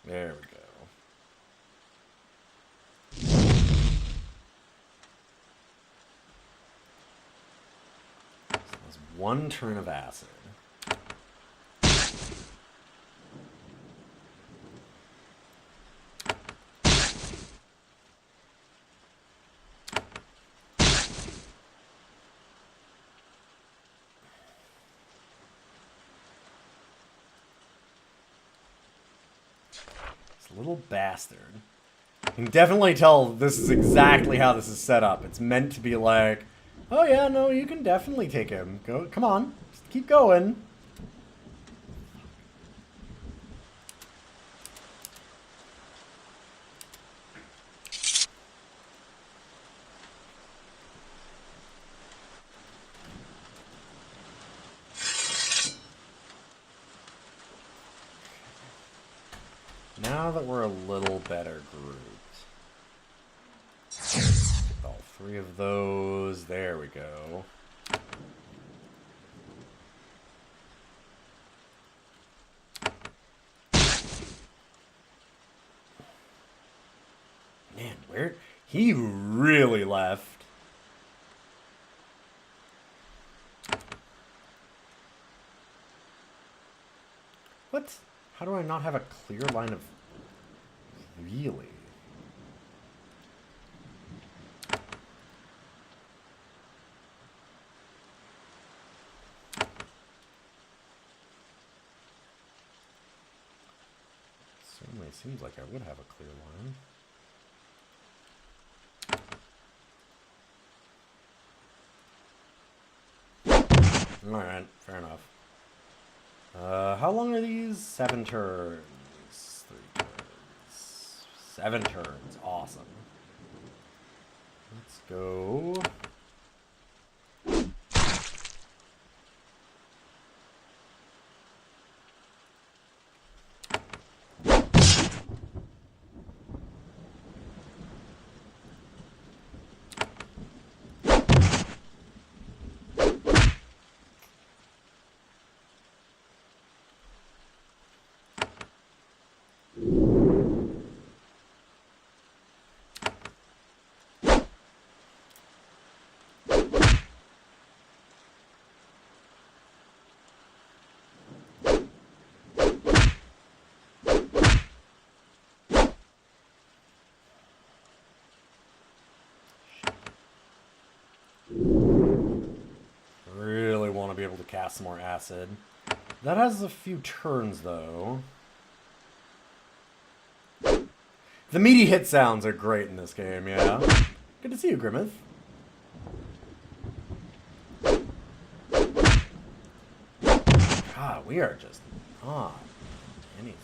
There we go. So that's one turn of acid. Little bastard. You can definitely tell this is exactly how this is set up. It's meant to be like, oh yeah, no, you can definitely take him. Go, come on, just keep going. Now that we're a little better grouped. Get all three of those. There we go. Man, where... He really left. What? How do I not have a clear line of... Really? Certainly seems like I would have a clear line. Alright, fair enough. How long are these? 7 turns. 3 turns. 7 turns. Awesome. Let's go. Really want to be able to cast some more acid. That has a few turns, though. The meaty hit sounds are great in this game, yeah. Good to see you, Grimmith. God, we are just on anything.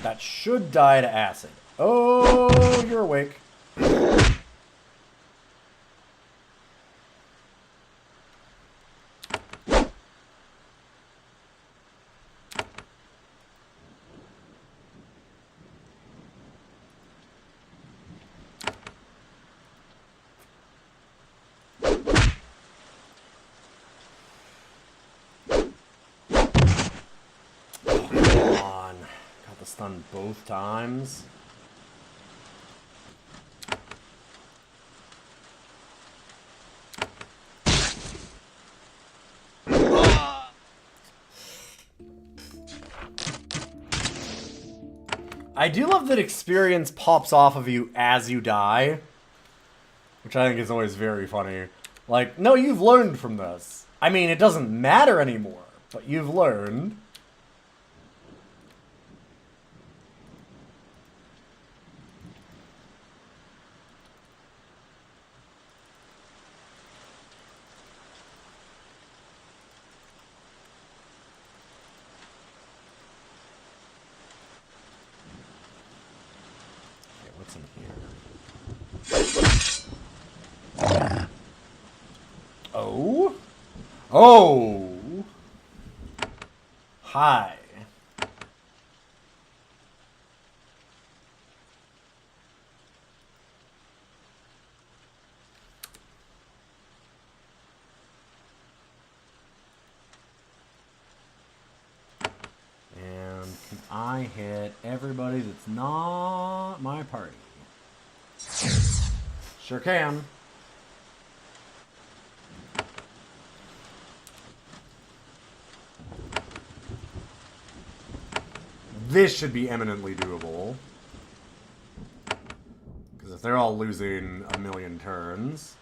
That should die to acid. Oh, you're awake. Stun both times. I do love that experience pops off of you as you die, which I think is always very funny. Like, no, you've learned from this. I mean, it doesn't matter anymore, but you've learned. What's in here? Oh? Oh! Hi. And can I hit everybody that's not my party? Sure can. This should be eminently doable. Because if they're all losing a million turns...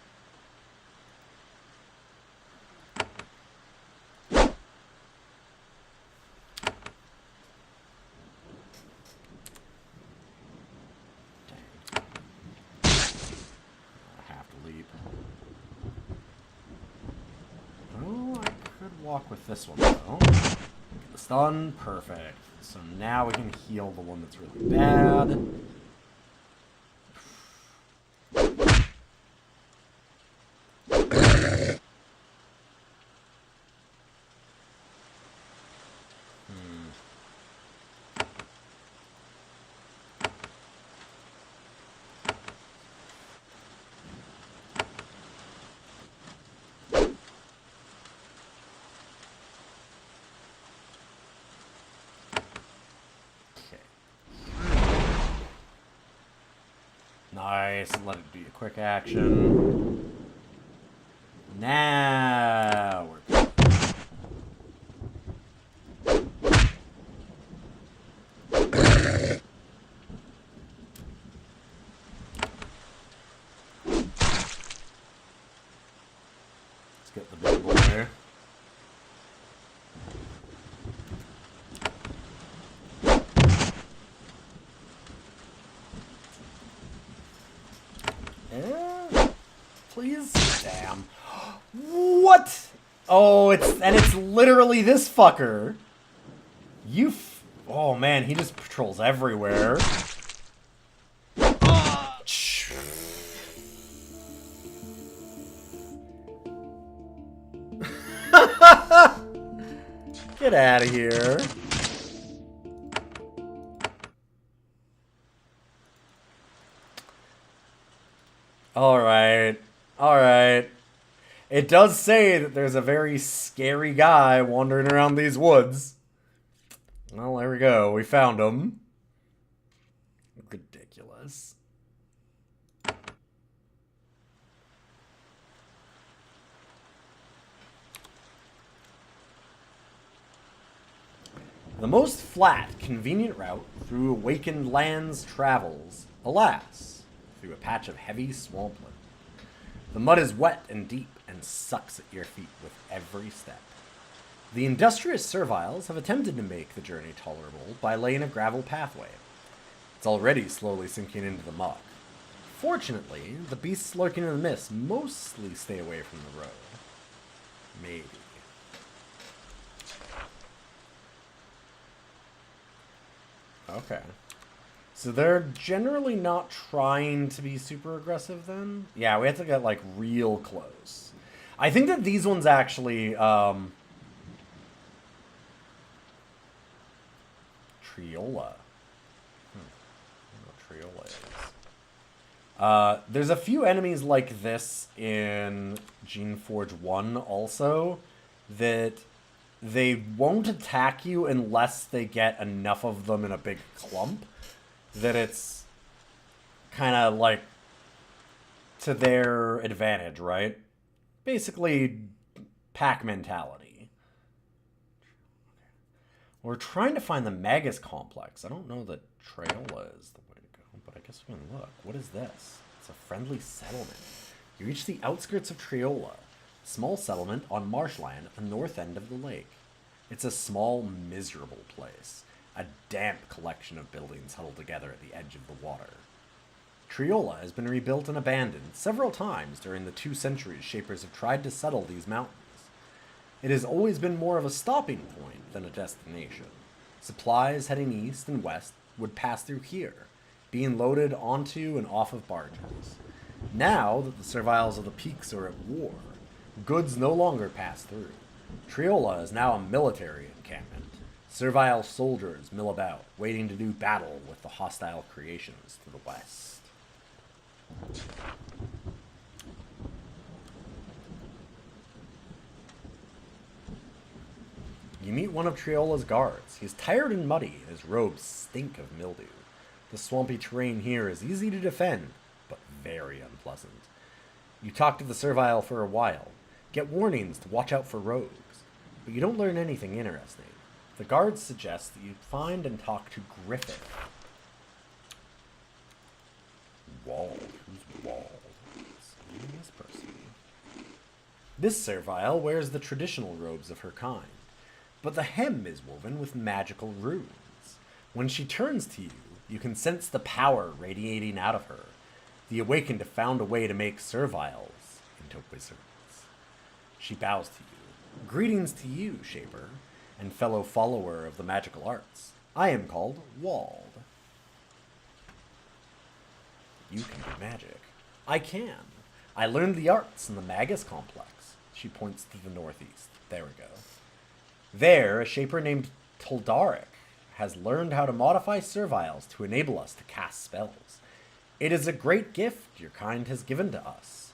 Walk with this one though. Get the stun, perfect. So now we can heal the one that's really bad. Nice, let it be a quick action. Now we're good. Let's get the big boy. Please? Damn. What? Oh, it's literally this fucker. Oh man, he just patrols everywhere. Get out of here. Alright. Alright. It does say that there's a very scary guy wandering around these woods. Well, there we go. We found him. Ridiculous. The most flat, convenient route through awakened lands travels, alas, through a patch of heavy swampland. The mud is wet and deep and sucks at your feet with every step. The industrious serviles have attempted to make the journey tolerable by laying a gravel pathway. It's already slowly sinking into the muck. Fortunately, the beasts lurking in the mist mostly stay away from the road. Maybe. Okay. So they're generally not trying to be super aggressive then? Yeah, we have to get, like, real close. I think that these ones actually, Triola. I don't know what Triola is. There's a few enemies like this in Geneforge 1 also that they won't attack you unless they get enough of them in a big clump. That it's kind of like to their advantage, right? Basically, pack mentality. We're trying to find the Magus complex. I don't know that Traiola is the way to go, but I guess we can look. What is this? It's a friendly settlement. You reach the outskirts of Traiola, a small settlement on marshland at the north end of the lake. It's a small, miserable place. A damp collection of buildings huddled together at the edge of the water. Traiola has been rebuilt and abandoned several times during the 2 centuries Shapers have tried to settle these mountains. It has always been more of a stopping point than a destination. Supplies heading east and west would pass through here, being loaded onto and off of barges. Now that the serviles of the peaks are at war, Goods no longer pass through. Triola is now a military encampment. Servile soldiers mill about, waiting to do battle with the hostile creations to the west. You meet one of Triola's guards. He is tired and muddy, and his robes stink of mildew. The swampy terrain here is easy to defend, but very unpleasant. You talk to the servile for a while, get warnings to watch out for rogues, but you don't learn anything interesting. The guards suggest that you find and talk to Griffith. Wald. Who's Wald? This person. This servile wears the traditional robes of her kind, but the hem is woven with magical runes. When she turns to you, you can sense the power radiating out of her. The Awakened have found a way to make serviles into wizards. She bows to you. Greetings to you, Shaper, and fellow follower of the magical arts. I am called Wald. You can do magic. I can. I learned the arts in the Magus Complex. She points to the northeast. There we go. There, a Shaper named Toldaric has learned how to modify serviles to enable us to cast spells. It is a great gift your kind has given to us.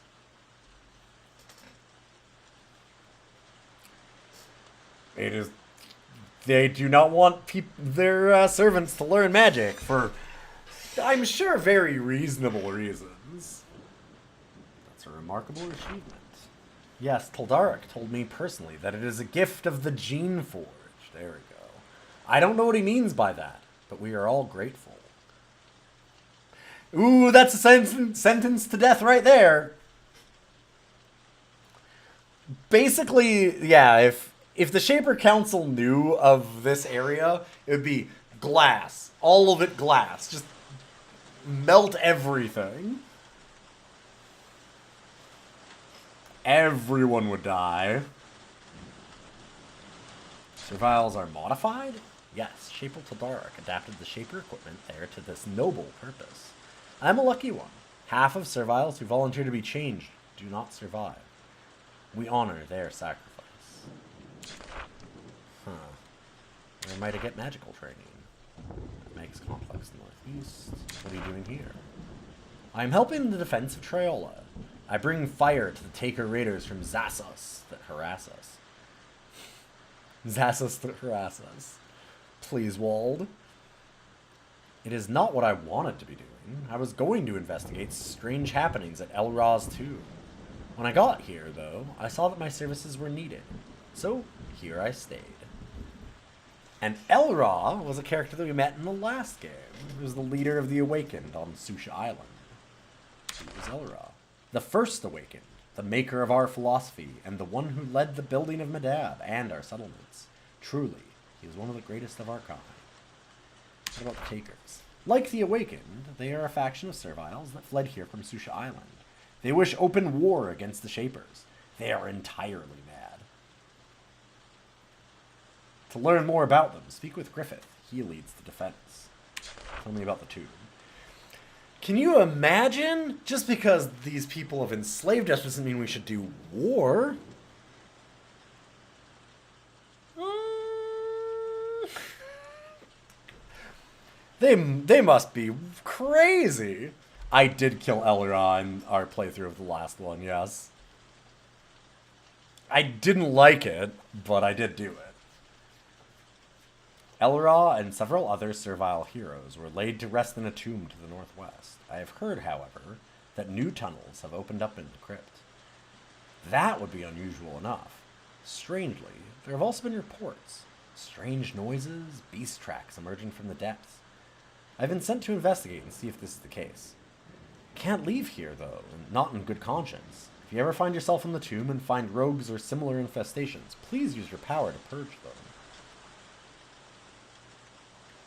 It is. They do not want their servants to learn magic for, I'm sure, very reasonable reasons. That's a remarkable achievement. Yes, Toldaric told me personally that it is a gift of the Geneforge. There we go. I don't know what he means by that, but we are all grateful. Ooh, that's a sentence to death right there. Basically, yeah, if the Shaper Council knew of this area, it would be glass. All of it glass. Just melt everything. Everyone would die. Serviles are modified? Yes, Shaper Toldaric adapted the Shaper equipment there to this noble purpose. I'm a lucky one. Half of serviles who volunteer to be changed do not survive. We honor their sacrifice. Huh. Where might I get magical training? Magus Complex Northeast. What are you doing here? I'm helping in the defense of Triola. I bring fire to the Taker raiders from Zassos that harass us. Zassos that harass us. Please, Wald. It is not what I wanted to be doing. I was going to investigate strange happenings at Elra's tomb. When I got here, though, I saw that my services were needed. So, here I stayed. And Elra was a character that we met in the last game. He was the leader of the Awakened on Susha Island. He was Elra. The first Awakened, the maker of our philosophy, and the one who led the building of Medab and our settlements. Truly, he is one of the greatest of our kind. What about the Takers? Like the Awakened, they are a faction of serviles that fled here from Susha Island. They wish open war against the Shapers. They are entirely mad. To learn more about them, speak with Griffith. He leads the defense. Tell me about the tomb. Can you imagine? Just because these people have enslaved us doesn't mean we should do war. They must be crazy. I did kill Elra in our playthrough of the last one, yes. I didn't like it, but I did do it. Elra and several other servile heroes were laid to rest in a tomb to the northwest. I have heard, however, that new tunnels have opened up in the crypt. That would be unusual enough. Strangely, there have also been reports. Strange noises, beast tracks emerging from the depths. I've been sent to investigate and see if this is the case. Can't leave here, though, and not in good conscience. If you ever find yourself in the tomb and find rogues or similar infestations, please use your power to purge them.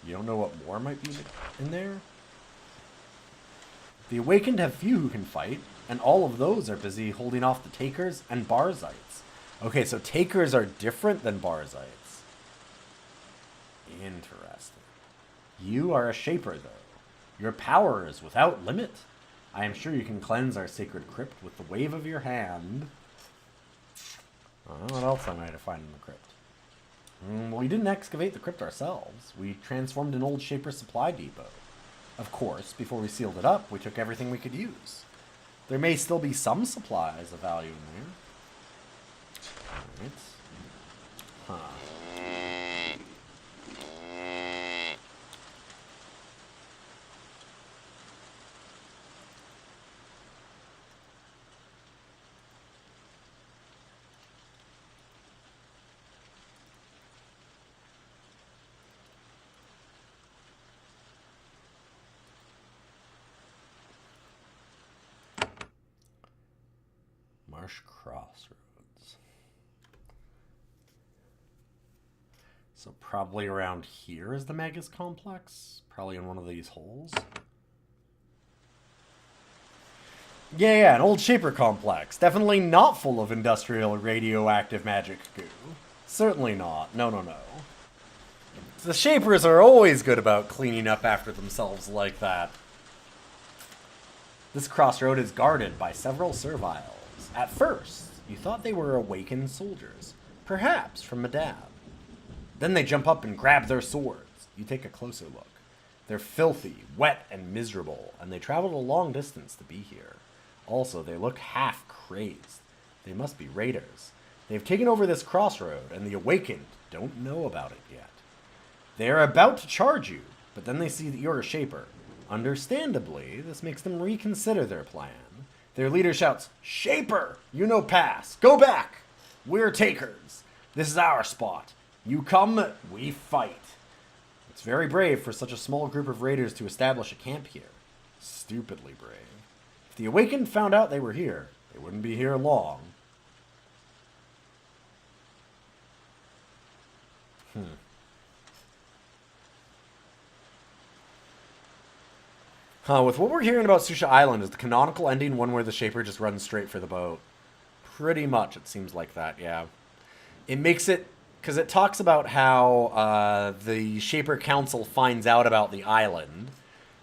You don't know what more might be in there? The Awakened have few who can fight, and all of those are busy holding off the Takers and Barzites. Okay, so Takers are different than Barzites. Interesting. You are a Shaper, though. Your power is without limit. I am sure you can cleanse our sacred crypt with the wave of your hand. What else I might have found in the crypt? Well, we didn't excavate the crypt ourselves. We transformed an old Shaper supply depot. Of course, before we sealed it up, we took everything we could use. There may still be some supplies of value in there. Alright. Huh. Marsh Crossroads. So probably around here is the Magus Complex. Probably in one of these holes. Yeah, an old Shaper complex. Definitely not full of industrial or radioactive magic goo. Certainly not. No, no, no. The Shapers are always good about cleaning up after themselves like that. This crossroad is guarded by several serviles. At first, you thought they were awakened soldiers, perhaps from Madab. Then they jump up and grab their swords. You take a closer look. They're filthy, wet, and miserable, and they traveled a long distance to be here. Also, they look half crazed. They must be raiders. They've taken over this crossroad, and the awakened don't know about it yet. They are about to charge you, but then they see that you're a Shaper. Understandably, this makes them reconsider their plan. Their leader shouts, "Shaper, you no pass. Go back. We're takers. This is our spot. You come, we fight." It's very brave for such a small group of raiders to establish a camp here. Stupidly brave. If the awakened found out they were here, they wouldn't be here long. With what we're hearing about Susha Island, is the canonical ending one where the Shaper just runs straight for the boat? Pretty much, it seems like that, yeah. It makes it... Because it talks about how the Shaper Council finds out about the island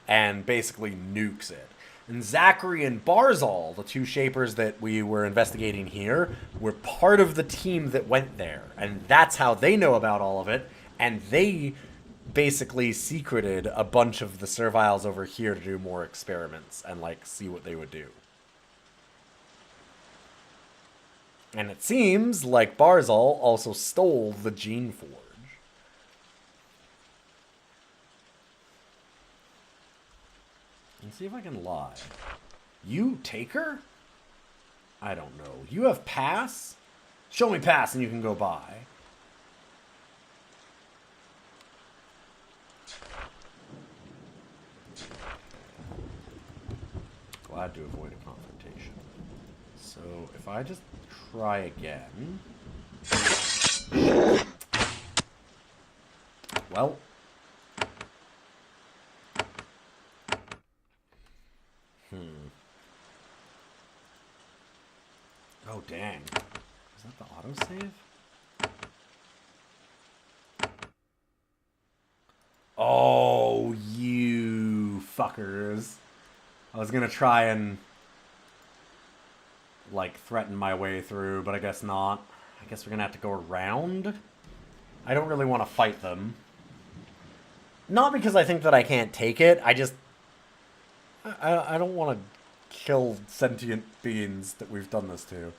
and basically nukes it. And Zachary and Barzal, the two Shapers that we were investigating here, were part of the team that went there. And that's how they know about all of it. And they basically secreted a bunch of the Serviles over here to do more experiments and, like, see what they would do. And it seems like Barzal also stole the Geneforge. Let's see if I can lie. You taker? I don't know. You have pass? Show me pass and you can go by. Glad to avoid a confrontation. So if I just try again. Well. Oh, dang. Is that the autosave? Oh, you fuckers. I was gonna try and, like, threaten my way through, but I guess not. I guess we're gonna have to go around. I don't really want to fight them. Not because I think that I can't take it, I just... I don't want to kill sentient beings that we've done this to.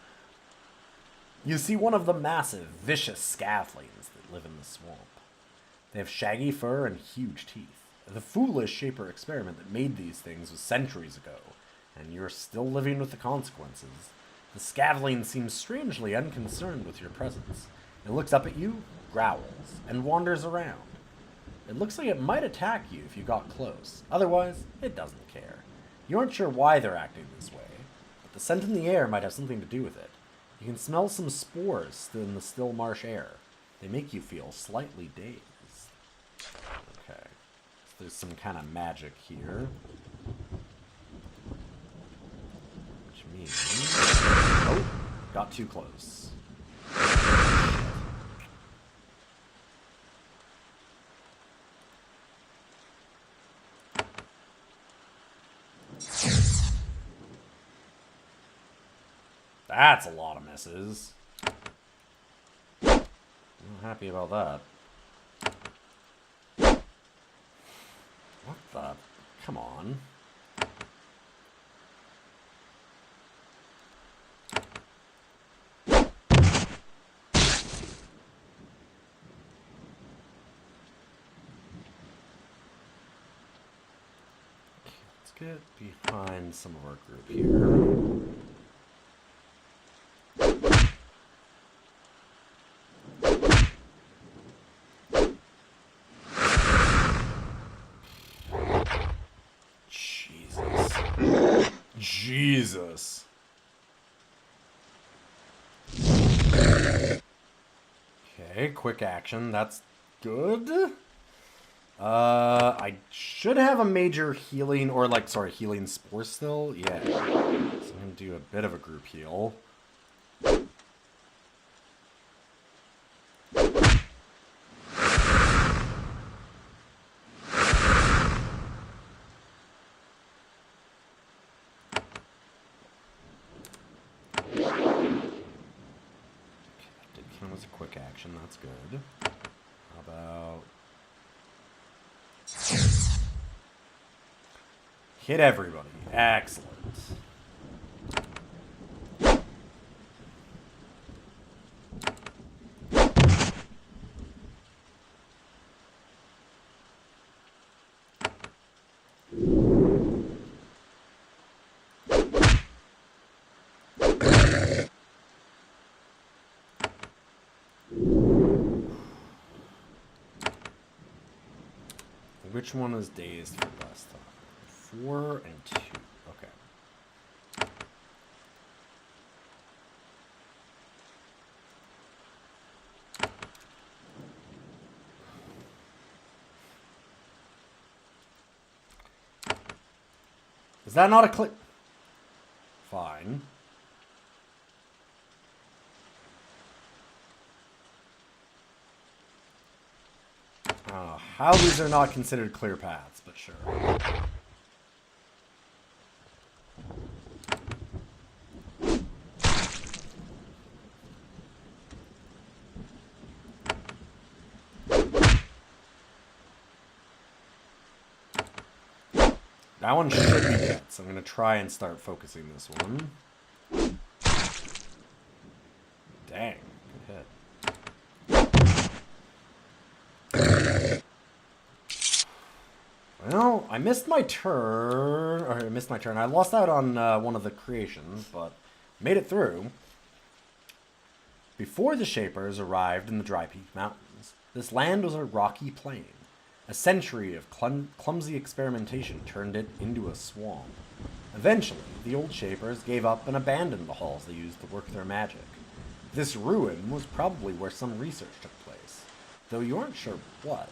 You see one of the massive, vicious scavlings that live in the swamp. They have shaggy fur and huge teeth. The foolish Shaper experiment that made these things was centuries ago, and you're still living with the consequences. The scavling seems strangely unconcerned with your presence. It looks up at you, growls, and wanders around. It looks like it might attack you if you got close. Otherwise, it doesn't care. You aren't sure why they're acting this way, but the scent in the air might have something to do with it. You can smell some spores in the still marsh air. They make you feel slightly dazed. Okay. So there's some kind of magic here. Which means... Oh! Got too close. That's a lot of misses. Not happy about that. What the? Come on. Let's get behind some of our group here. Jesus. Okay, quick action. That's good. I should have a major healing, or like, sorry, healing spore still. Yeah. So I'm gonna do a bit of a group heal. Was a quick action, that's good. How about hit everybody? Excellent. Which one is dazed for last time? 4 and 2. Okay. Is that not a click? Fine. How these are not considered clear paths, but sure. That one should be dead, so I'm going to try and start focusing this one. Dang, good hit. Well, I missed my turn, I lost out on one of the creations, but made it through. Before the Shapers arrived in the Dry Peak Mountains, this land was a rocky plain. A century of clumsy experimentation turned it into a swamp. Eventually, the old Shapers gave up and abandoned the halls they used to work their magic. This ruin was probably where some research took place, though you aren't sure what.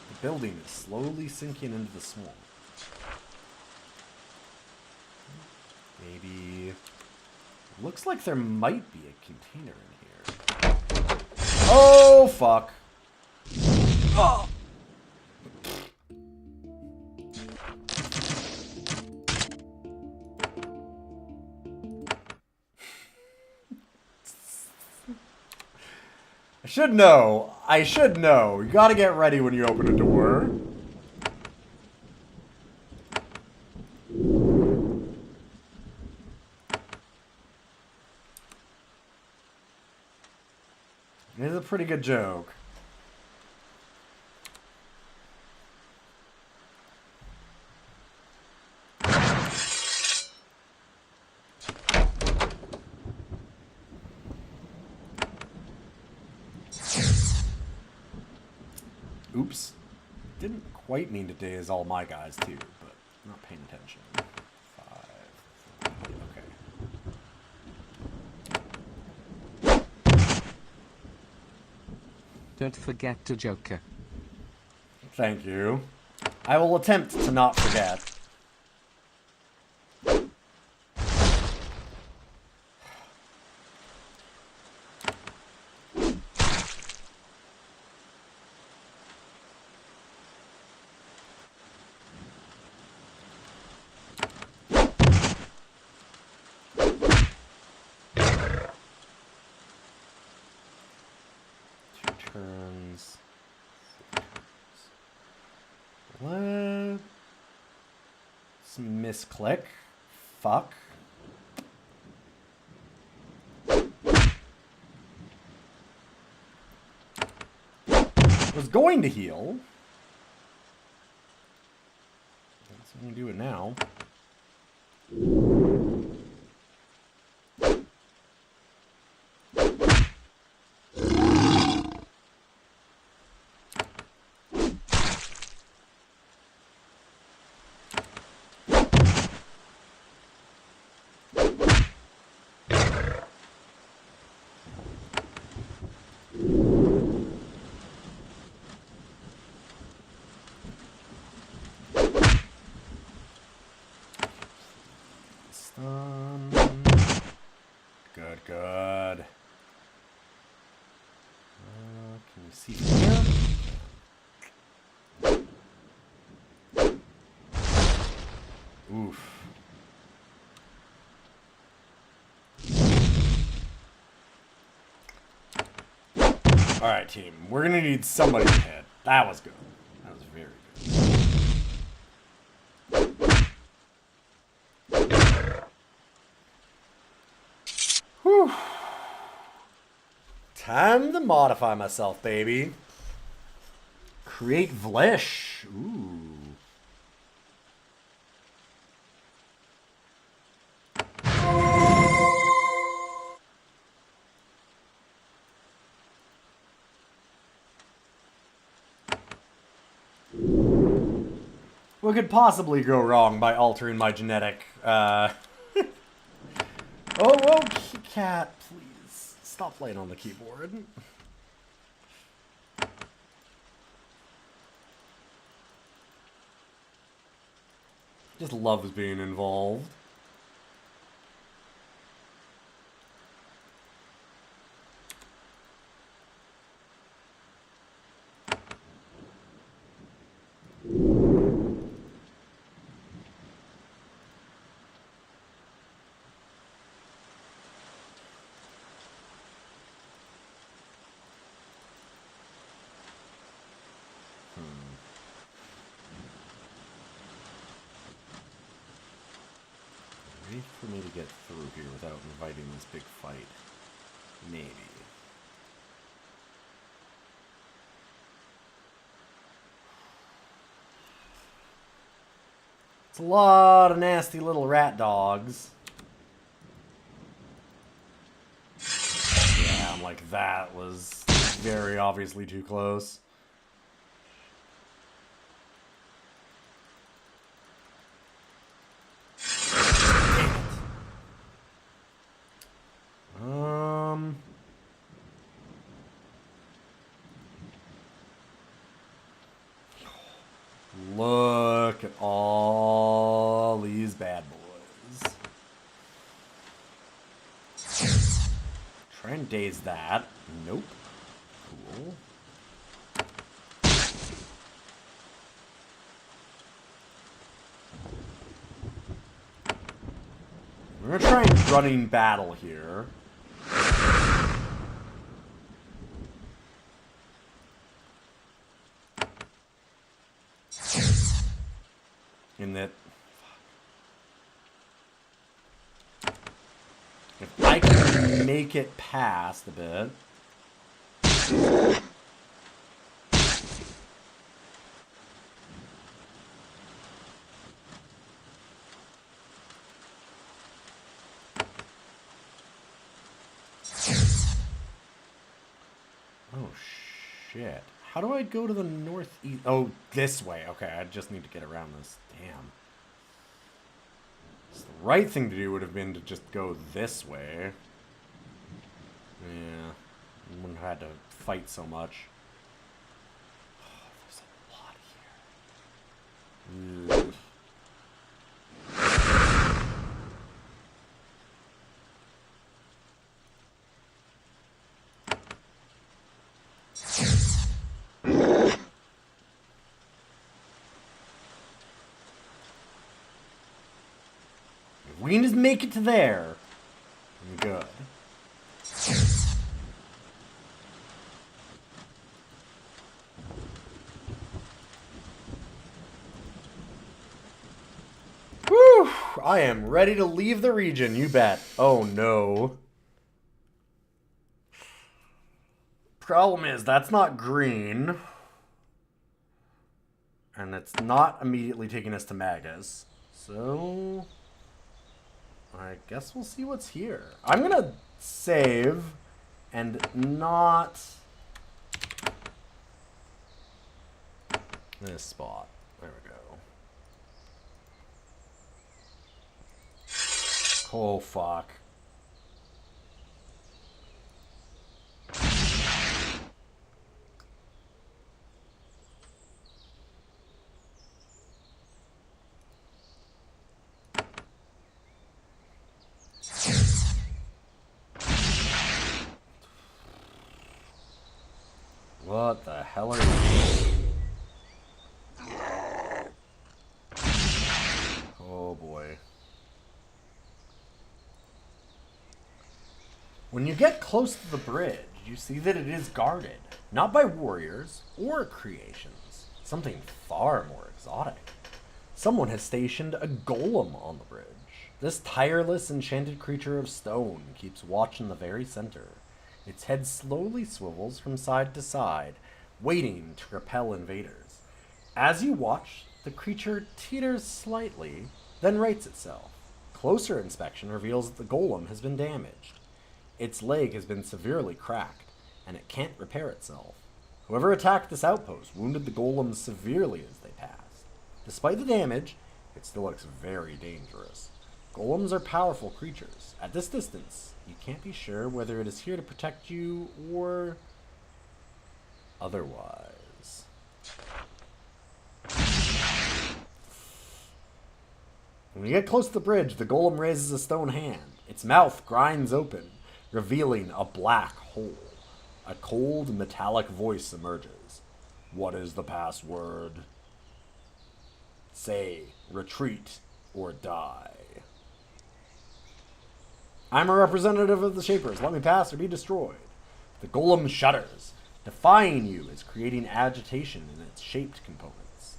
The building is slowly sinking into the swamp. Maybe... Looks like there might be a container in here. Oh, fuck. Oh! I should know. I should know. You gotta get ready when you open a door. It is a pretty good joke. Oops. Didn't quite mean to daze all my guys too, but not paying attention. 5, 4, okay. Don't forget to Joker. Thank you. I will attempt to not forget. turns. Let's misclick. Fuck. I was going to heal. So I'm gonna do it now. Good, good. Can you see here? Oof. Alright, team. We're gonna need somebody to hit. That was good. That was very good. Whew. Time to modify myself, baby. Create Vlish. Ooh. What could possibly go wrong by altering my genetic, Oh, cat, please. Stop playing on the keyboard. Just loves being involved. Wait for me to get through here without inviting this big fight. Maybe. It's a lot of nasty little rat dogs. Yeah, I'm like, that was very obviously too close. Look at all these bad boys. Try and daze that. Nope. Cool. We're gonna try and running battle here. In that, if I can make it past a bit. Oh shit. How do I go to the northeast? Oh, this way. Okay, I just need to get around this. Damn. So the right thing to do would have been to just go this way. Yeah. I wouldn't have had to fight so much. Oh, there's a lot here. Ugh. We can just make it to there. I'm good. I am ready to leave the region, you bet. Oh no. Problem is, that's not green. And it's not immediately taking us to Magus. So I guess we'll see what's here. I'm gonna save and not this spot. There we go. Oh, fuck. What the hell are you? Oh boy. When you get close to the bridge, you see that it is guarded, not by warriors or creations, something far more exotic. Someone has stationed a golem on the bridge. This tireless, enchanted creature of stone keeps watch in the very center. Its head slowly swivels from side to side, waiting to repel invaders. As you watch, the creature teeters slightly, then rights itself. Closer inspection reveals that the golem has been damaged. Its leg has been severely cracked, and it can't repair itself. Whoever attacked this outpost wounded the golem severely as they passed. Despite the damage, it still looks very dangerous. Golems are powerful creatures. At this distance, you can't be sure whether it is here to protect you or otherwise. When you get close to the bridge, the golem raises a stone hand. Its mouth grinds open, revealing a black hole. A cold, metallic voice emerges. What is the password? Say, retreat, or die. I'm a representative of the Shapers. Let me pass or be destroyed. The golem shudders. Defying you is creating agitation in its shaped components.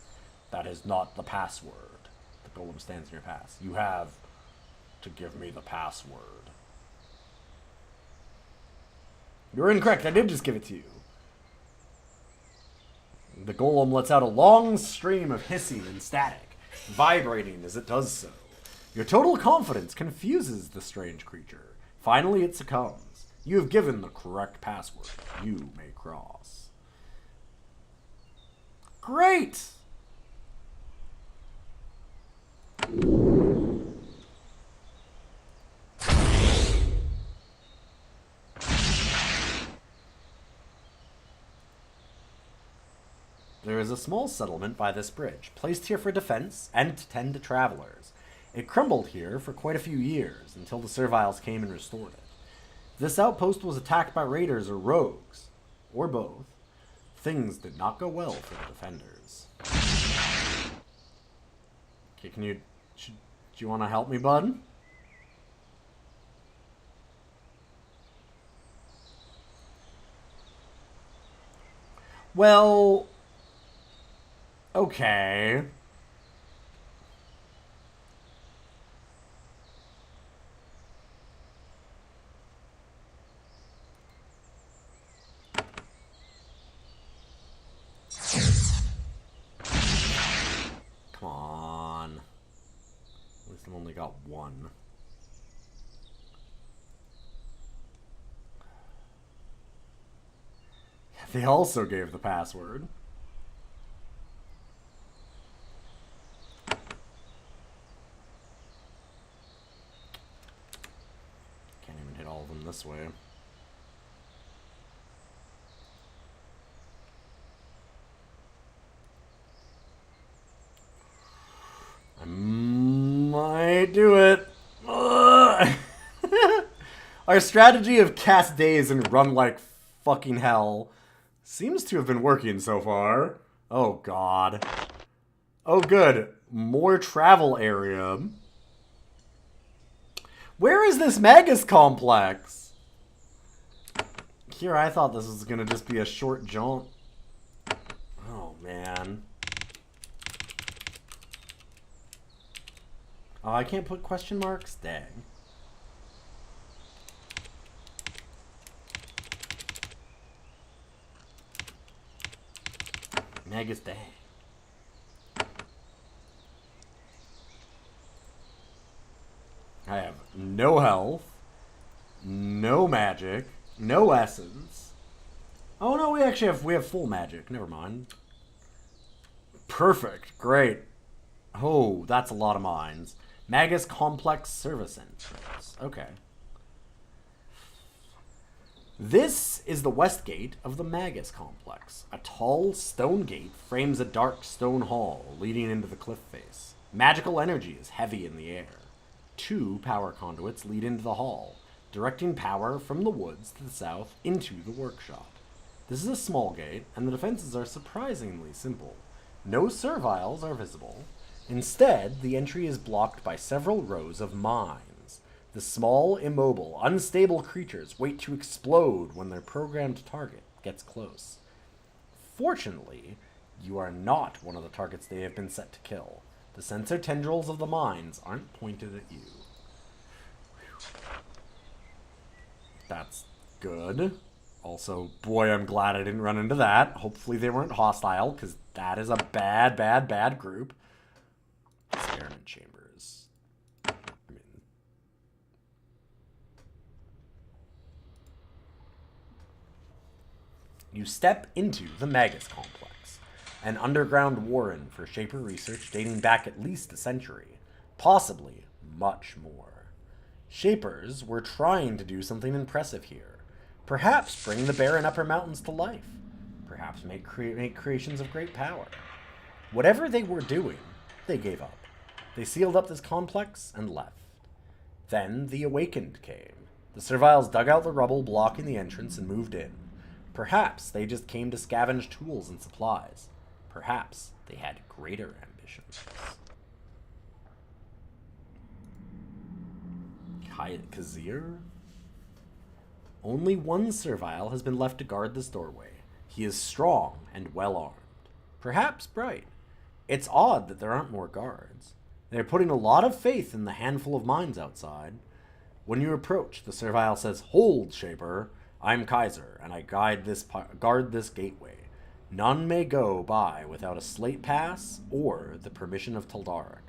That is not the password. The golem stands in your path. You have to give me the password. You're incorrect. I did just give it to you. The golem lets out a long stream of hissing and static, vibrating as it does so. Your total confidence confuses the strange creature. Finally, it succumbs. You have given the correct password. You may cross. Great! There is a small settlement by this bridge, placed here for defense and to tend to travelers. It crumbled here for quite a few years, until the Serviles came and restored it. This outpost was attacked by raiders or rogues, or both. Things did not go well for the defenders. Okay, do you want to help me, bud? Well, okay. Come on. At least I've only got one. They also gave the password. Can't even hit all of them this way. I might do it. Our strategy of cast days and run like fucking hell seems to have been working so far. Oh god. Oh good. More travel area. Where is this Magus complex? Here I thought this was gonna just be a short jaunt. Oh man. Oh, I can't put question marks? Dang. Magus, dang. I have no health, no magic, no essence. Oh no, we have full magic. Never mind. Perfect. Great. Oh, that's a lot of mines. Magus Complex Service Entrance. Okay. This is the west gate of the Magus Complex. A tall stone gate frames a dark stone hall leading into the cliff face. Magical energy is heavy in the air. 2 power conduits lead into the hall, directing power from the woods to the south into the workshop. This is a small gate, and the defenses are surprisingly simple. No serviles are visible. Instead, the entry is blocked by several rows of mines. The small, immobile, unstable creatures wait to explode when their programmed target gets close. Fortunately, you are not one of the targets they have been set to kill. The sensor tendrils of the mines aren't pointed at you. That's good. Also, boy, I'm glad I didn't run into that. Hopefully they weren't hostile, because that is a bad, bad, bad group. Experiment chambers. You step into the Magus Complex, an underground warren for Shaper research dating back at least a century, possibly much more. Shapers were trying to do something impressive here. Perhaps bring the barren upper mountains to life. Perhaps make creations of great power. Whatever they were doing, they gave up. They sealed up this complex and left. Then the Awakened came. The Serviles dug out the rubble blocking the entrance and moved in. Perhaps they just came to scavenge tools and supplies. Perhaps they had greater ambitions. Kazir? Only one Servile has been left to guard this doorway. He is strong and well-armed. Perhaps bright. It's odd that there aren't more guards. They're putting a lot of faith in the handful of mines outside. When you approach, the Servile says, "Hold, Shaper. I'm Kaiser, and I guard this gateway. None may go by without a slate pass or the permission of Tel'Darik."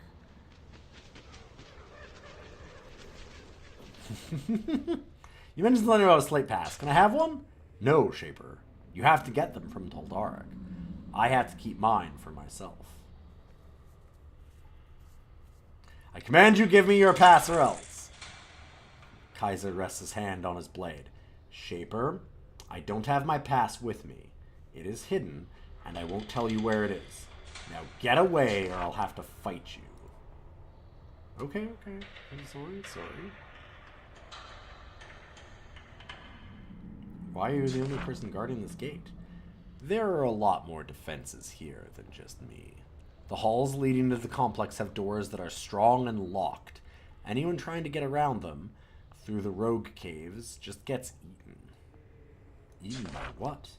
You mentioned something about a slate pass. Can I have one? No, Shaper. You have to get them from Tel'Darik. I have to keep mine for myself. I command you give me your pass or else. Kaiser rests his hand on his blade. Shaper, I don't have my pass with me. It is hidden, and I won't tell you where it is. Now get away, or I'll have to fight you. Okay. I'm sorry. Why are you the only person guarding this gate? There are a lot more defenses here than just me. The halls leading to the complex have doors that are strong and locked. Anyone trying to get around them through the rogue caves just gets eaten. Eaten by what?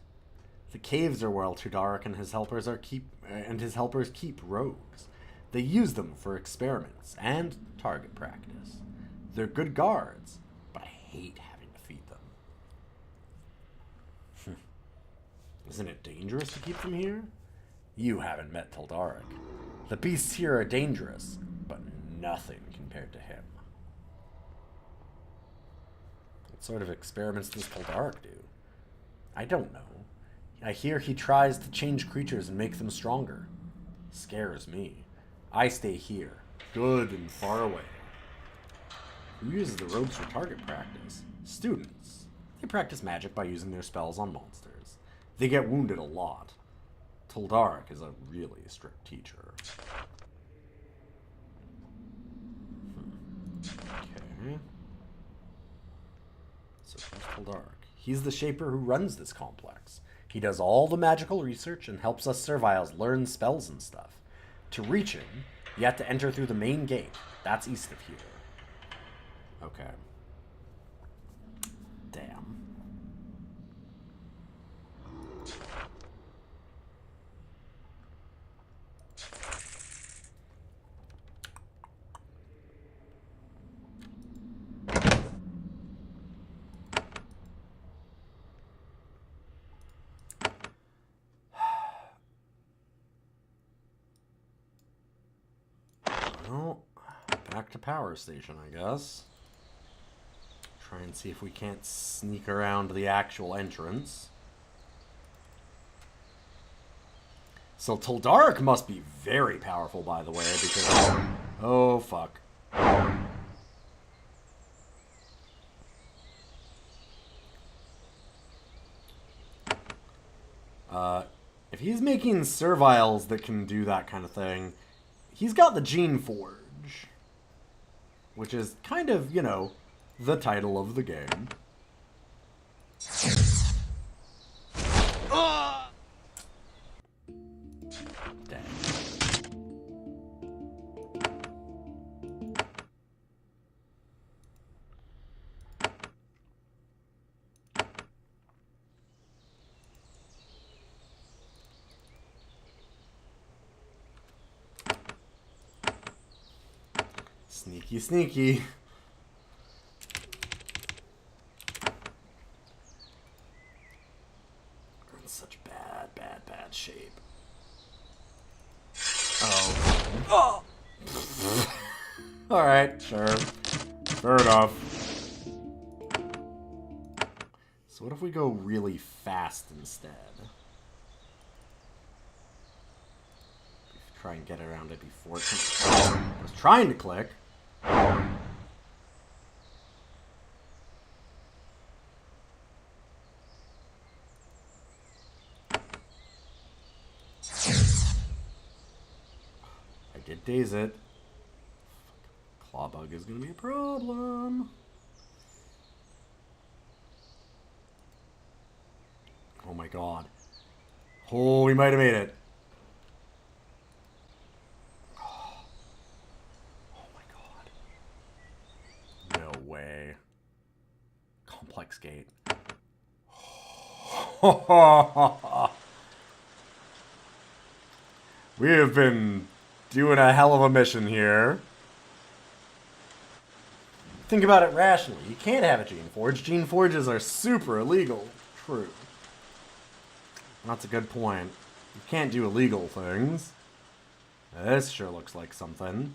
The caves are where Tel'Darik and his helpers keep rogues. They use them for experiments and target practice. They're good guards, but I hate having to feed them. Isn't it dangerous to keep them here? You haven't met Tel'Darik. The beasts here are dangerous, but nothing compared to him. What sort of experiments does Tel'Darik do? I don't know. I hear he tries to change creatures and make them stronger. Scares me. I stay here, good and far away. Who uses the robes for target practice? Students. They practice magic by using their spells on monsters. They get wounded a lot. Tel'Darik is a really strict teacher. Okay. So who's Tel'Darik? He's the Shaper who runs this complex. He does all the magical research and helps us Serviles learn spells and stuff. To reach him, you have to enter through the main gate. That's east of here. Okay. Damn. back to power station, I guess. Try and see if we can't sneak around the actual entrance. So Toldark must be very powerful, by the way, because... Oh, fuck. If he's making serviles that can do that kind of thing, he's got the Geneforge. Which is kind of, you know, the title of the game. Dang. Sneaky, sneaky. We're in such bad, bad, bad shape. Oh. Oh! Alright, sure. Fair enough. So what if we go really fast instead? Try and get around it before it I was trying to click. I did daze it. Clawbug is going to be a problem. Oh my god. Oh, we might have made it. Complex gate. We have been doing a hell of a mission here. Think about it rationally. You can't have a Geneforge. Geneforges are super illegal. True. That's a good point. You can't do illegal things. This sure looks like something.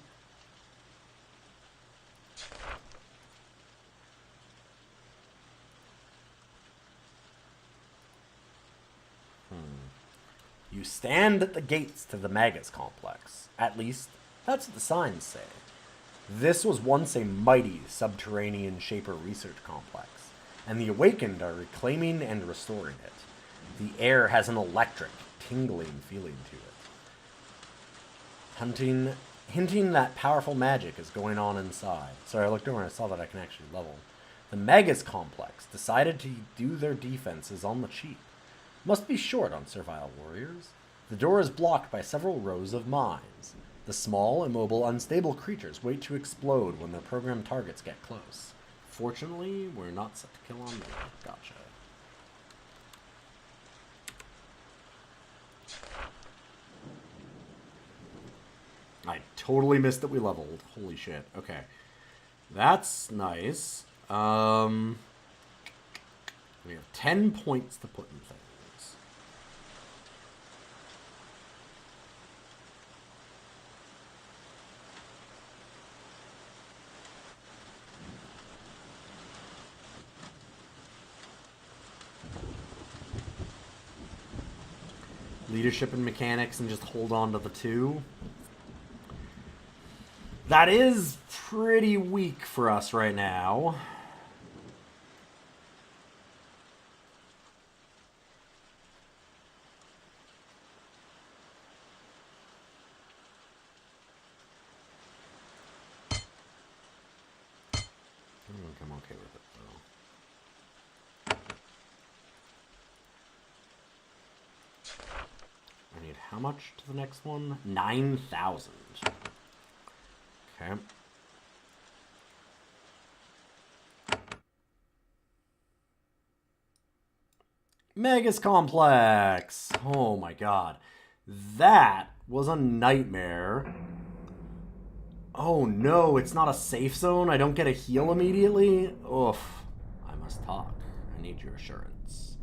You stand at the gates to the Magus complex. At least, that's what the signs say. This was once a mighty subterranean Shaper research complex, and the Awakened are reclaiming and restoring it. The air has an electric, tingling feeling to it. Hinting that powerful magic is going on inside. Sorry, I looked over and I saw that I can actually level. The Magus complex decided to do their defenses on the cheap. Must be short on servile warriors. The door is blocked by several rows of mines. The small, immobile, unstable creatures wait to explode when their programmed targets get close. Fortunately, we're not set to kill on them. Gotcha. I totally missed that we leveled. Holy shit. Okay. That's nice. We have 10 points to put in things. Leadership and mechanics and just hold on to the 2. That is pretty weak for us right now. I think I'm okay with it, though. I need how much to the next one? 9,000. Okay. Magus Complex! Oh my god. That was a nightmare. Oh no, it's not a safe zone? I don't get a heal immediately? Oof. I must talk. I need your assurance.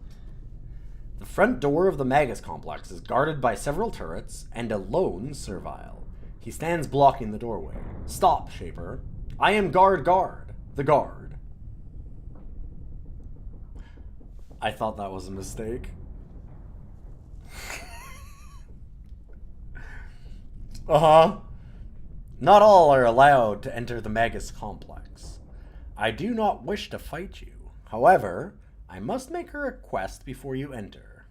The front door of the Magus Complex is guarded by several turrets and a lone servile. He stands blocking the doorway. Stop, Shaper. I am Guard, the guard. I thought that was a mistake. Uh-huh. Not all are allowed to enter the Magus complex. I do not wish to fight you. However, I must make a request before you enter.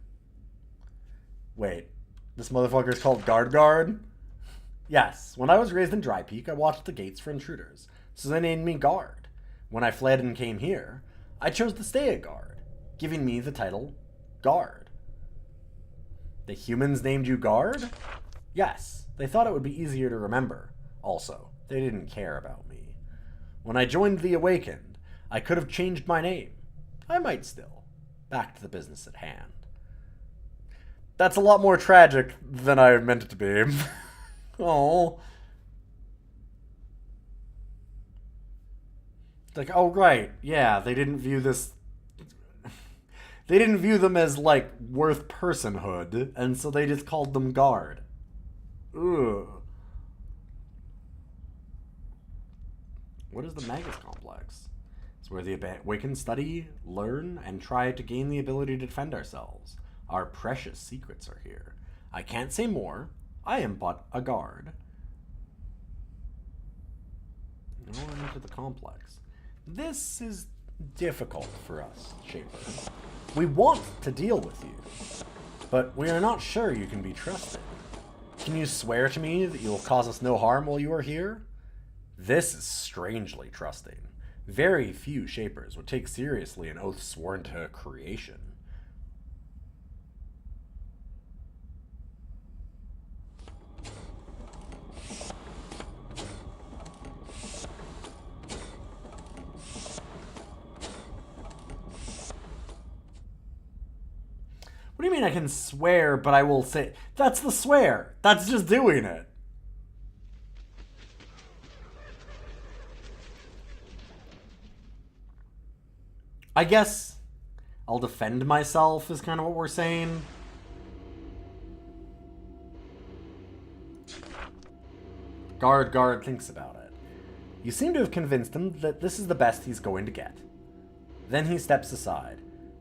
Wait, this motherfucker is called Guard? Yes, when I was raised in Dry Peak, I watched the gates for intruders, so they named me Guard. When I fled and came here, I chose to stay a guard, giving me the title Guard. The humans named you Guard? Yes, they thought it would be easier to remember. Also, they didn't care about me. When I joined the Awakened, I could have changed my name. I might still. Back to the business at hand. That's a lot more tragic than I meant it to be. Oh. Like, oh, right. Yeah, they didn't view this... They didn't view them as, like, worth personhood, and so they just called them Guard. Ugh. What is the Magus Complex? It's where the Awakened study, learn, and try to gain the ability to defend ourselves. Our precious secrets are here. I can't say more. I am but a guard. No one into the complex. This is difficult for us, Shaper. We want to deal with you, but we are not sure you can be trusted. Can you swear to me that you will cause us no harm while you are here? This is strangely trusting. Very few Shapers would take seriously an oath sworn to creation. What do you mean I can swear, but I will say... That's the swear. That's just doing it. I guess I'll defend myself is kind of what we're saying. Guard thinks about it. You seem to have convinced him that this is the best he's going to get. Then he steps aside.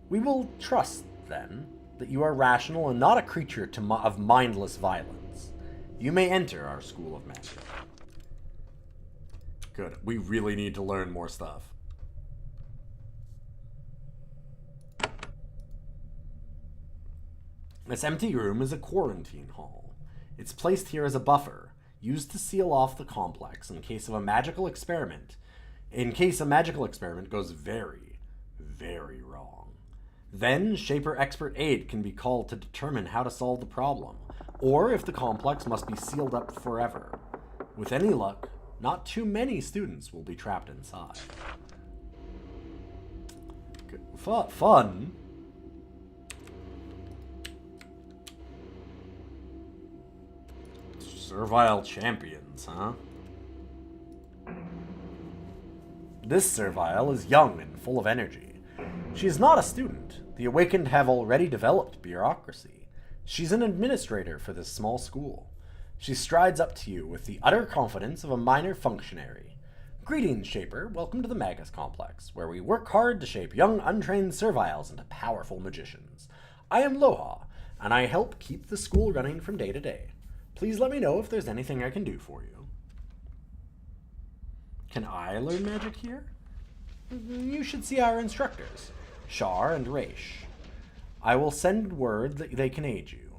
We will trust, then, that you are rational and not a creature of mindless violence. You may enter our School of Magic. Good. We really need to learn more stuff. This empty room is a quarantine hall. It's placed here as a buffer, used to seal off the complex in case of a magical experiment. In case a magical experiment goes very, very wrong. Then, Shaper Expert Aid can be called to determine how to solve the problem, or if the complex must be sealed up forever. With any luck, not too many students will be trapped inside. Good. Fun. Servile champions, huh? This Servile is young and full of energy. She is not a student. The Awakened have already developed bureaucracy. She's an administrator for this small school. She strides up to you with the utter confidence of a minor functionary. Greetings, Shaper. Welcome to the Magus Complex, where we work hard to shape young, untrained Serviles into powerful magicians. I am Loha, and I help keep the school running from day to day. Please let me know if there's anything I can do for you. Can I learn magic here? You should see our instructors, Shar and Raish. I will send word that they can aid you.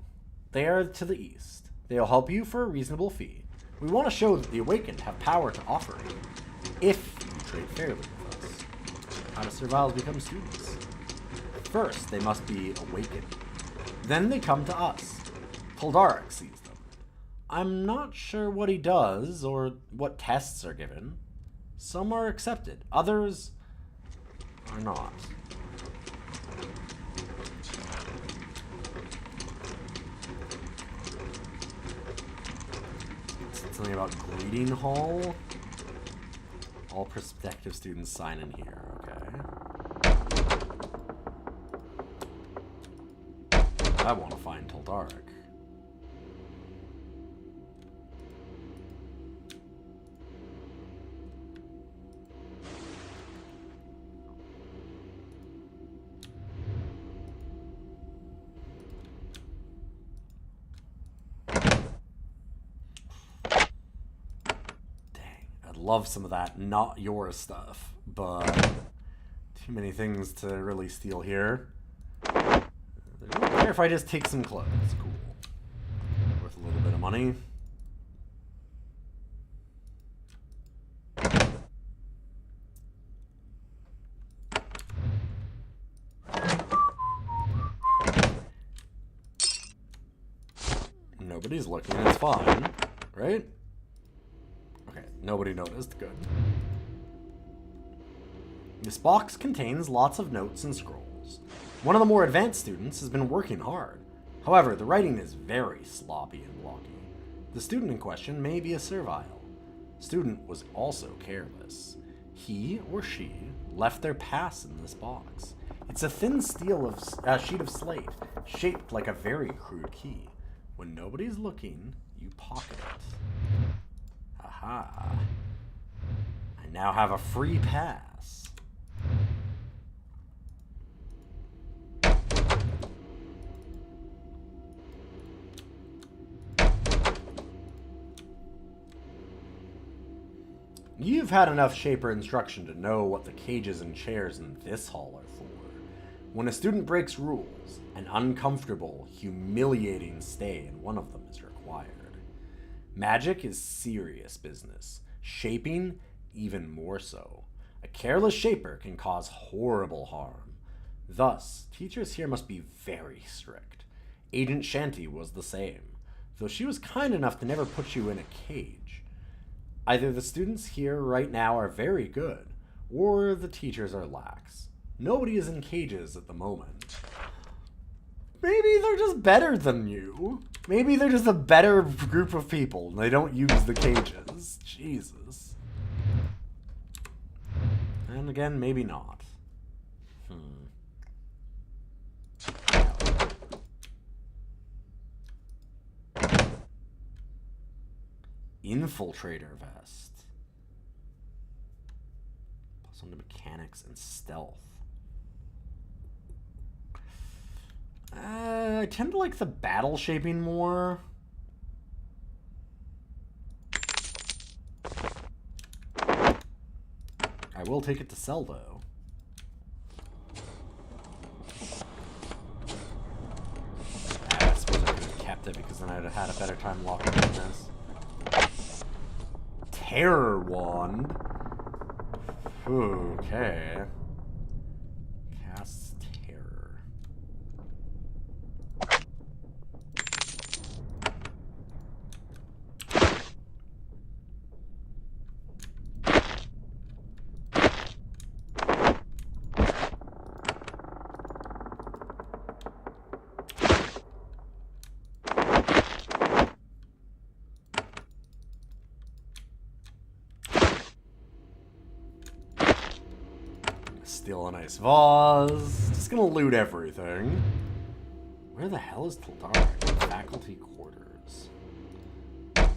They are to the east. They'll help you for a reasonable fee. We want to show that the Awakened have power to offer you, if you trade fairly with us. How do Serviles become students? First, they must be awakened. Then they come to us. Poldarek sees them. I'm not sure what he does, or what tests are given. Some are accepted, others are not. Something about greeting hall. All prospective students sign in here. Okay. I want to find Toldarek. I'd love some of that not your stuff, but too many things to really steal here. I don't care if I just take some clothes. Cool. Worth a little bit of money. Nobody's looking, it's fine, right? Okay, nobody noticed, good. This box contains lots of notes and scrolls. One of the more advanced students has been working hard. However, the writing is very sloppy and blocky. The student in question may be a servile. Student was also careless. He or she left their pass in this box. It's a thin sheet of slate, shaped like a very crude key. When nobody's looking, you pocket it. Aha. I now have a free pass. You've had enough Shaper instruction to know what the cages and chairs in this hall are for. When a student breaks rules, an uncomfortable, humiliating stay in one of them is required. Magic is serious business. Shaping, even more so. A careless shaper can cause horrible harm. Thus, teachers here must be very strict. Agent Shanty was the same, though she was kind enough to never put you in a cage. Either the students here right now are very good, or the teachers are lax. Nobody is in cages at the moment. Maybe they're just better than you. Maybe they're just a better group of people and they don't use the cages. Jesus. And again, maybe not. Infiltrator vest. Plus on to mechanics and stealth. I tend to like the battle shaping more. I will take it to sell, though. I suppose I could have kept it because then I'd have had a better time locking in this. Terror wand. Okay. Casts terror. Steal a nice vase. Just gonna loot everything. Where the hell is Tildar? Faculty quarters. I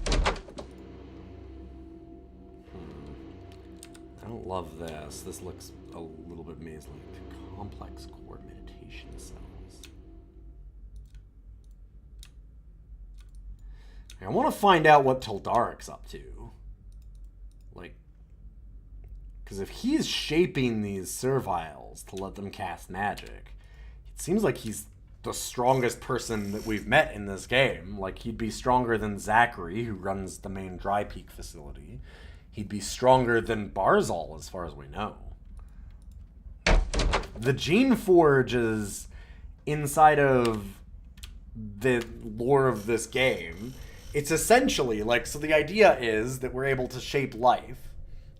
don't love this. This looks a little bit measly. Complex core meditation cells. I want to find out what Tildaric's up to. Like, because if he's shaping these serviles to let them cast magic, it seems like he's the strongest person that we've met in this game. Like, he'd be stronger than Zachary, who runs the main Dry Peak facility. He'd be stronger than Barzal, as far as we know. The Geneforge is inside of the lore of this game. It's essentially, like, so the idea is that we're able to shape life.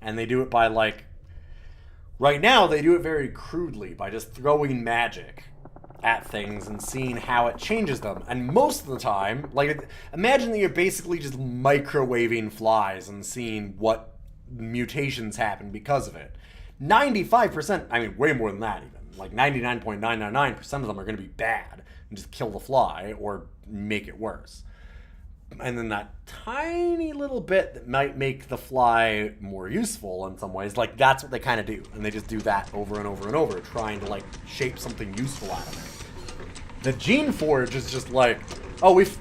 And they do it by, like, right now they do it very crudely by just throwing magic at things and seeing how it changes them. And most of the time, like, imagine that you're basically just microwaving flies and seeing what mutations happen because of it. 95%, I mean, way more than that even, like 99.999% of them are going to be bad and just kill the fly or make it worse. And then that tiny little bit that might make the fly more useful in some ways, like, that's what they kind of do. And they just do that over and over and over, trying to, like, shape something useful out of it. The Geneforge is just like, oh, we've...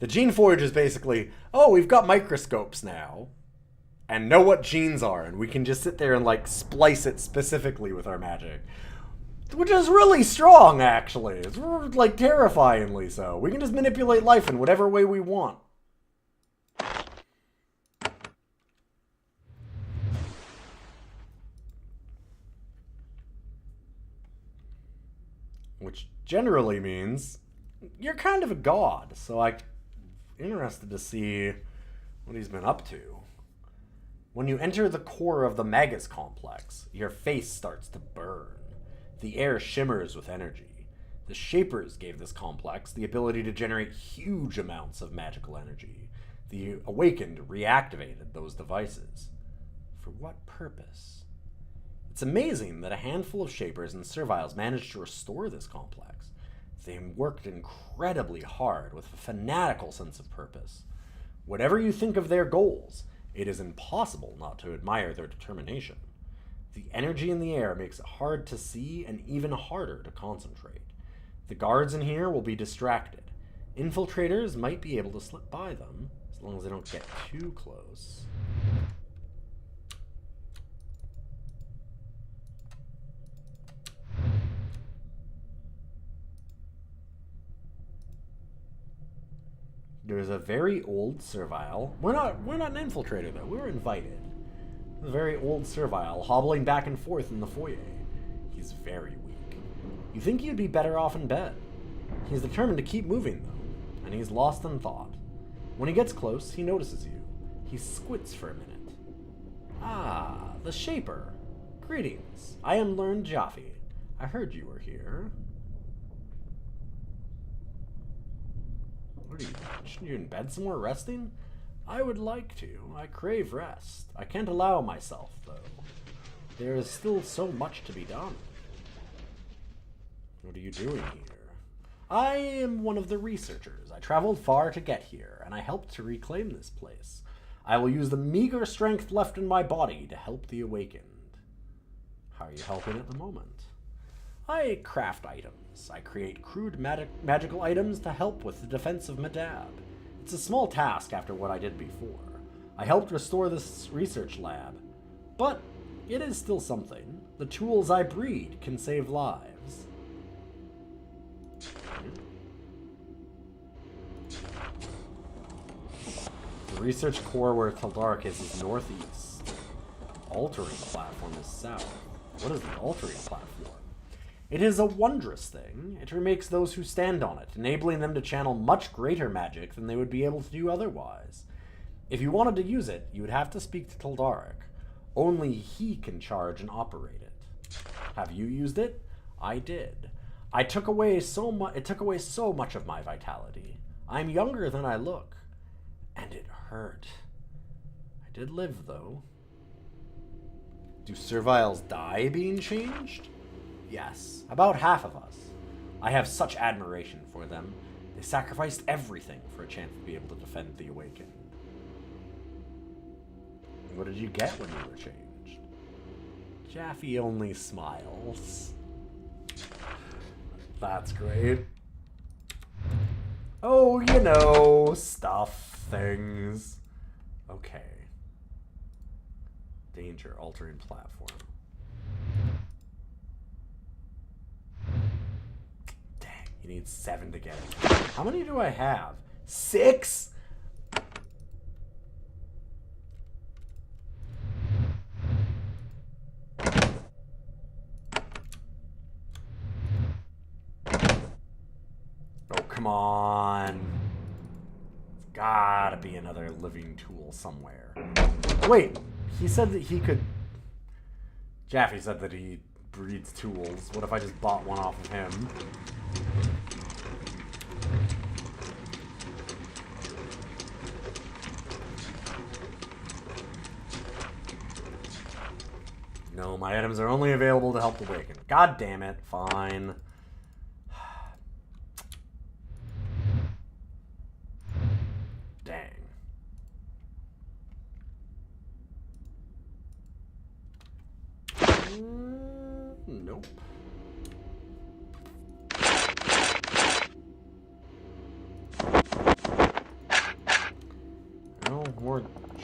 The Geneforge is basically, oh, we've got microscopes now and know what genes are, and we can just sit there and, like, splice it specifically with our magic. Which is really strong, actually. It's, like, terrifyingly so. We can just manipulate life in whatever way we want. Which generally means you're kind of a god, so I'm interested to see what he's been up to. When you enter the core of the Magus complex, your face starts to burn. The air shimmers with energy. The Shapers gave this complex the ability to generate huge amounts of magical energy. The Awakened reactivated those devices. For what purpose? It's amazing that a handful of Shapers and Serviles managed to restore this complex. They worked incredibly hard with a fanatical sense of purpose. Whatever you think of their goals, it is impossible not to admire their determination. The energy in the air makes it hard to see and even harder to concentrate. The guards in here will be distracted. Infiltrators might be able to slip by them, as long as they don't get too close. There's a very old servile. We're not an infiltrator though. We were invited. A very old servile hobbling back and forth in the foyer. He's very weak. You think you'd be better off in bed. He's determined to keep moving though, and he's lost in thought. When he gets close, he notices you. He squints for a minute. Ah, the Shaper. Greetings. I am learned Jaffe. I heard you were here. What are you, shouldn't you in bed somewhere resting? I would like to. I crave rest. I can't allow myself, though. There is still so much to be done. What are you doing here? I am one of the researchers. I traveled far to get here, and I helped to reclaim this place. I will use the meager strength left in my body to help the Awakened. How are you helping at the moment? I craft items. I create crude magical items to help with the defense of Madab. It's a small task after what I did before. I helped restore this research lab. But it is still something. The tools I breed can save lives. The research core where Teldark is northeast. Altering platform is south. What is the altering platform? It is a wondrous thing. It remakes those who stand on it, enabling them to channel much greater magic than they would be able to do otherwise. If you wanted to use it, you would have to speak to Teldark. Only he can charge and operate it. Have you used it? I did. It took away so much of my vitality. I'm younger than I look. And it hurt. I did live, though. Do Serviles die being changed? Yes, about half of us. I have such admiration for them. They sacrificed everything for a chance to be able to defend the Awakened. What did you get when you were changed? Jaffe only smiles. That's great. Oh, you know, stuff, things. Okay. Danger, altering platform. You need 7 to get it. How many do I have? 6? Oh, come on. There's gotta be another living tool somewhere. Wait, he said that he could... Jaffe said that he breeds tools. What if I just bought one off of him? No, my items are only available to help the Awakened. God damn it. Fine. Dang. Nope.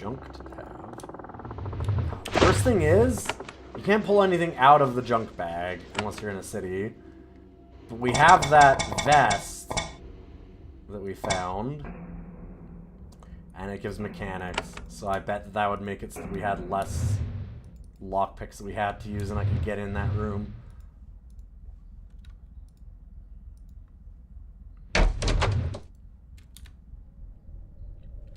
junk tab. First thing is, you can't pull anything out of the junk bag unless you're in a city. But we have that vest that we found. And it gives mechanics. So I bet that would make it so that we had less lockpicks that we had to use and I could get in that room.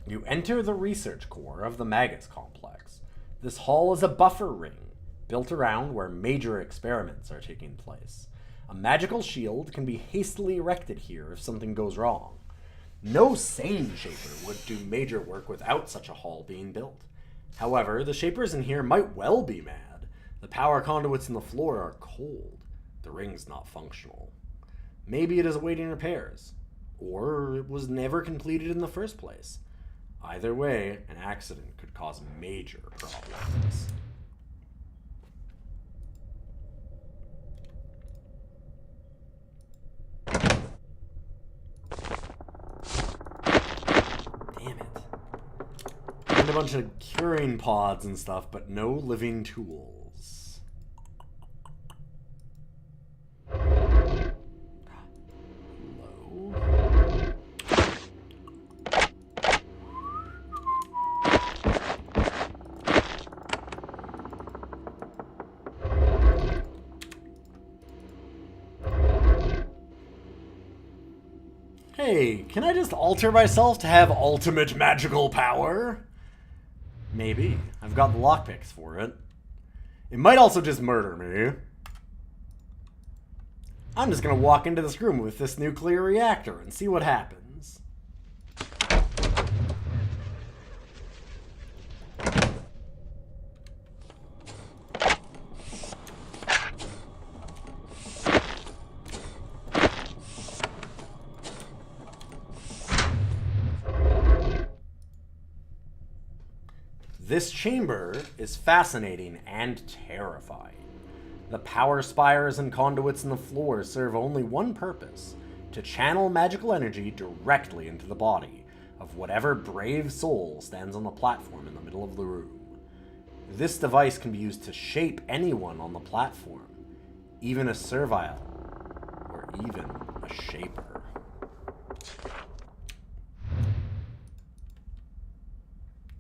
You enter the research core of the Magus complex. This hall is a buffer ring, built around where major experiments are taking place. A magical shield can be hastily erected here if something goes wrong. No sane shaper would do major work without such a hall being built. However, the shapers in here might well be mad. The power conduits in the floor are cold. The ring's not functional. Maybe it is awaiting repairs. Or it was never completed in the first place. Either way, an accident could cause major problems. Damn it. And a bunch of curing pods and stuff, but no living tools. Hello? Hey, can I just alter myself to have ultimate magical power? Maybe. I've got the lockpicks for it. It might also just murder me. I'm just gonna walk into this room with this nuclear reactor and see what happens. This chamber is fascinating and terrifying. The power spires and conduits in the floor serve only one purpose: to channel magical energy directly into the body of whatever brave soul stands on the platform in the middle of the room. This device can be used to shape anyone on the platform, even a servile, or even a shaper.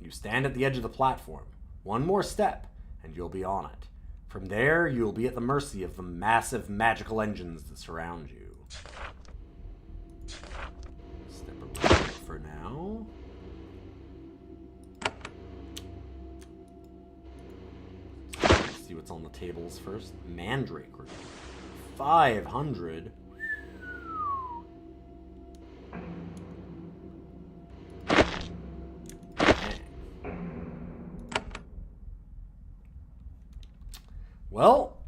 You stand at the edge of the platform. One more step, and you'll be on it. From there, you'll be at the mercy of the massive magical engines that surround you. Step around for now. Let's see what's on the tables first. Mandrake room. 500. Well,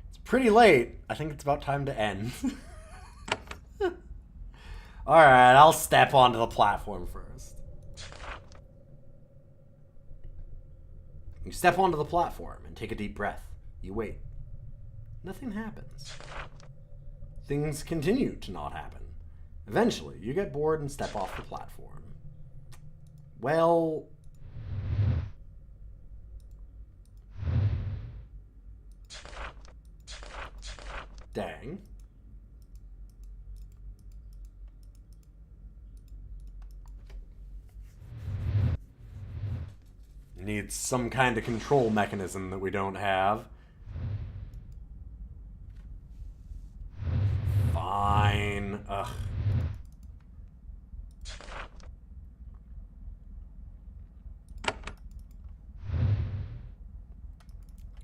it's pretty late. I think it's about time to end. Alright, I'll step onto the platform first. You step onto the platform and take a deep breath. You wait. Nothing happens. Things continue to not happen. Eventually, you get bored and step off the platform. Well... dang. Needs some kind of control mechanism that we don't have. Fine. Ugh.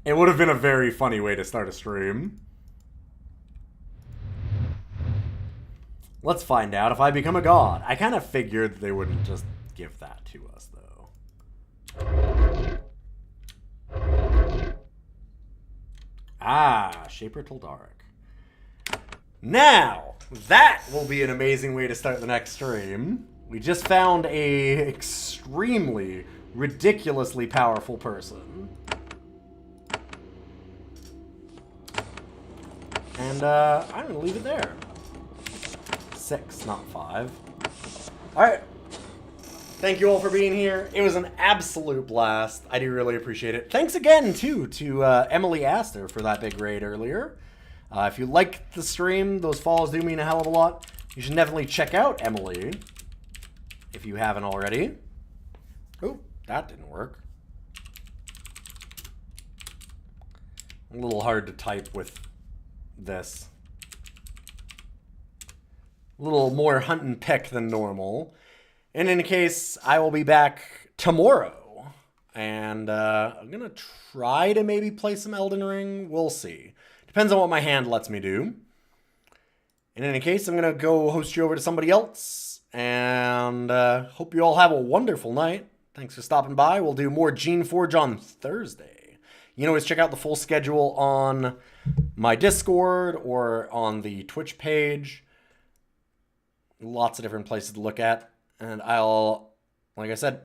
It would have been a very funny way to start a stream. Let's find out if I become a god. I kind of figured they wouldn't just give that to us, though. Ah, Shaper Tildaric. Now, that will be an amazing way to start the next stream. We just found a extremely, ridiculously powerful person. And I'm going to leave it there. 6, not 5. Alright. Thank you all for being here. It was an absolute blast. I do really appreciate it. Thanks again, too, to Emily Astor for that big raid earlier. If you liked the stream, those follows do mean a hell of a lot. You should definitely check out Emily if you haven't already. Oh, that didn't work. A little hard to type with this. A little more hunt and pick than normal. In any case, I will be back tomorrow. And I'm going to try to maybe play some Elden Ring. We'll see. Depends on what my hand lets me do. In any case, I'm going to go host you over to somebody else. And hope you all have a wonderful night. Thanks for stopping by. We'll do more Geneforge on Thursday. You can always check out the full schedule on my Discord or on the Twitch page. Lots of different places to look at. And I'll, like I said,